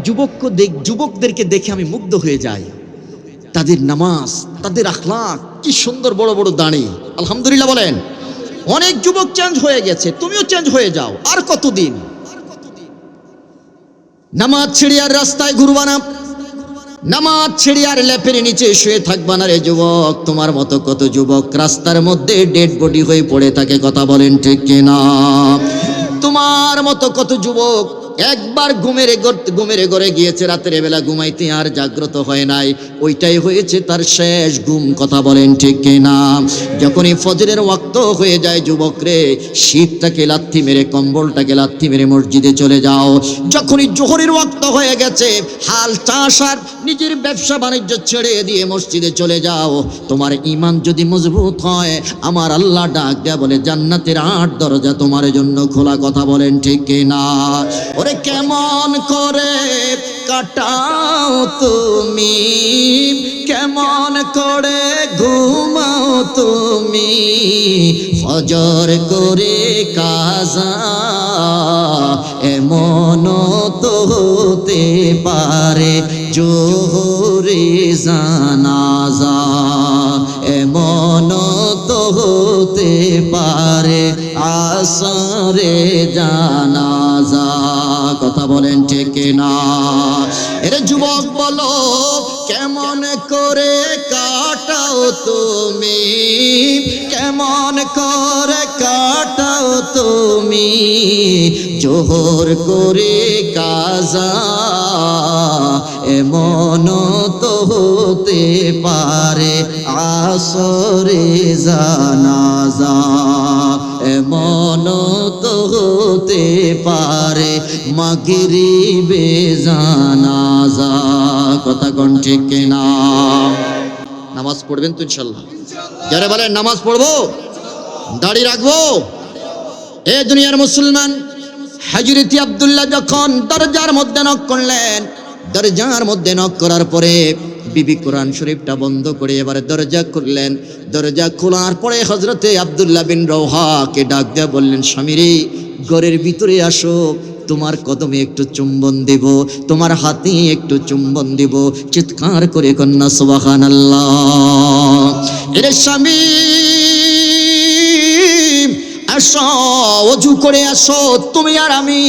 যুবকদেরকে দেখে আমি মুগ্ধ হয়ে যাই। তাদের নামাজ, তাদের আখলাক কি সুন্দর, বড় বড় দাড়ি, আলহামদুলিল্লাহ বলেন। অনেক যুবক চেঞ্জ হয়ে গেছে, তুমিও চেঞ্জ হয়ে যাও। আর কতদিন নামাজ ছেড়ে আর রাস্তায় ঘুরবা না? নামাজ ছেড়ে আর লেপের নিচে শুয়ে থাকবা না রে যুবক। তোমার মতো কত যুবক রাস্তার মধ্যে ডেড বডি হয়ে পড়ে থাকে। কথা বলেন ঠিক কিনা? তোমার মতো কত যুবক একবার ঘুমের ঘরে গিয়েছে, রাতের বেলা ঘুমাইতে আর জাগ্রত হয় নাই, ওইটাই হয়েছে তার শেষ ঘুম। কথা বলেন ঠিক কিনা? যখনই ফজরের ওয়াক্ত হয়ে যায়, যুবক রে, শীতটাকে লাথি মেরে, কম্বলটাকে লাথি মেরে মসজিদে চলে যাও। যখনই জোহরের ওয়াক্ত হয়ে গেছে, হাল চাষ আর নিজের ব্যবসা বাণিজ্য ছেড়ে দিয়ে মসজিদে চলে যাও। তোমার ঈমান যদি মজবুত হয়, আমার আল্লাহ ডাক দেয়া বলে জান্নাতের 8 দরজা তোমার জন্য খোলা। কথা বলেন ঠিক কিনা? ওরে কেমন করে কাটাও তুমি, কেমন করে ঘুমাও তুমি, ফজর করে কাজা এমন তো হতে পারে জোহরে জানাজা, এমন তো হতে পারে আসরে জানাজা। কথা বলেন ঠিক না? এরে যুবক বলো, কেমন করে কাটাও তুমি, কেমন করে কাটাও তুমি, জোহর করে কাজা এমন তো হতে পারে আসরে জানাজা, এমন তো হতে পারে মাগরিবে জানাজা। কথা কোন ঠিক কিনা? নামাজ পড়বেন তো ইনশাল্লাহ? যারা বলেন নামাজ পড়বো, দাড়ি রাখবো। এ দুনিয়ার মুসলমান, হযরত আব্দুল্লাহ যখন দরজার মধ্যে নক করলেন, দরজার মধ্যে নক করার পরে বিবি কোরআন শরীফটা বন্ধ করে এবারে দরজা খুললেন। দরজা খোলার পরে হযরতে আব্দুল্লাহ বিন রওহাকে ডাক দিয়ে বললেন, স্বামী রে, ঘরের ভিতরে আসো, তোমার কদমে একটু চুম্বন দেব, তোমার হাতে একটু চুম্বন দেব। চিৎকার করে কন্যা সুবহানাল্লাহ। এরে স্বামী আসো, ওযু করে আসো, তুমি আর আমি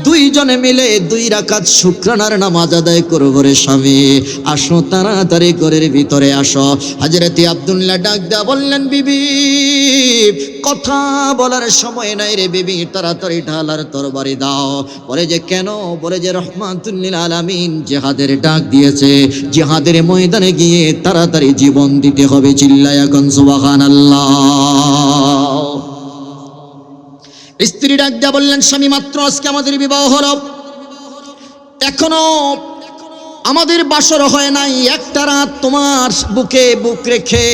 দুইজনে মিলে 2 রাকাত শুকরানার নামাজ আদায় করব রে স্বামী। আসো তাড়াতাড়ি ঘরের ভিতরে আসো। হযরতে আব্দুল্লাহ ডাক দেয়া বললেন, বিবি কথা বলার সময় নাই রে বিবি, তাড়াতাড়ি ঢালার তরবারি দাও। বলে যে কেন? বলে যে রহমাতুল লিল আলামিন জিহাদের ডাক দিয়েছে, জিহাদের ময়দানে গিয়ে তাড়াতাড়ি জীবন দিতে হবে। চিল্লায়া এখন সুবহানাল্লাহ। স্ত্রী ডাক দিয়া বললেন, স্বামী মাত্র আজকে আমাদের বিবাহ হলো, এখনো আমাদের বাসর হয় নাই। একটা রাত তোমার বুকে বুক রেখে,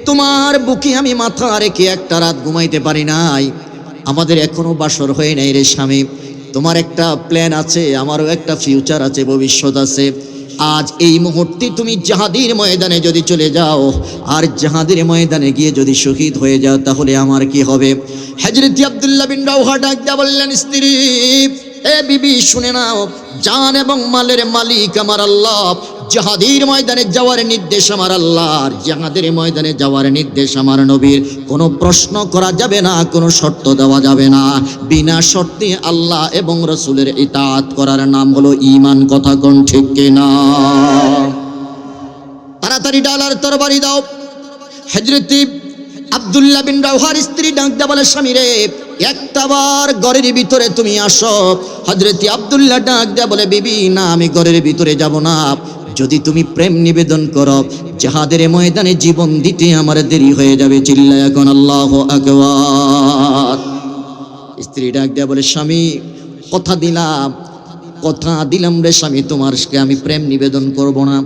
তোমার বুকে আমি মাথা রেখে একটা রাত ঘুমাইতে পারি নাই। আমাদের এখনো বাসর হয় নাই রে স্বামী। তোমার একটা প্ল্যান আছে, আমারও একটা ফিউচার আছে, ভবিষ্যৎ আছে। আজ এই মুহূর্তে তুমি জিহাদের ময়দানে যদি চলে যাও, আর জিহাদের ময়দানে গিয়ে যদি শহীদ হয়ে যাও, তাহলে আমার কি হবে? হযরত আব্দুল্লাহ বিন রওহা ডাক দিয়া বললেন, স্ত্রী এ বিবি শুনে নাও, জান এবং মালের মালিক আমার আল্লাহ। জিহাদের ময়দানে যাওয়ার নির্দেশ আমার আল্লাহর, জিহাদের ময়দানে যাওয়ার নির্দেশ আমার নবীর। কোনো প্রশ্ন করা যাবে না, কোনো শর্ত দেওয়া যাবে না। বিনা শর্তে আল্লাহ এবং রাসূলের ইতাআত করার নাম হলো ঈমান। কথা কোন ঠিক কিনা? তাড়াতাড়ি ডালার তরবারি দাও। হযরত আব্দুল্লাহ বিন রওহার স্ত্রী ডাক দেয়া বলে, স্বামী রে, একটাবার ঘরের ভিতরে তুমি আসো। হযরত আব্দুল্লাহ ডাক দেয়া বলে, বিবি না, আমি ঘরের ভিতরে যাব না। যদি তুমি প্রেম নিবেদন করো, জিহাদের ময়দানে জীবন দিতে আমার দেরি হয়ে যাবে। চিল্লায়া এখন আল্লাহু আকবার। স্ত্রী ডাক দেয়া বলে, স্বামী কথা দিলাম রে স্বামী, তোমারকে আমি প্রেম নিবেদন করব না।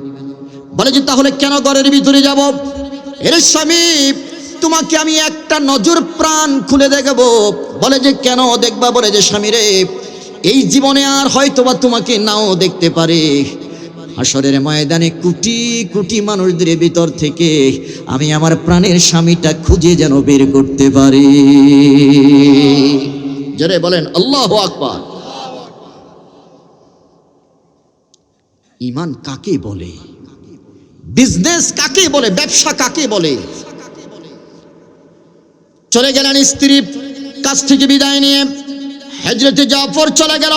বলে যে তাহলে কেন ঘরের ভিতরে যাব? এরে স্বামী, তোমাকে আমি একটা নজর প্রাণ খুলে দেখব। বলে যে কেন দেখবা? বলে যে স্বামী রে, এই জীবনে আর হয়তোবা তোমাকে নাও দেখতে পারে, হাসরের ময়দানে কোটি কোটি মানুষদের ভিতর থেকে আমি আমার প্রাণের স্বামীটা খুঁজে যেন বের করতে পারি। জোরে বলেন আল্লাহু আকবার। ঈমান কাকে বলে? বিজনেস কাকে বলে? ব্যবসা কাকে বলে? চলে গেলেন স্ত্রীর কাছ থেকে বিদায় নিয়ে। হযরত জাফর চলে গেল।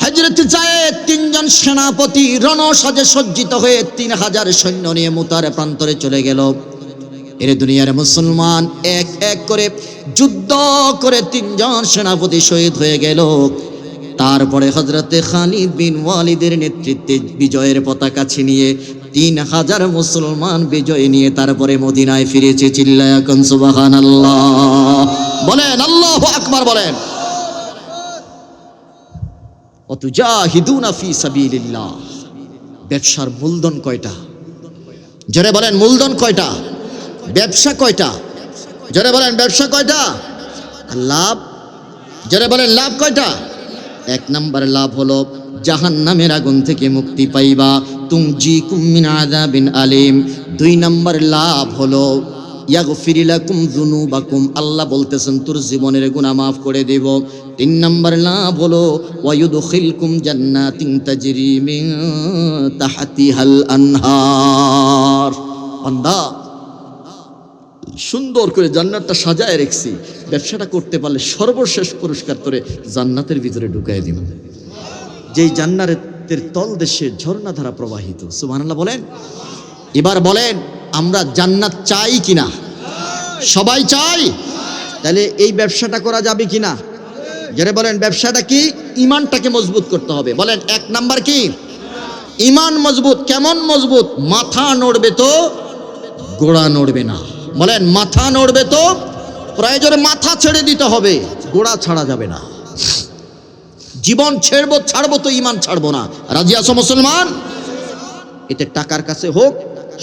হযরত যায়েদ 3 জন সেনাপতি রণসাজে সজ্জিত হয়ে 3000 সৈন্য নিয়ে মুতার প্রান্তরে চলে গেল। এর দুনিয়ার মুসলমান এক এক করে যুদ্ধ করে 3 জন সেনাপতি শহীদ হয়ে গেল। তারপরে হযরতে খালিদ বিন ওয়ালিদের নেতৃত্বে বিজয়ের পতাকা ছিনিয়ে 3000 মুসলমান বিজয় নিয়ে তারপরে মদিনায় ফিরেছে। চিল্লায়া কোন সুবহানাল্লাহ বলেন, আল্লাহু আকবার বলেন। ওয়াতুজাহিদুনা ফি সাবিলিল্লাহ। ব্যবসার মূলধন কয়টা? জোরে বলেন, মূলধন কয়টা? ব্যবসা কয়টা? জোরে বলেন, ব্যবসা কয়টা? লাভ? জোরে বলেন, লাভ কয়টা? 1 নম্বর লাভ হলো জাহান্নামের আগুন থেকে মুক্তি পাইবা, তুনজিকুম মিন আযাবিন আলিম। 2 নম্বর লাভ হলো ইয়াগফির লাকুম যুনুবাকুম, আল্লাহ বলতেছেন তোর জীবনের গুনাহ মাফ করে দেব। 3 নম্বর লাভ হলো ওয়ায়ুদখিলকুম জান্নাতিন তাজরি মিন তাহতিহাল আনহার। বান্দা সুন্দর করে জান্নাতটা সাজায় রেখেছি, ব্যবসাটা করতে পারলে সর্বশেষ পুরস্কার তোরে জান্নাতের ভিতরে ঢুকাই দিব, যেই জান্নাতের তল দেশে ঝর্ণাধারা প্রবাহিত। সুবহানাল্লাহ বলেন। এবার বলেন, আমরা জান্নাত চাই কিনা? সবাই চাই। তাহলে এই ব্যবসাটা করা যাবে কিনা? যারা বলেন ব্যবসাটা কি? ঈমানটাকে মজবুত করতে হবে। বলেন 1 নাম্বার কি? ঈমান মজবুত। কেমন মজবুত? মাথা নড়বে তো গোড়া নড়বে না। বলেন মাথা নড়বে তো, প্রয়োজনে মাথা ছেড়ে দিতে হবে, গোড়া ছাড়া যাবে না। জীবন ছাড়বো তো ঈমান ছাড়বো না। রাজি আছো মুসলমান? এতে টাকার কাছে হোক,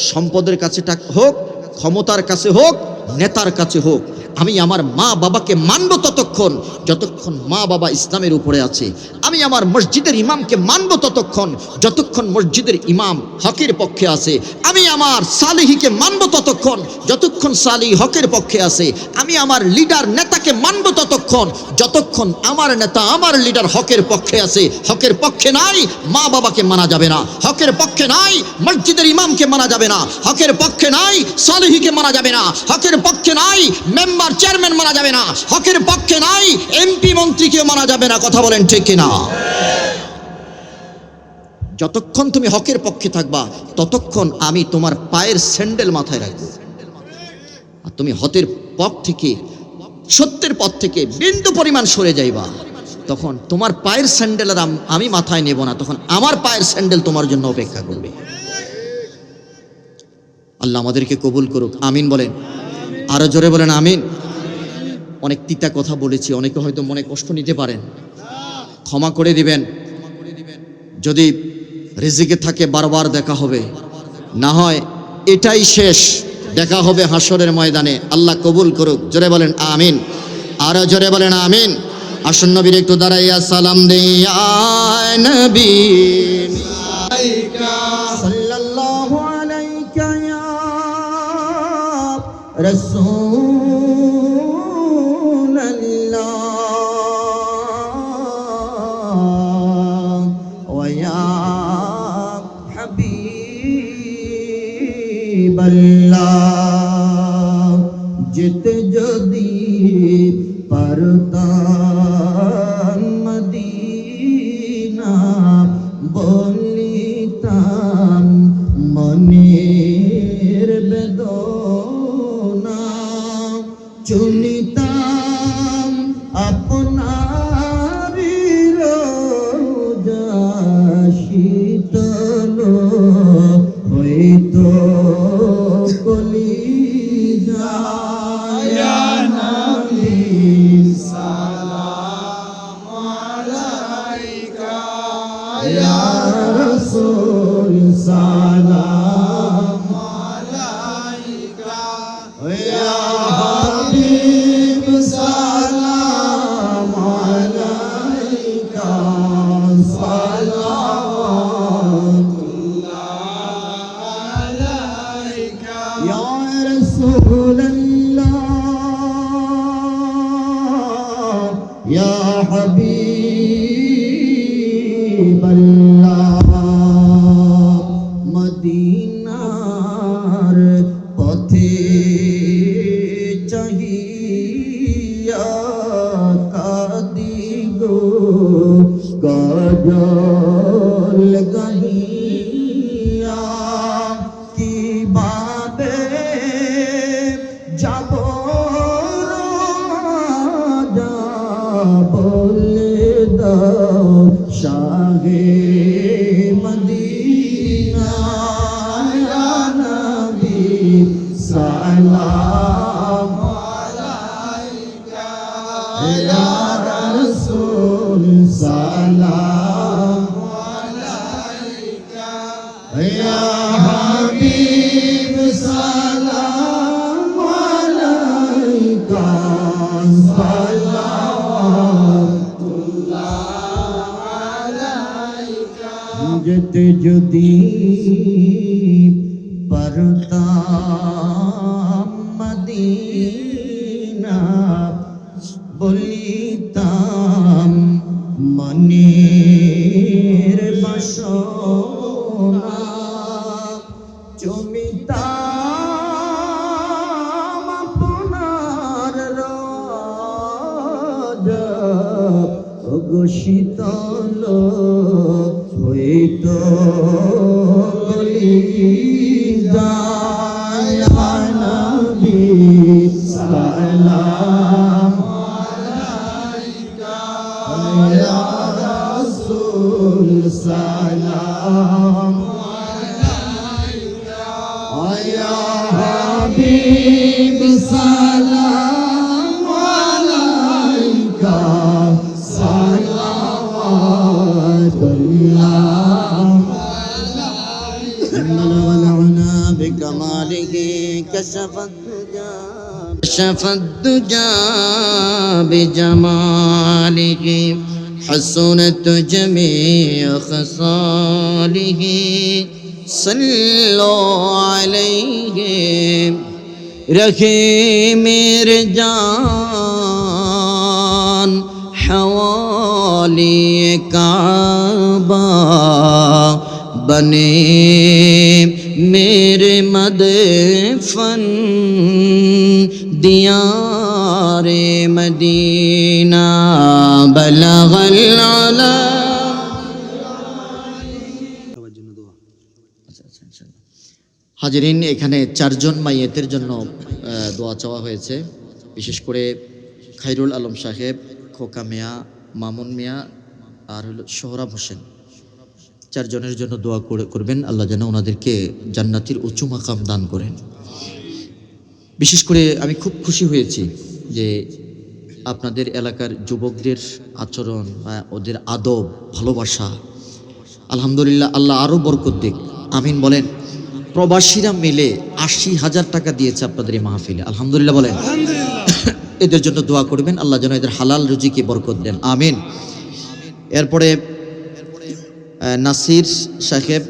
সম্পদের কাছে হোক, ক্ষমতার কাছে হোক, নেতার কাছে হোক, আমি আমার মা বাবাকে মানব ততক্ষণ যতক্ষণ মা বাবা ইসলামের উপরে আছে। আমি আমার মসজিদের ইমামকে মানব ততক্ষণ যতক্ষণ মসজিদের ইমাম হকের পক্ষে আছে। আমি আমার সালেহীকে মানব ততক্ষণ যতক্ষণ সালেহী হকের পক্ষে আছে। আমি আমার লিডার নেতাকে মানব ততক্ষণ যতক্ষণ আমার নেতা আমার লিডার হকের পক্ষে আছে। হকের পক্ষে নাই মা বাবাকে মানা যাবে না, হকের পক্ষে নাই মসজিদের ইমামকে মানা যাবে না, হকের পক্ষে নাই সালেহীকে মানা যাবে না, হকের পক্ষে নাই মেম্বার চেয়ারম্যান মানা যাবে না, হকের পক্ষে নাই এমপি মন্ত্রীকেও মানা যাবে না। কথা বলেন ঠিক কিনা? যতক্ষণ তুমি হকের পক্ষে থাকবা ততক্ষণ আমি তোমার পায়ের স্যান্ডেল মাথায় রাখবো। আর তুমি হকের পথ থেকে, সত্যের পথ থেকে বিন্দু পরিমাণ সরে যাইবা, তখন তোমার পায়ের স্যান্ডেল আর আমি মাথায় নেব না, তখন আমার পায়ের স্যান্ডেল তোমার জন্য অপেক্ষা করবে। আল্লাহ আমাদেরকে কবুল করুক। আমিন বলেন। আরো জোরে বলেন আমিন। অনেক তিতা কথা বলেছি, অনেকে হয়তো মনে কষ্ট নিতে পারেন, ক্ষমা করে দিবেন। যদি রিজিকে থাকে বারবার দেখা হবে, না হয় এটাই শেষ, দেখা হবে হাসরের ময়দানে। আল্লাহ কবুল করুক। জোরে বলেন আমিন। আরো জোরে বলেন আমিন। আসুন নবীর একটু দাঁড়াইয়া সালাম দিয়া নবী সাল্লাল্লাহু আলাইকা ইয়া রাসূলুল্লাহ ওয়া ইয়া হাবিবাল্লাহ। যেতে যদি পারতাম মদিনা বলিতাম মনের বেদনা, চুনিতাম আপনার রোজা শীতল হইতো কলিজা। ইয়া নবী সালাম আলাইকা, ইয়া রাসূল সালাম আলাইকা, ইয়া হাবিব সালাম আলাইকা, সালাওয়াতুল্লাহ আলাইকা, ইয়া রাসূলুল্লাহ ইয়া হাবিবাল্লাহ। মদিনার পথে চাহিয়া কাঁদি গো গজল গাহিয়া, কিভাবে যাব বলে দাও শাহে মদিনা ইয়া নবী সালাম আলাইকা ইয়া রাসূল সালাম আলাইকা ইয়া হাবিব সালাম আলাইকা যেতে যদি পারতাম মদিনা বলিতাম মনের বাসনা চুমিতাম আপনার রোজা ওগো শীতল হইত কলিজায় নবী সালাম আলাইকা ইয়া রাসূল সালাম আলাইকা ইয়া হাবিব সালাম আলাইকা ولعنا بكماله كشف الدجى بجماله حسنت جميع خصاله صلوا عليه رحيم رجان حوالي काबा बने मेरे मदफन दियारे मदीना बलगल आला হাজিরিন এখানে চারজন মাইয়েতের জন্য দোয়া চাওয়া হয়েছে বিশেষ করে খায়রুল আলম সাহেব খোকা মিয়া মামুন মিয়া আর হলো সোহরাব হোসেন চারজনের জন্য দোয়া করবেন আল্লাহ যেন ওনাদেরকে জান্নাতের উঁচু মাকাম দান করেন বিশেষ করে আমি খুব খুশি হয়েছি যে আপনাদের এলাকার যুবকদের আচরণ বা ওদের আদব ভালোবাসা আলহামদুলিল্লাহ আল্লাহ আরও বরকত দিক আমিন বলেন প্রবাসীরা মিলে ৮০,০০০ টাকা দিয়েছে আপনাদের এই মাহফিলে আলহামদুলিল্লাহ বলেন এদের জন্য দোয়া করবেন আল্লাহ যেন এদের হালাল রুজিকে বরকত দেন আমিন এরপরে নাসির সাহেব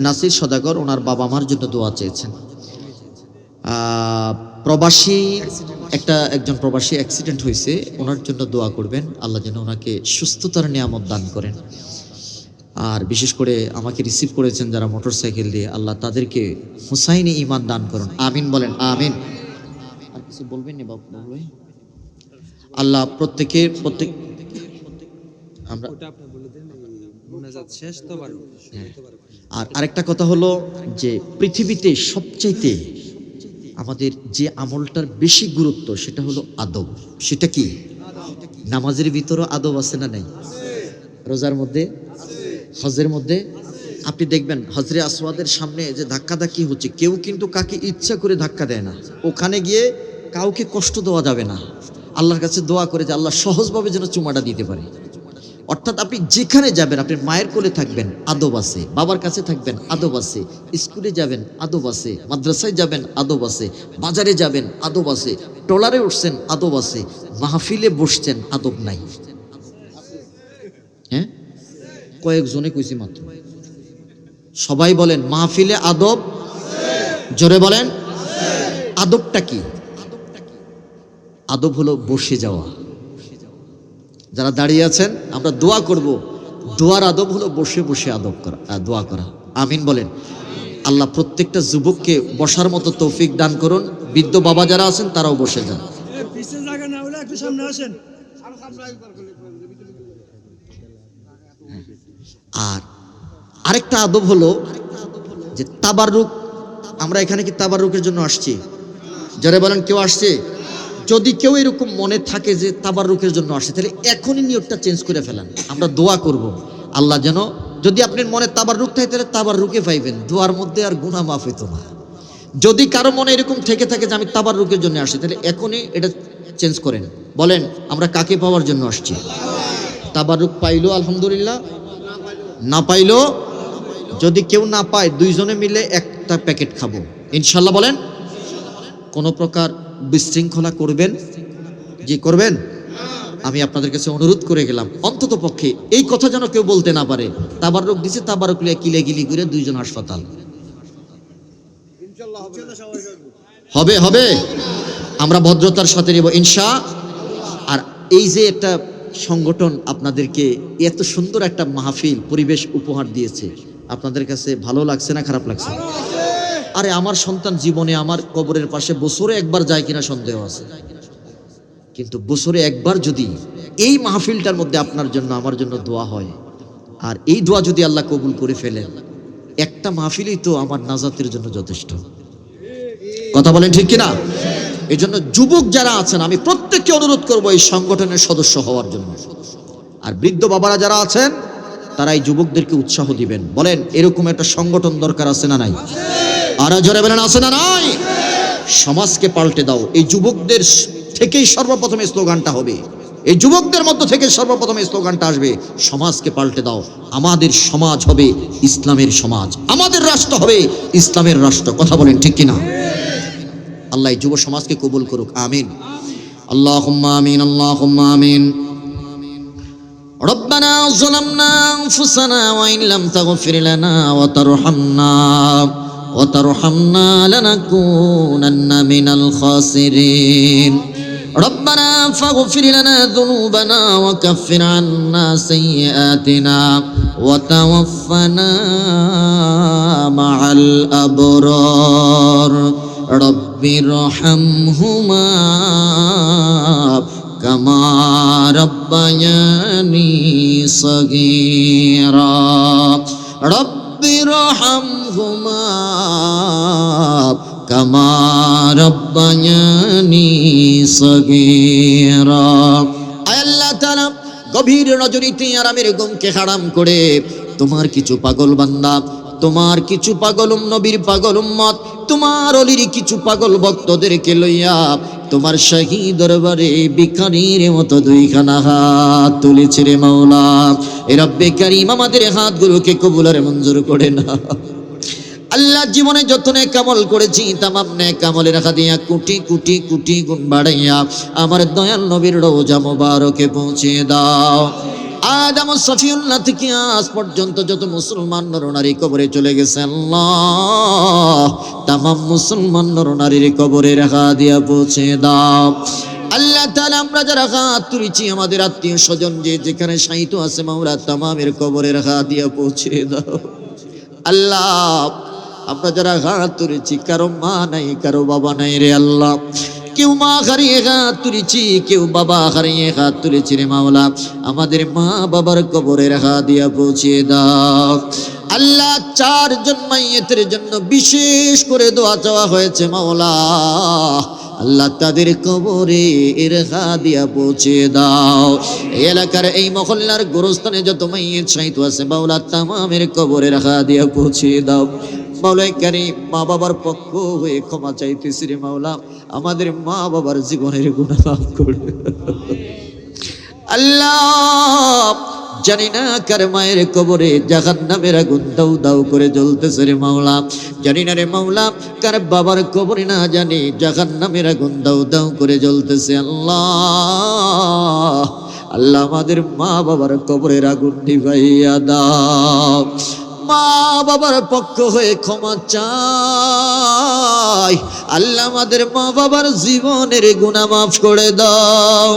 নাসির সদাগর ওনার বাবা মার জন্য দোয়া চেয়েছেন প্রবাসী একজন প্রবাসী অ্যাক্সিডেন্ট হয়েছে ওনার জন্য দোয়া করবেন আল্লাহ যেন ওনাকে সুস্থতার নিয়ামত দান করেন আর বিশেষ করে আমাকে রিসিভ করেছেন যারা মোটরসাইকেল দিয়ে আল্লাহ তাদেরকে হুসাইনি ঈমান দান করুন আমিন বলেন আমিন আর কিছু বলবেন না বাবু ভাই আল্লাহ প্রত্যেক আমরা আর আরেকটা কথা হলো যে পৃথিবীতে সবচাইতে আমাদের যে আমলটার বেশি গুরুত্ব সেটা হলো আদব সেটা কি নামাজের ভিতরও আদব আছে না নাই রোজার মধ্যে হজের মধ্যে আপনি দেখবেন হজরে আসওয়াদের সামনে যে ধাক্কাধাক্কি হচ্ছে কেউ কিন্তু কাকে ইচ্ছা করে ধাক্কা দেয় না ওখানে গিয়ে কাউকে কষ্ট দেওয়া যাবে না আল্লাহর কাছে দোয়া করে যে আল্লাহ সহজভাবে যেন চুমাটা দিতে পারে অর্থাৎ আপনি যেখানে যাবেন আপনি মায়ের কোলে থাকবেন আদব আছে বাবার কাছে থাকবেন আদব আছে স্কুলে যাবেন আদব আছে মাদ্রাসায় যাবেন আদব আছে বাজারে যাবেন আদব আছে ট্রলারে উঠছেন আদব আছে মাহফিলে বসছেন আদব নাই হ্যাঁ কয়েকজনে কইছি মাত্র সবাই বলেন মাহফিলে আদব জোরে বলেন আদবটা কি আদব হলো বসে যাওয়া যারা দাঁড়িয়ে আছেন আমরা দোয়া করব দোয়ার আদব হলো বসে বসে আদব করা দোয়া করা আমিন বলেন আল্লাহ প্রত্যেকটা যুবককে বসার মতো তৌফিক দান করুন বৃদ্ধ বাবা যারা আছেন তারাও বসে যান আর আরেকটা আদব হলো যে তাবাররুক আমরা এখানে কি তাবাররুকের জন্য আসছি যারা বলেন কেউ আসছে যদি কেউ এরকম মনে থাকে যে তাবাররুকের জন্য আসে, তাহলে এখনই নিয়তটা চেঞ্জ করে ফেলেন। আমরা দোয়া করব আল্লাহ যেন, যদি আপনার মনে তাবাররুক থাকে তাহলে তাবাররুকে পাইবেন, দোয়ার মধ্যে আর গুনাহ মাফ হইতো না। যদি কারো মনে এরকম থেকে থাকে যে আমি তাবাররুকের জন্য আসি, তাহলে এখনই এটা চেঞ্জ করেন। বলেন আমরা কাকে পাওয়ার জন্য আসছি? তাবাররুক পাইলো আলহামদুলিল্লাহ, না পাইলো, যদি কেউ না পায় দুইজনে মিলে একটা প্যাকেট খাবো ইনশাল্লাহ। বলেন কোনো প্রকার বিশৃঙ্খলা করবেন? জি করবেন। আমি আপনাদের কাছে অনুরোধ করে গেলাম, অন্তত পক্ষে এই কথা যেন কেউ বলতে না পারে তাবাররুক দিছে, তাবাররুক লিয়ে কিলেগিলি করে দুইজন হাসপাতাল। হবে হবে, আমরা ভদ্রতার সাথে নেব ইনশা। আর এই যে একটা সংগঠন আপনাদেরকে এত সুন্দর একটা মাহফিল পরিবেশ উপহার দিয়েছে, আপনাদের কাছে ভালো লাগছে না খারাপ লাগছে? আরে আমার সন্তান জীবনে আমার কবরের পাশে বছরে একবার যায় কিনা সন্দেহ আছে, কিন্তু বছরে একবার যদি এই মাহফিলটার মধ্যে আপনার জন্য আমার জন্য দোয়া হয়, আর এই দোয়া যদি আল্লাহ কবুল করে ফেলেন, একটা মাহফিলই তো আমার নাজাতের জন্য যথেষ্ট। কথা বলেন ঠিক কিনা? এই জন্য যুবক যারা আছেন আমি প্রত্যেককে অনুরোধ করব এই সংগঠনের সদস্য হওয়ার জন্য। আর বৃদ্ধ বাবারা যারা আছেন তারা এই যুবকদেরকে উৎসাহ দিবেন। বলেন এরকম একটা সংগঠন দরকার আছে না নাই? আরো জোরে বলেন আছে না নাই? সমাজকে পাল্টে দাও, এই যুবকদের থেকেই সর্বপ্রথম এই স্লোগানটা হবে, এই যুবকদের মধ্য থেকে সর্বপ্রথম এই স্লোগানটা আসবে, সমাজকে পাল্টে দাও। আমাদের সমাজ হবে ইসলামের সমাজ, আমাদের রাষ্ট্র হবে ইসলামের রাষ্ট্র। কথা বলেন ঠিক কিনা? আল্লাহ যুব সমাজকে কবুল করুক, আমিন। আল্লাহুম্মা আমিন, আল্লাহুম্মা আমিন। রব্বানা যালামনা আনফুসানা ওয়া ইন লাম তাগফির লানা ওয়া তারহামনা লানাকুনান্না মিনাল খাসিরিন। রব্বানা ফাগফির লানা যুনুবানা ওয়া কাফির আন্না সাইয়্যাতিনা ওয়া তাওয়াফফানা মা'আল আবরার। রব্বিরহামহুমা কামা রাব্বায়ানি সগীরা। রব্বিরহামহুমা কামা রাব্বায়ানি সগীরা। আয় আল্লাহ তাআলা, গভীর রজনীতে আরামের ঘুমকে হারাম করে তোমার কিছু পাগল বান্দা, তোমার কিছু পাগল নবীর পাগল উম্মত, তোমার অলির কিছু পাগল ভক্তদেরকে লইয়া তোমার শাহী দরবারে ভিখারীর মতো দুইখানা হাত তুলেছে রে মাওলা। এ রব্বে কারীম, আমাদের হাতগুলোকে কবুল আর মঞ্জুর করে না। আল্লাহ, জীবনে যত নেক আমল করেছি তামাম নেক আমলের হাদিয়া কোটি কোটি কোটি গুণ বাড়াইয়া আমার দয়াল নবীর রওজা মোবারকে পৌঁছে দাও। আদম সফিউল্লাহ থেকে আজ পর্যন্ত যত মুসলমান নরনারী কবরে চলে গেছে, আল্লাহ তামাম মুসলমান নরনারীর কবরে রাখা দিয়া পৌঁছে দাও। আল্লাহ তাআলা, আমরা যারা হাত তুলেছি আমাদের আত্মীয় স্বজন যে যেখানে শায়িত আছে মাওলা তামামের কবরে রাখা দিয়া পৌঁছে দাও। আল্লাহ, আমরা যারা হাত তুলেছি কারো মা নাই কারো বাবা নাই রে আল্লাহ, কেউ মা হারিয়ে হাত তুলেছি, কেউ বাবা হারিয়ে হাত তুলেছি রে মাওলা, আমাদের মা বাবার কবরে রাখা দিয়া পৌঁছে দাও। আল্লাহ, 4 জন মাইয়েতের জন্য বিশেষ করে দোয়া চাওয়া হয়েছে মাওলা, আল্লাহ তাদের কবরে রাখা দিয়া পৌঁছে দাও। এই এলাকার এই মহল্লার গোরস্থানে যত মাইয়েত শায়িত আছে মাওলা তামামের কবরে রাখা দিয়া পৌঁছে দাও। মাওলাই কারীম, মা বাবার পক্ষ হয়ে ক্ষমা চাইতেছি রে মাওলা, আমাদের মা বাবার জীবনের গুনাহ মাফ করে। আল্লাহ, জানি না কার মায়ের কবরে জাহান্নামের আগুন দাউ দাউ করে জ্বলতেছে রে মাওলা, জানি না রে মাওলা কার বাবার কবরে না জানি জাহান্নামের আগুন দাউ দাউ করে জ্বলতেছে। আল্লাহ, আল্লাহ আমাদের মা বাবার কবরের আগুন নিভাইয়া দাও। মা বাবার পক্ষ হয়ে ক্ষমা চাই, আল্লাহ আমাদের মা বাবার জীবনের গুনাহ মাফ করে দাও।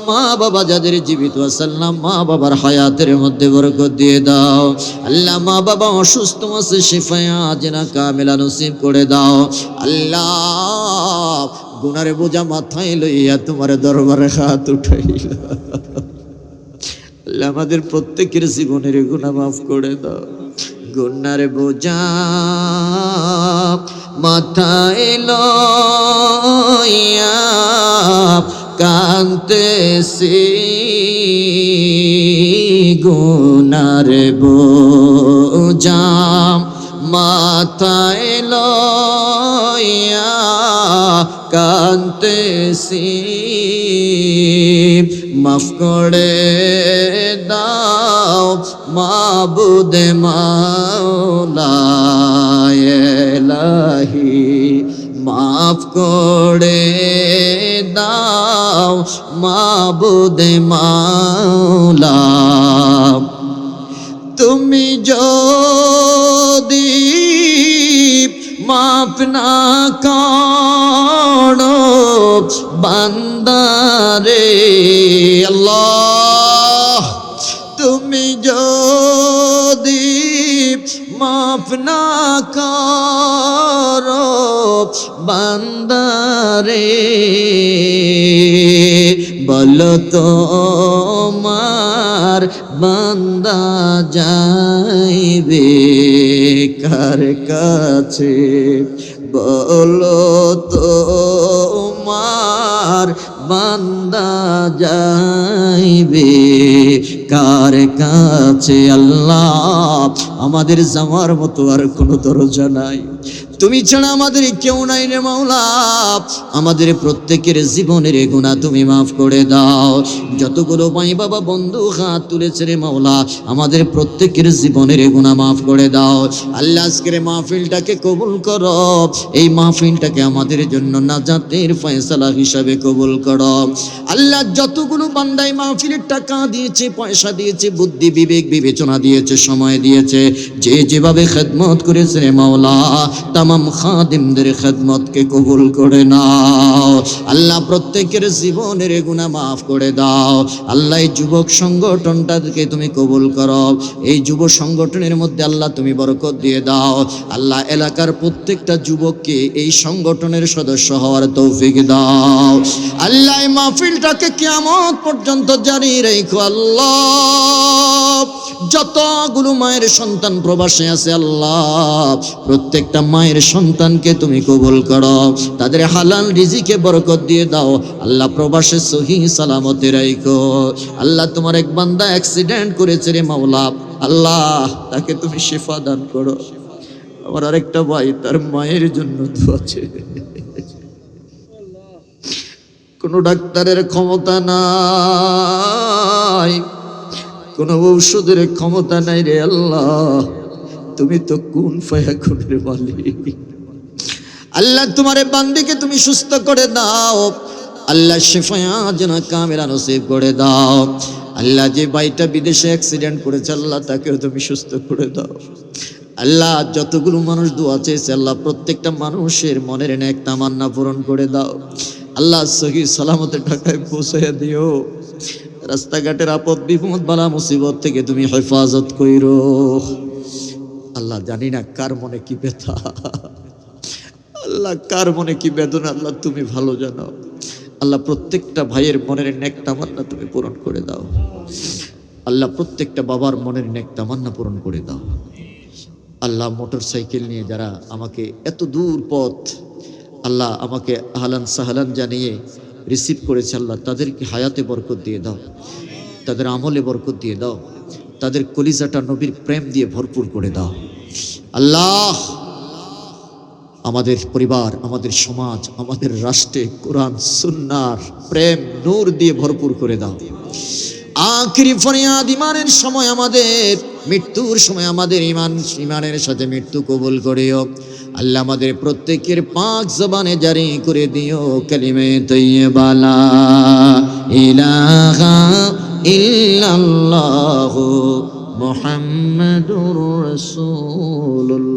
মা বাবা যাদের জীবিত আছে আল্লাহ মা বাবার হায়াতের মধ্যে বরকত দিয়ে দাও। আল্লাহ, মা বাবা অসুস্থ আছে শিফায়া আজনা কামিলা নসিব করে দাও। আল্লাহ, গুনার বোঝা মাথায় লইয়া তোমার দরবারে হাত উঠাইলা, আল্লাহ আমাদের প্রত্যেকের জীবনের গুনাহ মাফ করে দাও। গুনার বোঝা মাথায় লইয়া কাঁদতেছি, গুনার বোঝা মাথায় লইয়া কাঁদতেছি, মাফ করে দাও মাবুদ মাওলা ইলাহি, মাফ করে দাও মাবুদ মাওলা। তুমি যদি মাফ না করো বান্দারে আল্লাহ, তুমি যদি মাফ না করো বান্দারে, বলো তোমার বান্দা যাইবে কার কাছে, বলো তোমার বান্দা যাইবে কার কাছে। আল্লাহ, আমাদের যাওয়ার মতো আর কোনো দরজা নাই, তুমি ছাড়া আমাদের কেউ নাই রে মাওলা। আমাদের প্রত্যেকের জীবনের গুনাহ তুমি মাফ করে দাও। যতগুলো ভাই বাবা বন্ধু হাত তুলেছে রে মাওলা, আমাদের প্রত্যেকের জীবনের গুনাহ মাফ করে দাও। আল্লাহ, আজকের মাহফিলটাকে কবুল করো, এই মাহফিলটাকে আমাদের জন্য নাজাতের ফয়সালা হিসাবে কবুল করো। আল্লাহ, যতগুলো বান্দাই মাহফিলের টাকা দিয়েছে, পয়সা দিয়েছে, বুদ্ধি বিবেক বিবেচনা দিয়েছে, সময় দিয়েছে, যে যেভাবে খেদমত করেছে রে মাওলা, তামাম খাদিমদের খেদমতকে কবুল করে নাও। আল্লাহ, প্রত্যেকের জীবনের গুনাহ মাফ করে দাও। আল্লাহ, এই যুবক সংগঠনটাকে তুমি কবুল করো, এই যুব সংগঠনের মধ্যে আল্লাহ তুমি বরকত দিয়ে দাও। আল্লাহ, এলাকার প্রত্যেকটা যুবককে এই সংগঠনের সদস্য হওয়ার তৌফিক দাও। আল্লাহ, এই মাহফিলটাকে কিয়ামত পর্যন্ত জারি রেখো। আল্লাহ, যতগুলো মায়ের সন্তান প্রবাসে আছে আল্লাহ, প্রত্যেকটা মায়ের সন্তানকে তুমি কবুল করো, তাদের হালাল রিজিকে বরকত দিয়ে দাও। আল্লাহ, প্রবাসে সহি সালামতে রাখো। আল্লাহ, তোমার এক বান্দা অ্যাক্সিডেন্ট করেছে রে মাওলা, আল্লাহ তাকে তুমি শিফা দান করো। আমার আরেকটা ভাই, তার মায়ের জন্য দোয়া আছে, কোনো ডাক্তারের ক্ষমতা নাই, কোনো ঔষধের ক্ষমতা নাই রে আল্লাহ, তুমি তো কুন ফায়াকুনের মালিক। আল্লাহ, তোমার বান্দিকে তুমি সুস্থ করে দাও। আল্লাহ, শিফায়া যেন কামিলা নসিব করে দাও। আল্লাহ, যে ভাইটা বিদেশে অ্যাক্সিডেন্ট করেছে আল্লাহ, তাকেও তুমি সুস্থ করে দাও। আল্লাহ, যতগুলো মানুষ দোয়া চেয়েছে আল্লাহ, প্রত্যেকটা মানুষের মনের নেক তামান্না পূরণ করে দাও। আল্লাহ, সহি সালামতে ঢাকায় পৌঁছাইয়া দিও। রাস্তাঘাটের আপদ বিপদ বালা মুসিবত থেকে তুমি হেফাজত কইরো। আল্লাহ, জানি না কার মনে কি ব্যথা, আল্লাহ কার মনে কি বেদনা, আল্লাহ তুমি ভালো জানো। আল্লাহ, প্রত্যেকটা ভাইয়ের মনের নেক তামান্না তুমি পূরণ করে দাও। আল্লাহ, প্রত্যেকটা বাবার মনের নেক তামান্না পূরণ করে দাও। আল্লাহ, মোটর সাইকেল নিয়ে যারা আমাকে এত দূর পথ আল্লাহ আমাকে আহলান সাহলান জানিয়ে রিসিভ করেছে আল্লাহ, তাদেরকে হায়াতে বরকত দিয়ে দাও, তাদের আমলে বরকত দিয়ে দাও, তাদের কলিজাটা নবীর প্রেম দিয়ে ভরপুর করে দাও। আল্লাহ, আমাদের পরিবার, আমাদের সমাজ, আমাদের রাষ্ট্রে কোরআন সুন্নাহর প্রেম নূর দিয়ে ভরপুর করে দাও। আখিরি ফরিয়াদ, ইমানের সময় আমাদের, মৃত্যুর সময় আমাদের ইমানের সাথে মৃত্যু কবুল করিও। আল্লাহ, আমাদের প্রত্যেকের পাক জবানে জারি করে দিও কালিমে তাইয়্যিবা লা ইলাহা ইল্লাল্লাহু মুহাম্মাদুর রাসূলুল্লাহ।